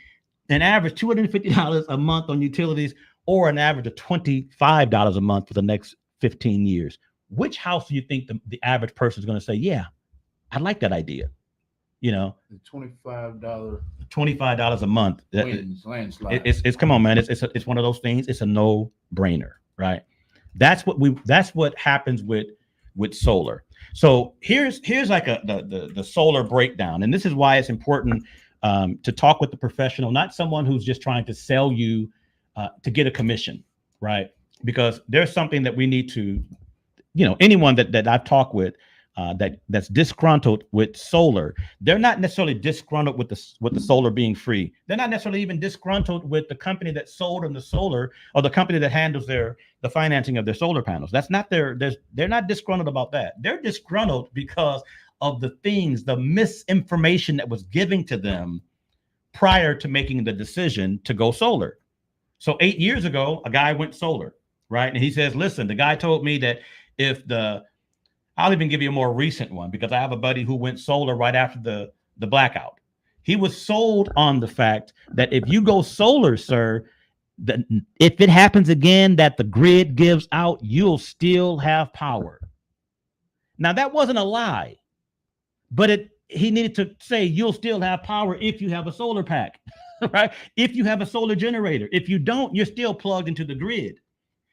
an average $250 a month on utilities or an average of $25 a month for the next 15 years? Which house do you think the average person is going to say, yeah, I like that idea? You know, the $25 a month. Landslide. It's come on, man. It's one of those things. It's a no-brainer, right? That's what happens with solar. So here's like the solar breakdown, and this is why it's important to talk with the professional, not someone who's just trying to sell you to get a commission, right? Because there's something that we need to, anyone that I've talked with that's disgruntled with solar, they're not necessarily disgruntled with the solar being free. They're not necessarily even disgruntled with the company that sold them the solar or the company that handles the financing of their solar panels. That's not they're not disgruntled about that. They're disgruntled because of the things, the misinformation that was given to them prior to making the decision to go solar. So 8 years ago, a guy went solar, right? And he says, listen, the guy told me that I'll even give you a more recent one because I have a buddy who went solar right after the blackout. He was sold on the fact that if you go solar, sir, that if it happens again, that the grid gives out, you'll still have power. Now, that wasn't a lie, but he needed to say you'll still have power if you have a solar pack, right? If you have a solar generator. If you don't, you're still plugged into the grid.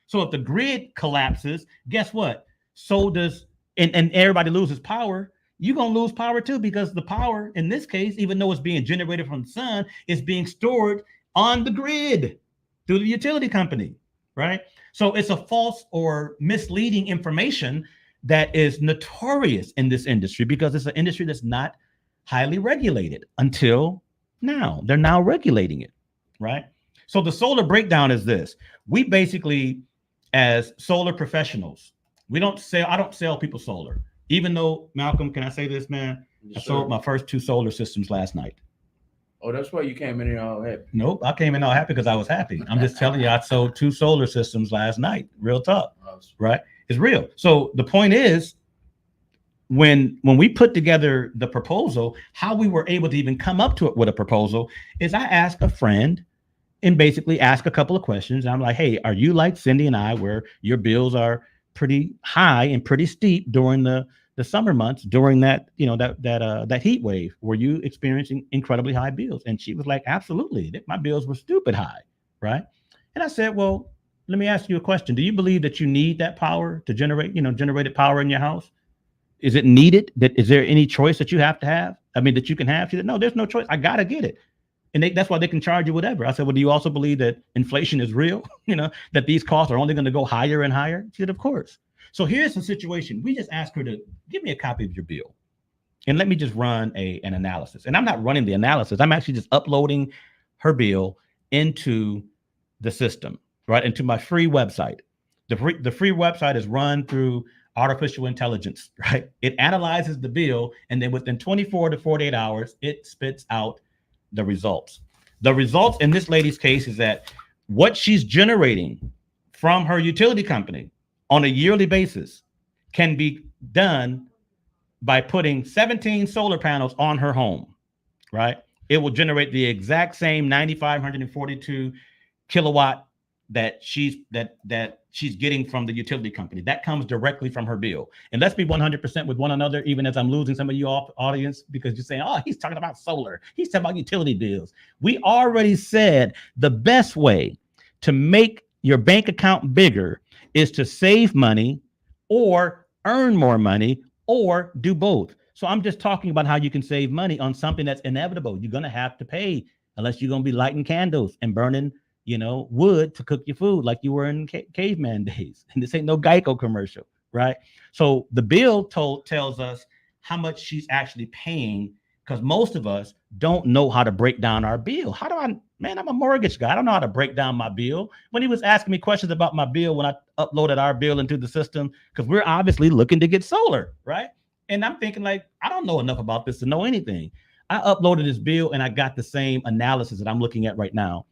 So if the grid collapses, guess what? So does, and everybody loses power, you're going to lose power too, because the power in this case, even though it's being generated from the sun, is being stored on the grid through the utility company, right? So it's a false or misleading information that is notorious in this industry because it's an industry that's not highly regulated until now. They're now regulating it, right? So the solar breakdown is this. We basically, as solar professionals, I don't sell people solar. Even though, Malcolm, can I say this, man? Yes, I sold my first 2 solar systems last night. Oh, that's why you came in here all happy. Nope, I came in all happy because I was happy. I'm just telling you, I sold 2 solar systems last night. Real talk, right? It's real. So the point is, when we put together the proposal, how we were able to even come up to it with a proposal is I asked a friend and basically ask a couple of questions. I'm like, hey, are you like Cindy and I, where your bills are pretty high and pretty steep during the summer months, during that, that heat wave? Were you experiencing incredibly high bills? And she was like, absolutely. My bills were stupid high, right? And I said, well, let me ask you a question. Do you believe that you need that power to generated power in your house? Is it needed? Is there any choice that you have to have? I mean, that you can have? She said, no, there's no choice. I got to get it. And that's why they can charge you whatever. I said, well, do you also believe that inflation is real? That these costs are only going to go higher and higher? She said, of course. So here's the situation. We just asked her to give me a copy of your bill and let me just run an analysis. And I'm not running the analysis. I'm actually just uploading her bill into the system, right? Into my free website. The free website is run through artificial intelligence, right? It analyzes the bill, and then within 24 to 48 hours, it spits out the results. The results in this lady's case is that what she's generating from her utility company on a yearly basis can be done by putting 17 solar panels on her home, right? It will generate the exact same 9,542 kilowatt that she's getting from the utility company. That comes directly from her bill. And let's be 100% with one another, even as I'm losing some of you off audience, because you're saying, oh, he's talking about solar. He's talking about utility bills. We already said the best way to make your bank account bigger is to save money or earn more money or do both. So I'm just talking about how you can save money on something that's inevitable. You're going to have to pay unless you're going to be lighting candles and burning wood to cook your food like you were in caveman days. And this ain't no Geico commercial, right? So the bill tells us how much she's actually paying, because most of us don't know how to break down our bill. I'm a mortgage guy. I don't know how to break down my bill. When he was asking me questions about my bill, when I uploaded our bill into the system, because we're obviously looking to get solar, right? And I'm thinking like, I don't know enough about this to know anything. I uploaded this bill and I got the same analysis that I'm looking at right now.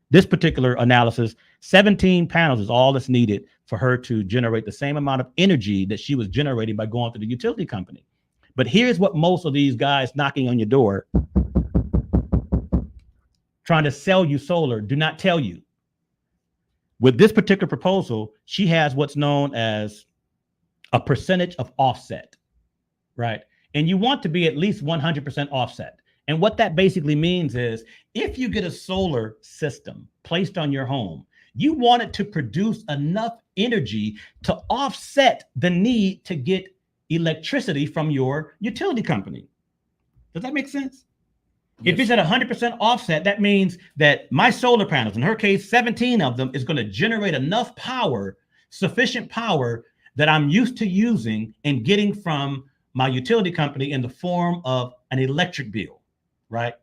This particular analysis, 17 panels is all that's needed for her to generate the same amount of energy that she was generating by going to the utility company. But here's what most of these guys knocking on your door, trying to sell you solar, do not tell you. With this particular proposal, she has what's known as a percentage of offset, right? And you want to be at least 100% offset. And what that basically means is if you get a solar system placed on your home, you want it to produce enough energy to offset the need to get electricity from your utility company. Does that make sense? Yes. If it's at 100% offset, that means that my solar panels, in her case, 17 of them, is going to generate enough power, sufficient power that I'm used to using and getting from my utility company in the form of an electric bill. Right?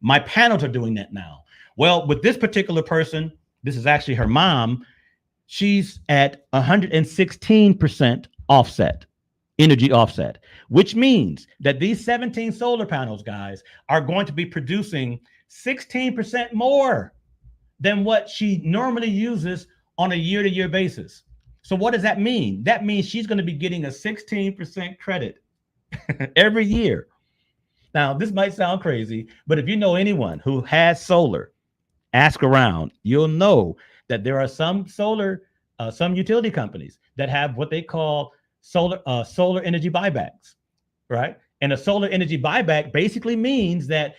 My panels are doing that now. Well, with this particular person, this is actually her mom. She's at 116% offset. energy offset, which means that these 17 solar panels, guys, are going to be producing 16% more than what she normally uses on a year-to-year basis. So what does that mean? That means she's going to be getting a 16% credit every year. Now, this might sound crazy, but if you know anyone who has solar, ask around. You'll know that there are some utility companies that have what they call solar energy buybacks, right? And a solar energy buyback basically means that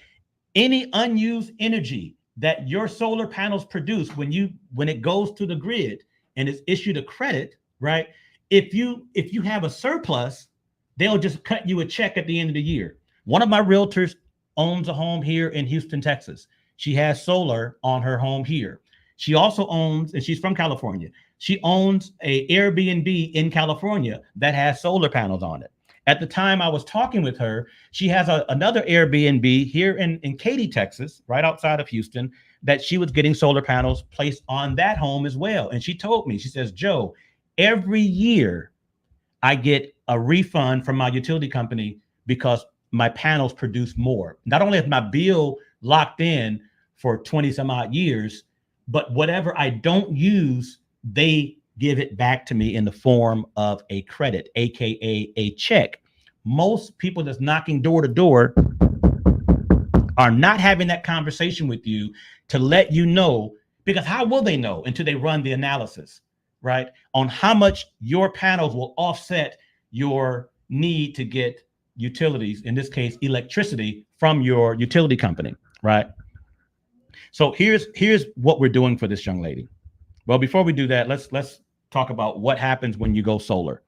any unused energy that your solar panels produce when it goes to the grid and is issued a credit, right? If you have a surplus, they'll just cut you a check at the end of the year. One of my realtors owns a home here in Houston, Texas. She has solar on her home here. She also owns, and she's from California, she owns a Airbnb in California that has solar panels on it. At the time I was talking with her, she has another Airbnb here in Katy, Texas, right outside of Houston, that she was getting solar panels placed on that home as well. And she told me, she says, Joe, every year I get a refund from my utility company because my panels produce more. Not only is my bill locked in for 20 some odd years, but whatever I don't use, they give it back to me in the form of a credit, AKA a check. Most people that's knocking door to door are not having that conversation with you to let you know, because how will they know until they run the analysis, right? On how much your panels will offset your need to get utilities, in this case, electricity from your utility company, right? So here's what we're doing for this young lady. Well, before we do that, let's talk about what happens when you go solar,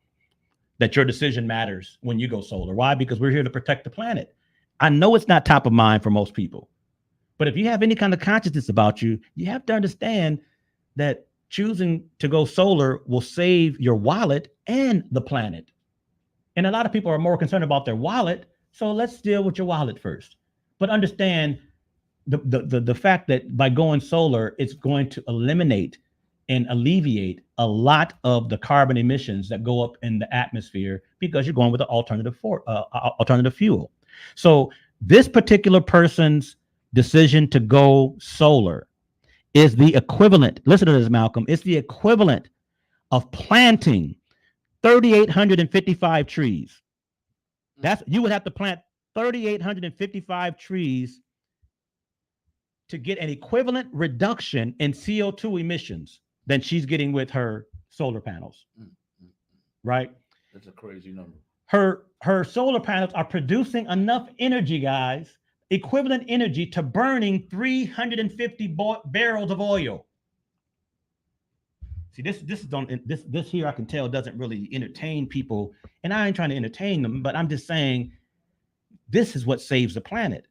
that your decision matters when you go solar. Why? Because we're here to protect the planet. I know it's not top of mind for most people, but if you have any kind of consciousness about you, you have to understand that choosing to go solar will save your wallet and the planet. And a lot of people are more concerned about their wallet. So let's deal with your wallet first. But understand the fact that by going solar, it's going to eliminate and alleviate a lot of the carbon emissions that go up in the atmosphere because you're going with an alternative fuel. So this particular person's decision to go solar is the equivalent, listen to this, Malcolm, it's the equivalent of planting 3,855 trees. You would have to plant 3,855 trees to get an equivalent reduction in CO2 emissions than she's getting with her solar panels, right? That's a crazy number. Her solar panels are producing enough energy, guys, equivalent energy to burning 350 barrels of oil. See, this here I can tell doesn't really entertain people, and I ain't trying to entertain them, but I'm just saying this is what saves the planet.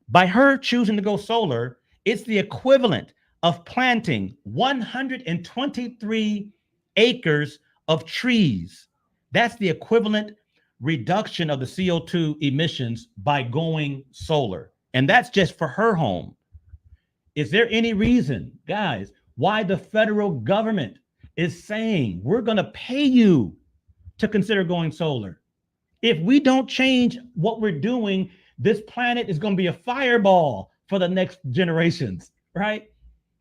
By her choosing to go solar, it's the equivalent of planting 123 acres of trees. That's the equivalent reduction of the CO2 emissions by going solar. And that's just for her home. Is there any reason, guys, why the federal government is saying we're going to pay you to consider going solar? If we don't change what we're doing, this planet is going to be a fireball for the next generations, right?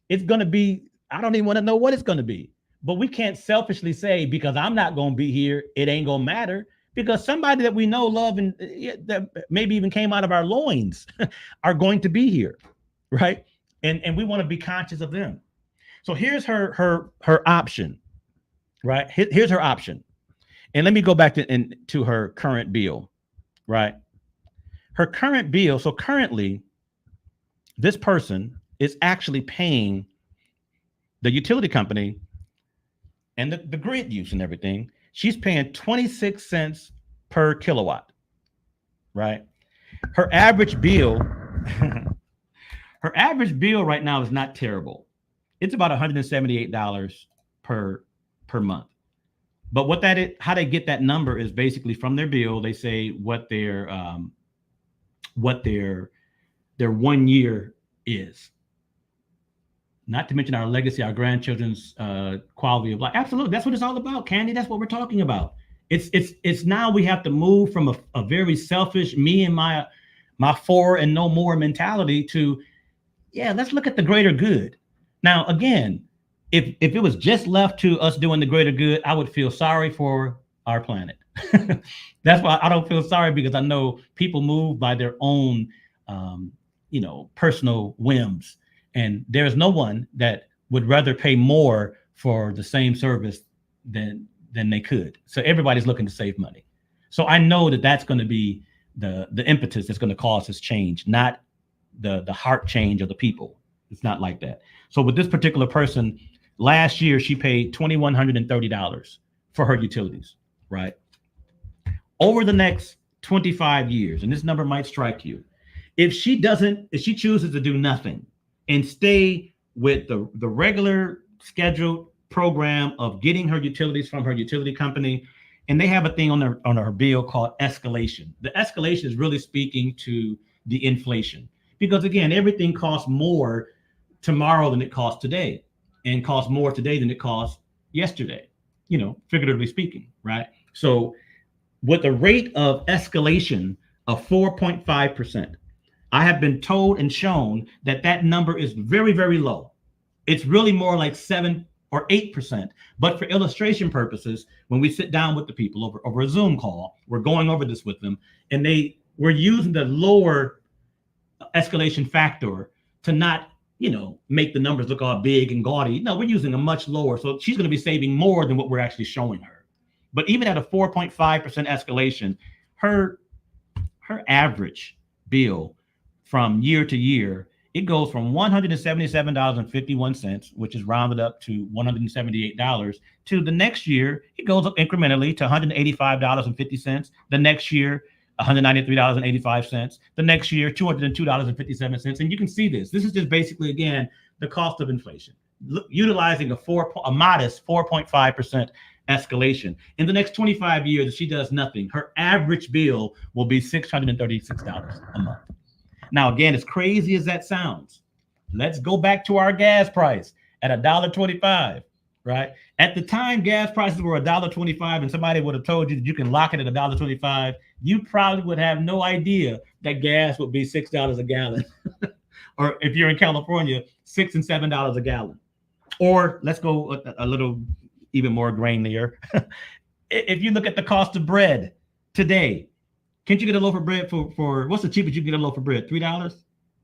It's going to be, I don't even want to know what it's going to be, but we can't selfishly say, because I'm not going to be here, it ain't going to matter, because somebody that we know, love, and that maybe even came out of our loins are going to be here, right? And we want to be conscious of them. So here's her option, right? Here's her option. And let me go back to her current bill, right? Her current bill. So currently, this person is actually paying the utility company and the grid use and everything. She's paying 26 cents per kilowatt, right? Her average bill, right now is not terrible. It's about $178 per month. But how they get that number is basically from their bill. They say what their 1 year is. Not to mention our legacy, our grandchildren's quality of life. Absolutely, that's what it's all about, Candy. That's what we're talking about. It's now we have to move from a very selfish me and my four and no more mentality to, yeah, let's look at the greater good. Now, again, if it was just left to us doing the greater good, I would feel sorry for our planet. That's why I don't feel sorry, because I know people move by their own, personal whims, and there's no one that would rather pay more for the same service than they could. So everybody's looking to save money. So I know that that's going to be the impetus that's going to cause this change, not the heart change of the people. It's not like that. So with this particular person, last year she paid $2,130 for her utilities, right? Over the next 25 years, and this number might strike you, if she chooses to do nothing and stay with the regular scheduled program of getting her utilities from her utility company, and they have a thing on her bill called escalation. The escalation is really speaking to the inflation, because again, everything costs more tomorrow than it costs today, and costs more today than it cost yesterday, figuratively speaking, right? So with a rate of escalation of 4.5%, I have been told and shown that number is very, very low. It's really more like 7 or 8%. But for illustration purposes, when we sit down with the people over a Zoom call, we're going over this with them, and we're using the lower escalation factor to not, make the numbers look all big and gaudy. No, we're using a much lower. So she's going to be saving more than what we're actually showing her. But even at a 4.5% escalation, her average bill from year to year, it goes from $177.51, which is rounded up to $178, to the next year, it goes up incrementally to $185.50. The next year, $193.85. The next year, $202.57. And you can see this. This is just basically, again, the cost of inflation, utilizing a modest 4.5% escalation. In the next 25 years, if she does nothing, her average bill will be $636 a month. Now, again, as crazy as that sounds, let's go back to our gas price at $1.25, right? At the time, gas prices were $1.25, and somebody would have told you that you can lock it at $1.25. You probably would have no idea that gas would be $6 a gallon. Or if you're in California, $6 and $7 a gallon. Or let's go a little even more grainier. If you look at the cost of bread today, can't you get a loaf of bread for what's the cheapest you can get a loaf of bread? $3?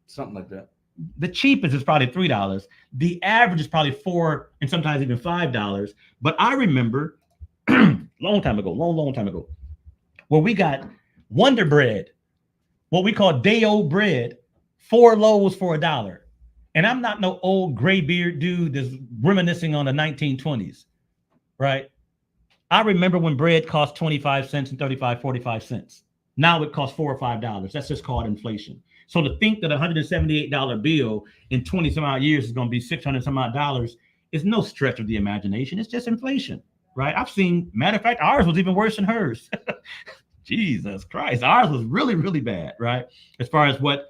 Something like that. The cheapest is probably $3. The average is probably $4 and sometimes even $5. But I remember long time ago, where we got Wonder Bread, what we call day-old bread, 4 loaves for $1. And I'm not no old gray beard dude that's reminiscing on the 1920s, right? I remember when bread cost 25 cents and 35, 45 cents. Now it costs $4 or $5. That's just called inflation. So to think that a $178 bill in 20 some odd years is going to be $600 some odd dollars is no stretch of the imagination. It's just inflation, right? I've seen, matter of fact, ours was even worse than hers. Jesus Christ. Ours was really, really bad, right? As far as what,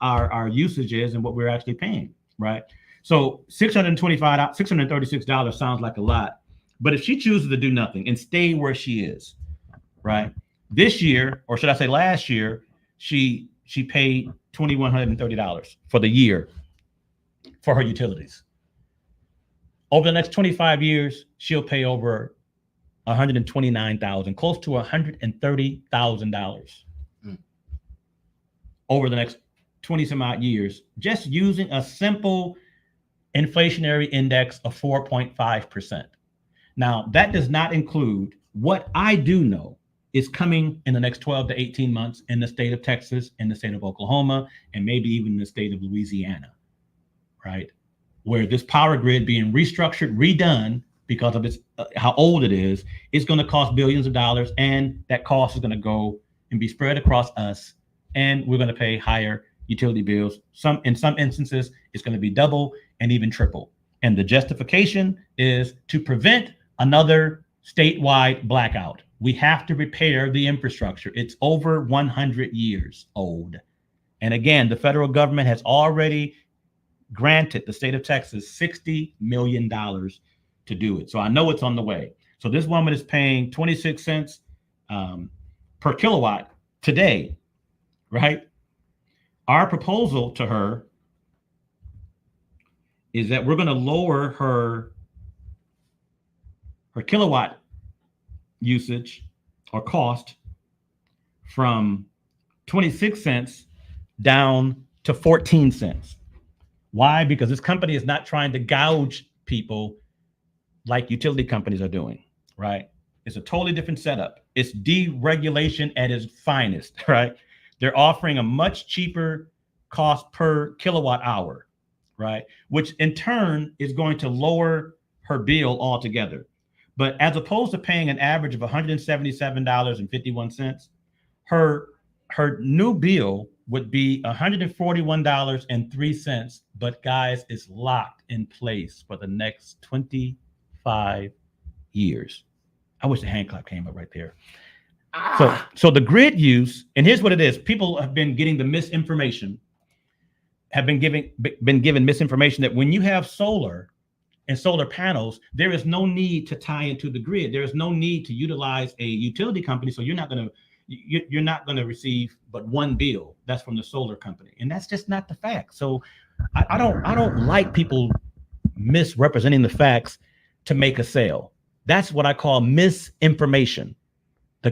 our usage is and what we're actually paying, right? So $636 sounds like a lot, but if she chooses to do nothing and stay where she is, right? This year, or should I say last year, she paid $2,130 for the year for her utilities. Over the next 25 years, she'll pay over $129,000, close to $130,000 over the next 20 some odd years, just using a simple inflationary index of 4.5%. Now, that does not include what I do know is coming in the next 12 to 18 months in the state of Texas, in the state of Oklahoma, and maybe even the state of Louisiana, right? Where this power grid being restructured, redone because of its how old it is going to cost billions of dollars, and that cost is going to go and be spread across us, and we're going to pay higher utility bills. In some instances, it's going to be double and even triple. And the justification is to prevent another statewide blackout. We have to repair the infrastructure. It's over 100 years old. And again, the federal government has already granted the state of Texas $60 million to do it. So I know it's on the way. So this woman is paying 26 cents per kilowatt today, right? Our proposal to her is that we're going to lower her kilowatt usage or cost from 26 cents down to 14 cents. Why? Because this company is not trying to gouge people like utility companies are doing, right? It's a totally different setup. It's deregulation at its finest, right? They're offering a much cheaper cost per kilowatt hour, right? Which in turn is going to lower her bill altogether. But as opposed to paying an average of $177.51, her new bill would be $141.03. But guys, it's locked in place for the next 25 years. I wish the hand clap came up right there. So the grid use, and here's what it is. People have been getting the misinformation, have been given misinformation that when you have solar and solar panels, there is no need to tie into the grid. There is no need to utilize a utility company. So you're not going to receive but one bill. That's from the solar company. And that's just not the fact. So I don't like people misrepresenting the facts to make a sale. That's what I call misinformation. The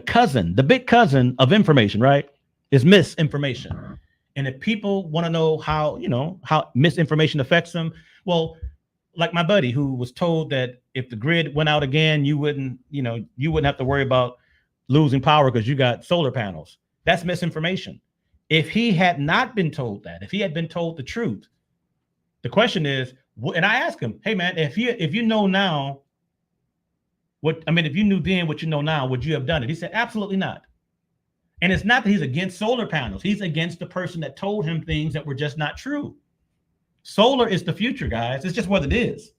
big cousin of information, right, is misinformation. And if people want to know how misinformation affects them, well, like my buddy who was told that if the grid went out again, you wouldn't have to worry about losing power because you got solar panels. That's misinformation. If he had not been told that, if he had been told the truth, the question is, and I asked him, hey man, if you know now, if you knew then what you know now, would you have done it? He said, absolutely not. And it's not that he's against solar panels. He's against the person that told him things that were just not true. Solar is the future, guys. It's just what it is.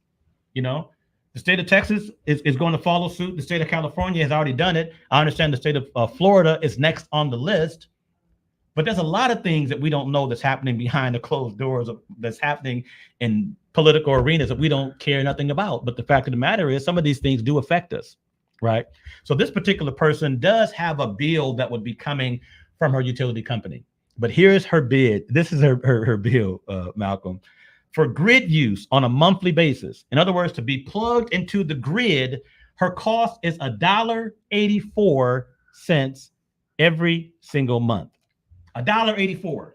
The state of Texas is going to follow suit. The state of California has already done it. I understand the state of Florida is next on the list. But there's a lot of things that we don't know that's happening behind the closed doors, that's happening in political arenas that we don't care nothing about. But the fact of the matter is some of these things do affect us, right? So this particular person does have a bill that would be coming from her utility company. But here's her bid. This is her bill, Malcolm, for grid use on a monthly basis. In other words, to be plugged into the grid, her cost is $1.84 every single month. $1.84.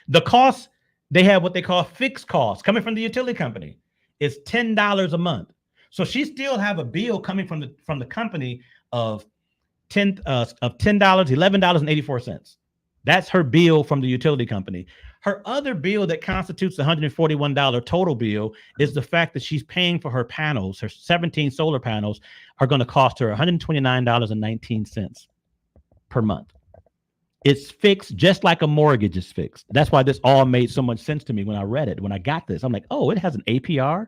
The cost, they have what they call fixed costs coming from the utility company, is $10 a month. So she still have a bill coming from the company of $11.84. That's her bill from the utility company. Her other bill that constitutes the $141 total bill is the fact that she's paying for her panels. Her 17 solar panels are going to cost her $129.19 per month. It's fixed just like a mortgage is fixed. That's why this all made so much sense to me when I read it. When I got this, I'm like, oh, it has an APR.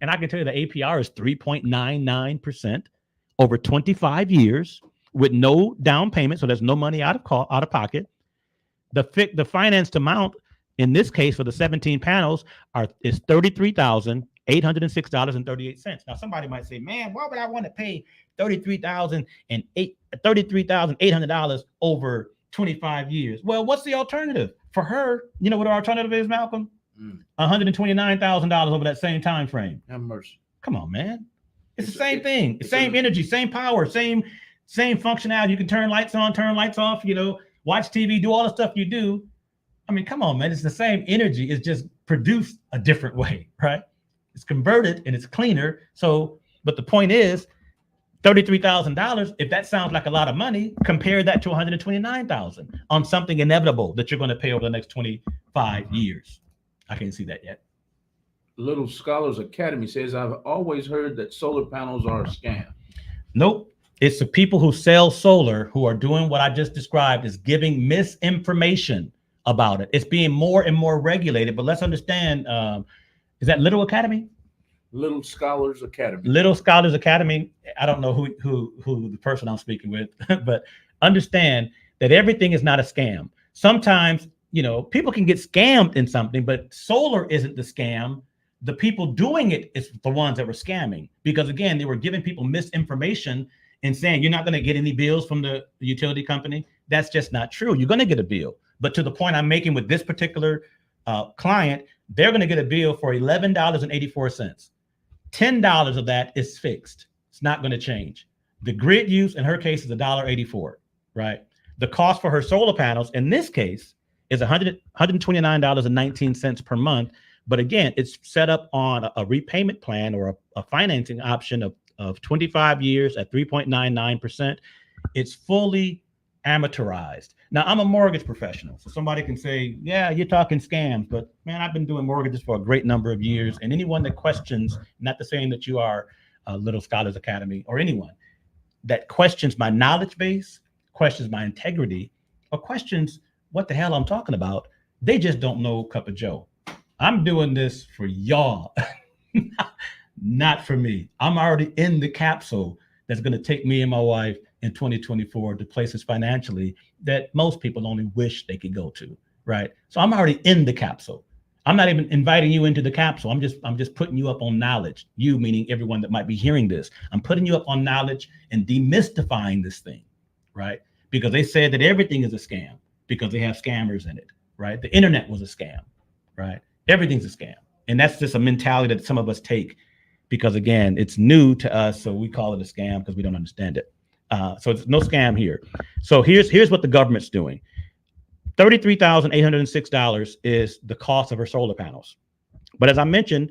And I can tell you the APR is 3.99% over 25 years with no down payment. So there's no money out of pocket. The financed amount in this case for the 17 panels is $33,806.38. Now somebody might say, man, why would I want to pay $33,800 over 25 years? Well, what's the alternative for her? You know what our alternative is, Malcolm? $129,000 over that same time frame. Have mercy. Come on, man. It's the same thing. Same energy, same power, same functionality. You can turn lights on, turn lights off, watch TV, do all the stuff you do. I mean, come on, man. It's the same energy. It's just produced a different way, right? It's converted and it's cleaner. So, but the point is, $33,000, if that sounds like a lot of money, compare that to $129,000 on something inevitable that you're going to pay over the next 25 years. I can't see that yet. Little Scholars Academy says, I've always heard that solar panels are a scam. Nope. It's the people who sell solar who are doing what I just described, is giving misinformation about it. It's being more and more regulated, but let's understand, is that Little Academy? Little Scholars Academy. Little Scholars Academy. I don't know who the person I'm speaking with, but understand that everything is not a scam. Sometimes, people can get scammed in something, but solar isn't the scam. The people doing it is the ones that were scamming, because again, they were giving people misinformation and saying you're not going to get any bills from the utility company. That's just not true. You're going to get a bill. But to the point I'm making with this particular client, they're going to get a bill for $11.84. $10 of that is fixed. It's not going to change. The grid use in her case is $1.84, right? The cost for her solar panels in this case is $129.19 per month. But again, it's set up on a repayment plan or a financing option of 25 years at 3.99%. It's fully amortized. Now, I'm a mortgage professional, so somebody can say, yeah, you're talking scams, but man, I've been doing mortgages for a great number of years. And anyone that questions, not the saying that you are Little Scholars Academy or anyone that questions my knowledge base, questions my integrity, or questions what the hell I'm talking about, they just don't know Cup of Joe. I'm doing this for y'all, not for me. I'm already in the capsule that's going to take me and my wife in 2024 to places financially that most people only wish they could go to, right? So I'm already in the capsule. I'm not even inviting you into the capsule. I'm just putting you up on knowledge. You, meaning everyone that might be hearing this. I'm putting you up on knowledge and demystifying this thing, right? Because they said that everything is a scam because they have scammers in it, right? The internet was a scam, right? Everything's a scam. And that's just a mentality that some of us take because, again, it's new to us. So we call it a scam because we don't understand it. So it's no scam here. So here's what the government's doing. $33,806 is the cost of her solar panels. But as I mentioned,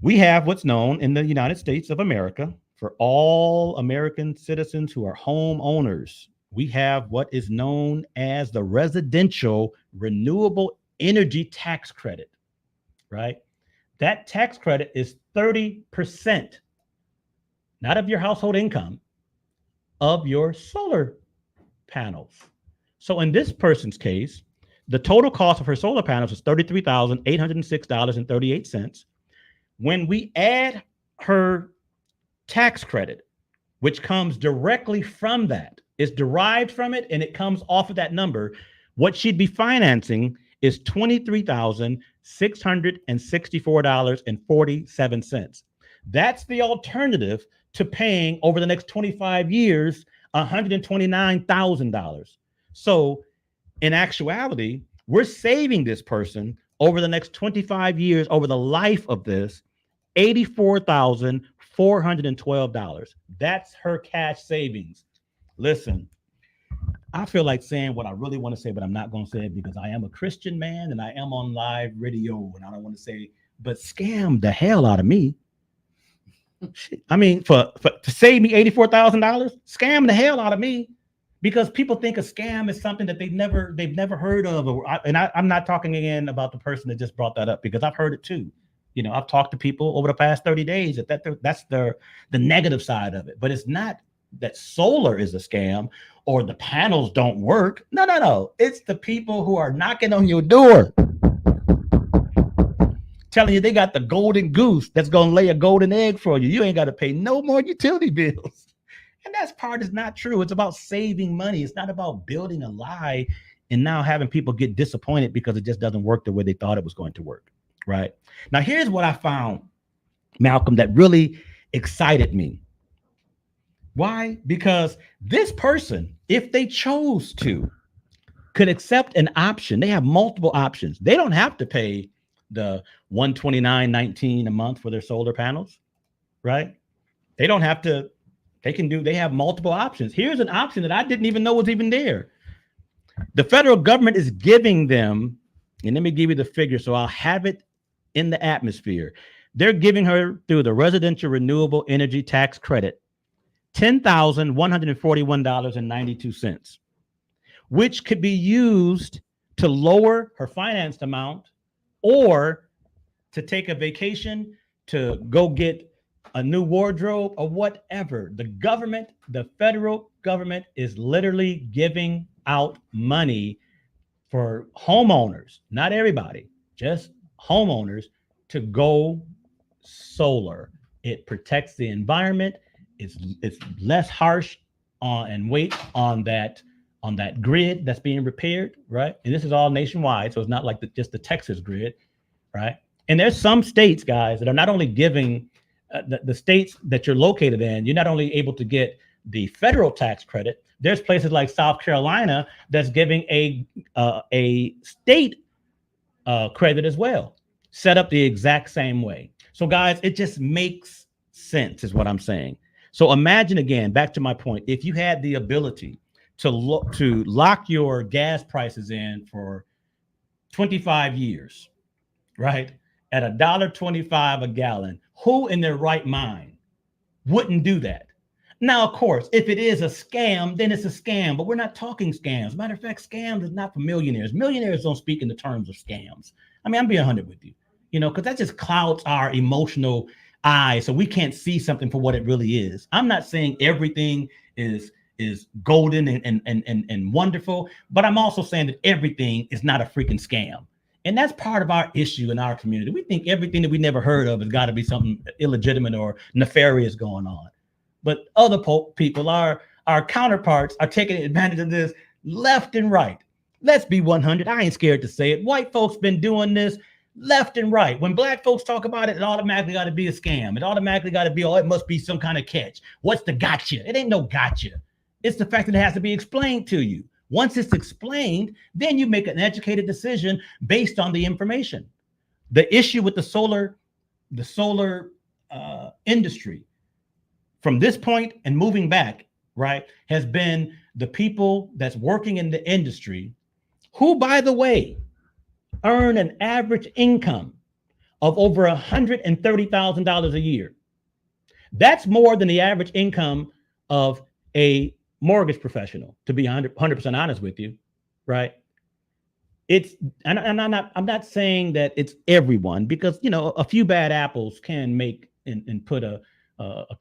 we have what's known in the United States of America for all American citizens who are homeowners. We have what is known as the Residential Renewable Energy Tax Credit, right? That tax credit is 30%, not of your household income, of your solar panels. So in this person's case, the total cost of her solar panels is $33,806.38. When we add her tax credit, which comes directly from that, it's derived from it and it comes off of that number, what she'd be financing is $23,664.47. That's the alternative to paying over the next 25 years, $129,000. So in actuality, we're saving this person over the next 25 years, over the life of this, $84,412. That's her cash savings. Listen, I feel like saying what I really want to say, but I'm not going to say it because I am a Christian man and I am on live radio and I don't want to say, but scam the hell out of me. I mean, for to save me $84,000, scam the hell out of me, because people think a scam is something that they've never heard of. I'm not talking again about the person that just brought that up, because I've heard it too. You know, I've talked to people over the past 30 days that's the negative side of it. But it's not that solar is a scam or the panels don't work. No. It's the people who are knocking on your door, telling you they got the golden goose that's going to lay a golden egg for you. You ain't got to pay no more utility bills. And that part is not true. It's about saving money. It's not about building a lie and now having people get disappointed because it just doesn't work the way they thought it was going to work, right? Now, here's what I found, Malcolm, that really excited me. Why? Because this person, if they chose to, could accept an option. They have multiple options. They don't have to pay the $129.19 a month for their solar panels, right? They don't have to. They have multiple options. Here's an option that I didn't even know was even there. The federal government is giving them, and let me give you the figure so I'll have it in the atmosphere. They're giving her, through the Residential Renewable Energy Tax Credit, $10,141.92, which could be used to lower her financed amount or to take a vacation, to go get a new wardrobe or whatever. The government, the federal government, is literally giving out money for homeowners, not everybody, just homeowners, to go solar. It protects the environment. It's less harsh and weight on that grid that's being repaired, right? And this is all nationwide, so it's not like just the Texas grid, right? And there's some states, guys, that are not only giving the states that you're located in, you're not only able to get the federal tax credit. There's places like South Carolina that's giving a state credit as well, set up the exact same way. So, guys, it just makes sense, is what I'm saying. So imagine again, back to my point, if you had the ability to lock your gas prices in for 25 years, right, at $1.25 a gallon, who in their right mind wouldn't do that? Now, of course, if it is a scam, then it's a scam, but we're not talking scams. Matter of fact, scams is not for millionaires. Millionaires don't speak in the terms of scams. I mean, I'm being 100 with you, because that just clouds our emotional eye, so we can't see something for what it really is. I'm not saying everything is golden and wonderful, but I'm also saying that everything is not a freaking scam. And that's part of our issue in our community. We think everything that we never heard of has got to be something illegitimate or nefarious going on. But other people, our counterparts, are taking advantage of this left and right. Let's be 100. I ain't scared to say it. White folks been doing this left and right. When black folks talk about it, it automatically got to be a scam. It automatically got to be, it must be some kind of catch. What's the gotcha? It ain't no gotcha. It's the fact that it has to be explained to you. Once it's explained, then you make an educated decision based on the information. The issue with the solar industry from this point and moving back, right, has been the people that's working in the industry who, by the way, earn an average income of over $130,000 a year. That's more than the average income of a mortgage professional, to be 100% honest with you, right? I'm not saying that it's everyone, because a few bad apples can make and put a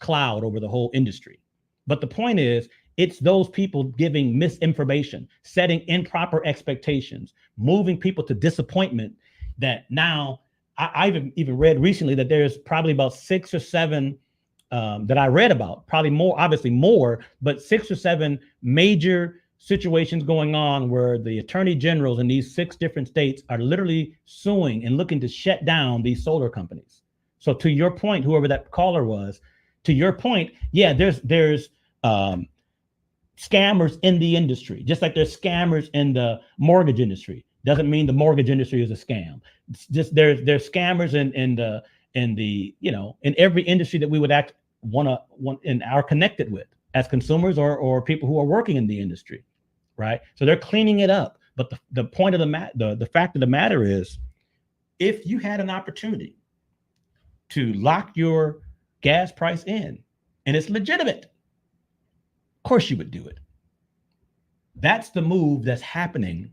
cloud over the whole industry. But the point is, it's those people giving misinformation, setting improper expectations, moving people to disappointment. That now I've even read recently that there's probably about 6 or 7 that I read about, probably more, obviously more, but 6 or 7 major situations going on where the attorney generals in these 6 different states are literally suing and looking to shut down these solar companies. So to your point, whoever that caller was, to your point, yeah, there's scammers in the industry, just like there's scammers in the mortgage industry. Doesn't mean the mortgage industry is a scam. It's just there's scammers in every industry that we would want and are connected with as consumers or people who are working in the industry, right? So they're cleaning it up. But the point of the fact of the matter is, if you had an opportunity to lock your gas price in and it's legitimate, of course you would do it. That's the move that's happening.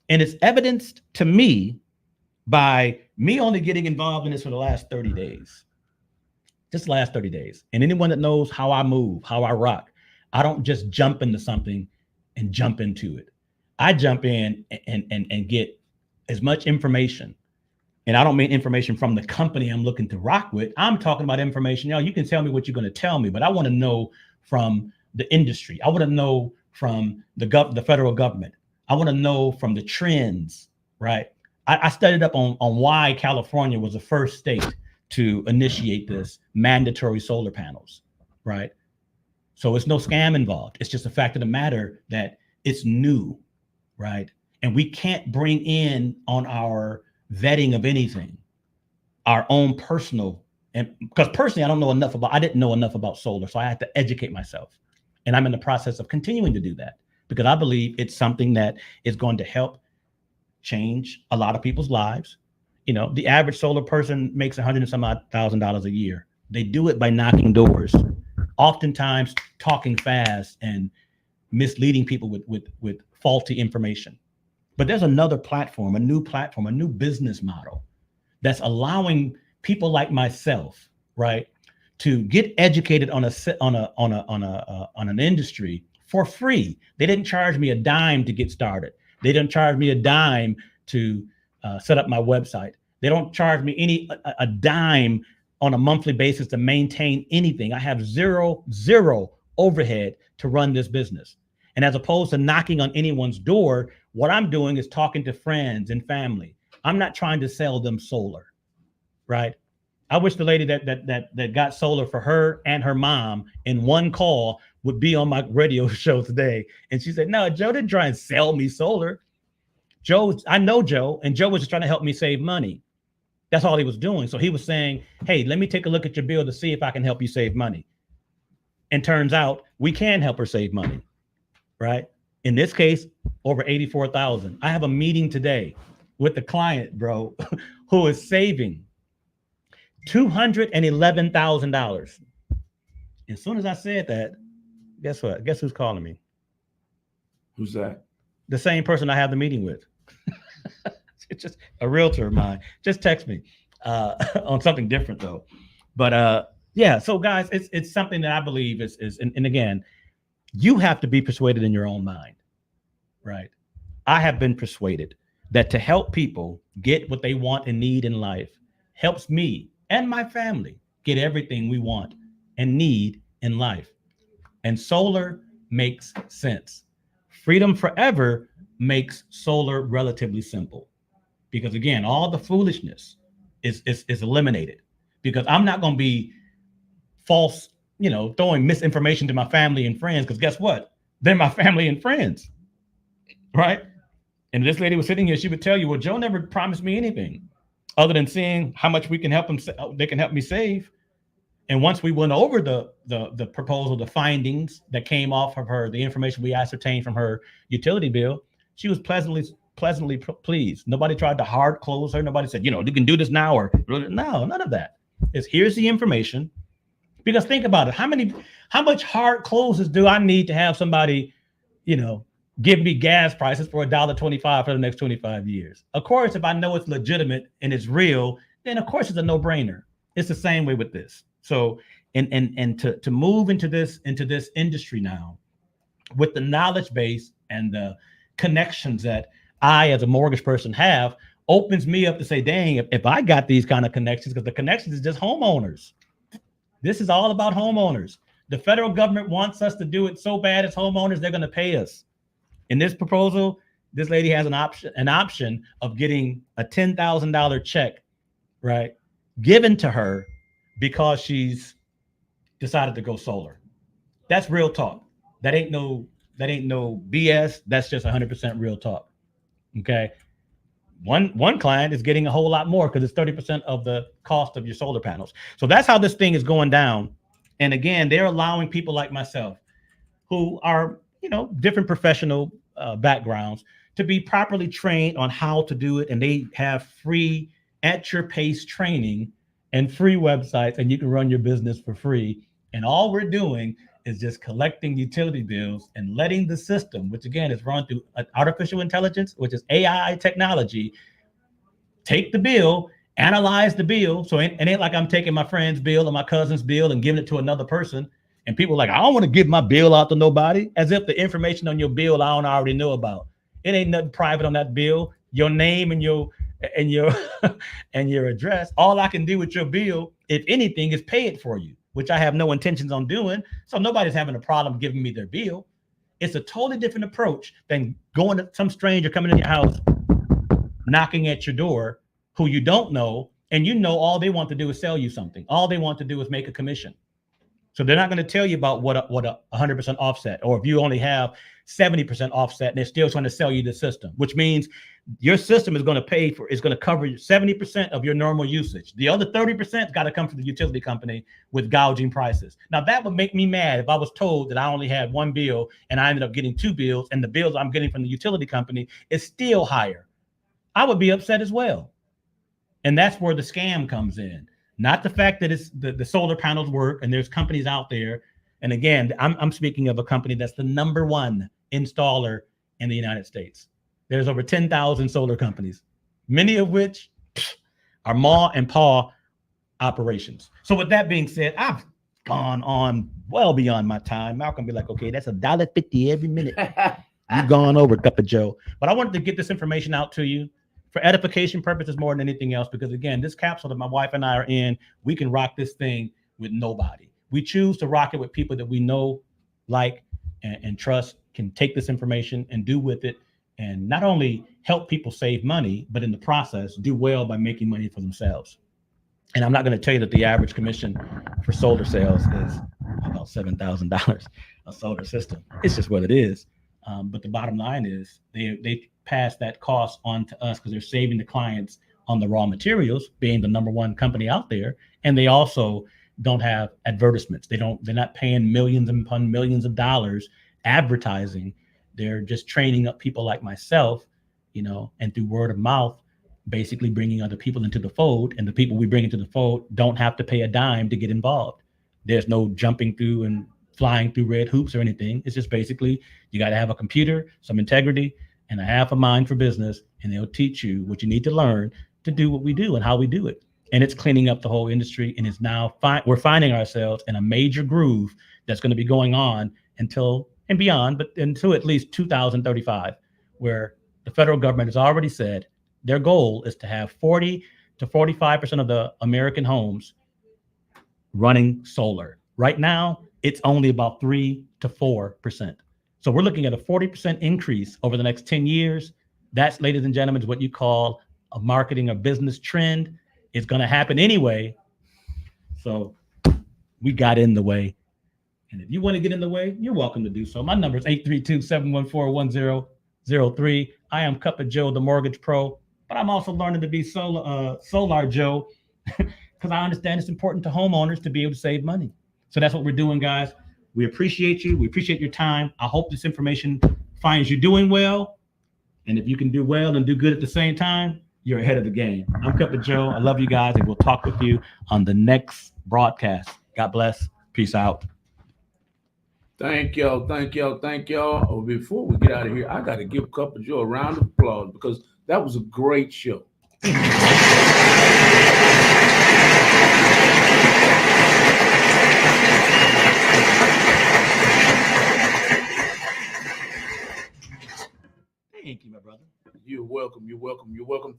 And it's evidenced to me by me only getting involved in this for the last 30 days. Just the last 30 days. And anyone that knows how I move, how I rock, I don't just jump into something and jump into it. I jump in and get as much information. And I don't mean information from the company I'm looking to rock with. I'm talking about information. You can tell me what you're going to tell me, but I want to know from the industry. I want to know from the federal government. I want to know from the trends, right? I studied up on why California was the first state to initiate this mandatory solar panels, right? So it's no scam involved. It's just the fact of the matter that it's new, right? And we can't bring in on our vetting of anything our own personal, and because personally, I didn't know enough about solar, so I had to educate myself. And I'm in the process of continuing to do that because I believe it's something that is going to help change a lot of people's lives. The average solar person makes $100,000 a year. They do it by knocking doors, oftentimes talking fast and misleading people with faulty information. But there's another platform, a new business model that's allowing people like myself, right, to get educated on an industry for free. They didn't charge me a dime to get started. They didn't charge me a dime to set up my website. They don't charge me a dime on a monthly basis to maintain anything. I have zero overhead to run this business. And as opposed to knocking on anyone's door, what I'm doing is talking to friends and family. I'm not trying to sell them solar. right? I wish the lady that got solar for her and her mom in one call would be on my radio show today. And she said, no, Joe didn't try and sell me solar. I know Joe, and Joe was just trying to help me save money. That's all he was doing. So he was saying, hey, let me take a look at your bill to see if I can help you save money. And turns out we can help her save money, right? In this case, over 84,000. I have a meeting today with the client, bro, who is saving $211,000. As soon as I said that, guess what? Guess who's calling me? Who's that? The same person I have the meeting with. It's just a realtor of mine. Just text me on something different though. But yeah, so guys, it's something that I believe is and again, you have to be persuaded in your own mind, right? I have been persuaded that to help people get what they want and need in life helps me and my family get everything we want and need in life. And solar makes sense. Freedom Forever makes solar relatively simple. Because again, all the foolishness is eliminated. Because I'm not going to be false, throwing misinformation to my family and friends. Because guess what? They're my family and friends, right? And this lady was sitting here. She would tell you, well, Joe never promised me anything other than seeing how much we can help them. They can help me save. And once we went over the proposal, the findings that came off of her, the information we ascertained from her utility bill, she was pleasantly pleased. Nobody tried to hard close her. Nobody said, you can do this now or no, none of that. It's here's the information. Because think about it. How much hard closes do I need to have somebody, give me gas prices for $1.25 for the next 25 years? Of course, if I know it's legitimate and it's real, then of course it's a no-brainer. It's the same way with this. So, and to move into this industry now with the knowledge base and the connections that I, as a mortgage person, have, opens me up to say, dang, if I got these kind of connections, because the connections is just homeowners. This is all about homeowners. The federal government wants us to do it so bad as homeowners, they're going to pay us. In this proposal, this lady has an option of getting a $10,000 check, right, given to her because she's decided to go solar. That's real talk. That ain't no BS. That's just 100% real talk. Okay. One client is getting a whole lot more because it's 30% of the cost of your solar panels. So that's how this thing is going down. And again, they're allowing people like myself who are, different professional backgrounds to be properly trained on how to do it. And they have free at your pace training and free websites, and you can run your business for free. And all we're doing is just collecting utility bills and letting the system, which again is run through artificial intelligence, which is AI technology, take the bill, analyze the bill. So it ain't like I'm taking my friend's bill or my cousin's bill and giving it to another person. And people are like, I don't want to give my bill out to nobody, as if the information on your bill I don't already know about. It ain't nothing private on that bill. Your name and your and your address. All I can do with your bill, if anything, is pay it for you, which I have no intentions on doing. So nobody's having a problem giving me their bill. It's a totally different approach than going to some stranger coming in your house, knocking at your door, who you don't know, and all they want to do is sell you something. All they want to do is make a commission. So they're not going to tell you about what a 100% offset, or if you only have 70% offset, and they're still trying to sell you the system, which means your system is going to cover 70% of your normal usage. The other 30% got to come from the utility company with gouging prices. Now that would make me mad if I was told that I only had one bill and I ended up getting two bills, and the bills I'm getting from the utility company is still higher. I would be upset as well. And that's where the scam comes in. Not the fact that it's the solar panels work and there's companies out there. And again, I'm speaking of a company that's the number one installer in the United States. There's over 10,000 solar companies, many of which are ma and pa operations. So with that being said, I've gone on well beyond my time. Malcolm be like, okay, that's $1.50 every minute. You've gone over, Cup of Joe. But I wanted to get this information out to you for edification purposes more than anything else, because again, this capsule that my wife and I are in, we can rock this thing with nobody. We choose to rock it with people that we know, like, and trust, can take this information and do with it, and not only help people save money, but in the process, do well by making money for themselves. And I'm not going to tell you that the average commission for solar sales is about $7,000 a solar system. It's just what it is. But the bottom line is they pass that cost on to us because they're saving the clients on the raw materials, being the number one company out there. And they also don't have advertisements. They're not paying millions upon millions of dollars advertising. They're just training up people like myself, and through word of mouth, basically bringing other people into the fold, and the people we bring into the fold don't have to pay a dime to get involved. There's no jumping through and flying through red hoops or anything. It's just basically you got to have a computer, some integrity, and a half a mind for business, and they'll teach you what you need to learn to do what we do and how we do it. And it's cleaning up the whole industry, and it's now we're finding ourselves in a major groove that's going to be going on until and beyond, but until at least 2035, where the federal government has already said their goal is to have 40 to 45% of the American homes running solar. Right now, it's only about 3 to 4%. So we're looking at a 40% increase over the next 10 years. That's, ladies and gentlemen, is what you call a marketing or business trend. It's going to happen anyway. So we got in the way. And if you want to get in the way, you're welcome to do so. My number is 832-714-1003. I am Cup of Joe, the Mortgage Pro, but I'm also learning to be Solar Joe because I understand it's important to homeowners to be able to save money. So that's what we're doing, guys. We appreciate you. We appreciate your time. I hope this information finds you doing well. And if you can do well and do good at the same time, you're ahead of the game. I'm Cup of Joe. I love you guys, and we'll talk with you on the next broadcast. God bless. Peace out. Thank y'all. Oh, before we get out of here, I got to give Cup of Joe a round of applause because that was a great show. Thank you, my brother. You're welcome.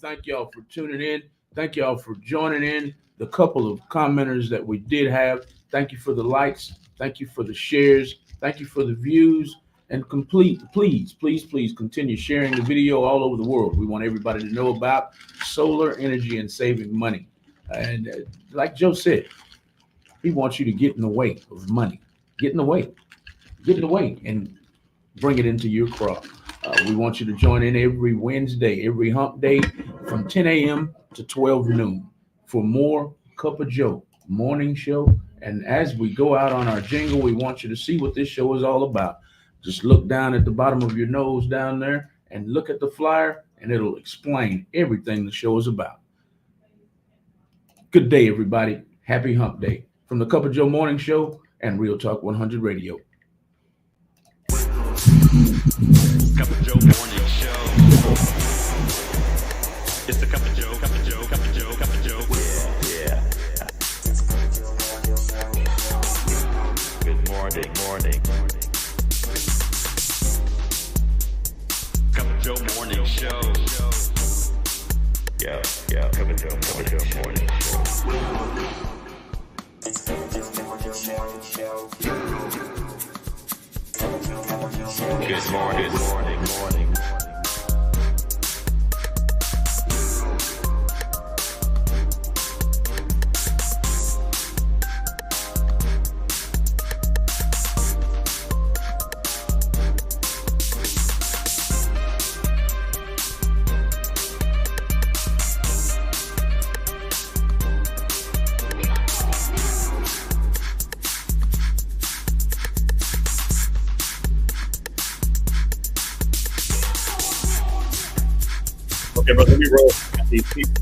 Thank y'all for tuning in. Thank y'all for joining in. The couple of commenters that we did have, thank you for the likes. Thank you for the shares. Thank you for the views. And please continue sharing the video all over the world. We want everybody to know about solar energy and saving money. And like Joe said, he wants you to get in the way of money. Get in the way and bring it into your crop. We want you to join in every Wednesday, every hump day from 10 a.m. to 12 noon for more Cup of Joe morning show. And as we go out on our jingle, we want you to see what this show is all about. Just look down at the bottom of your nose down there and look at the flyer, and it'll explain everything the show is about. Good day, everybody. Happy hump day from the Cup of Joe morning show and Real Talk 100 Radio. Cup of Joe morning show. It's the Cup of Joe. Yeah. Good morning. Cup of Joe morning show. Yeah. Cup of Joe morning show. Good morning. Okay, but let me roll these people.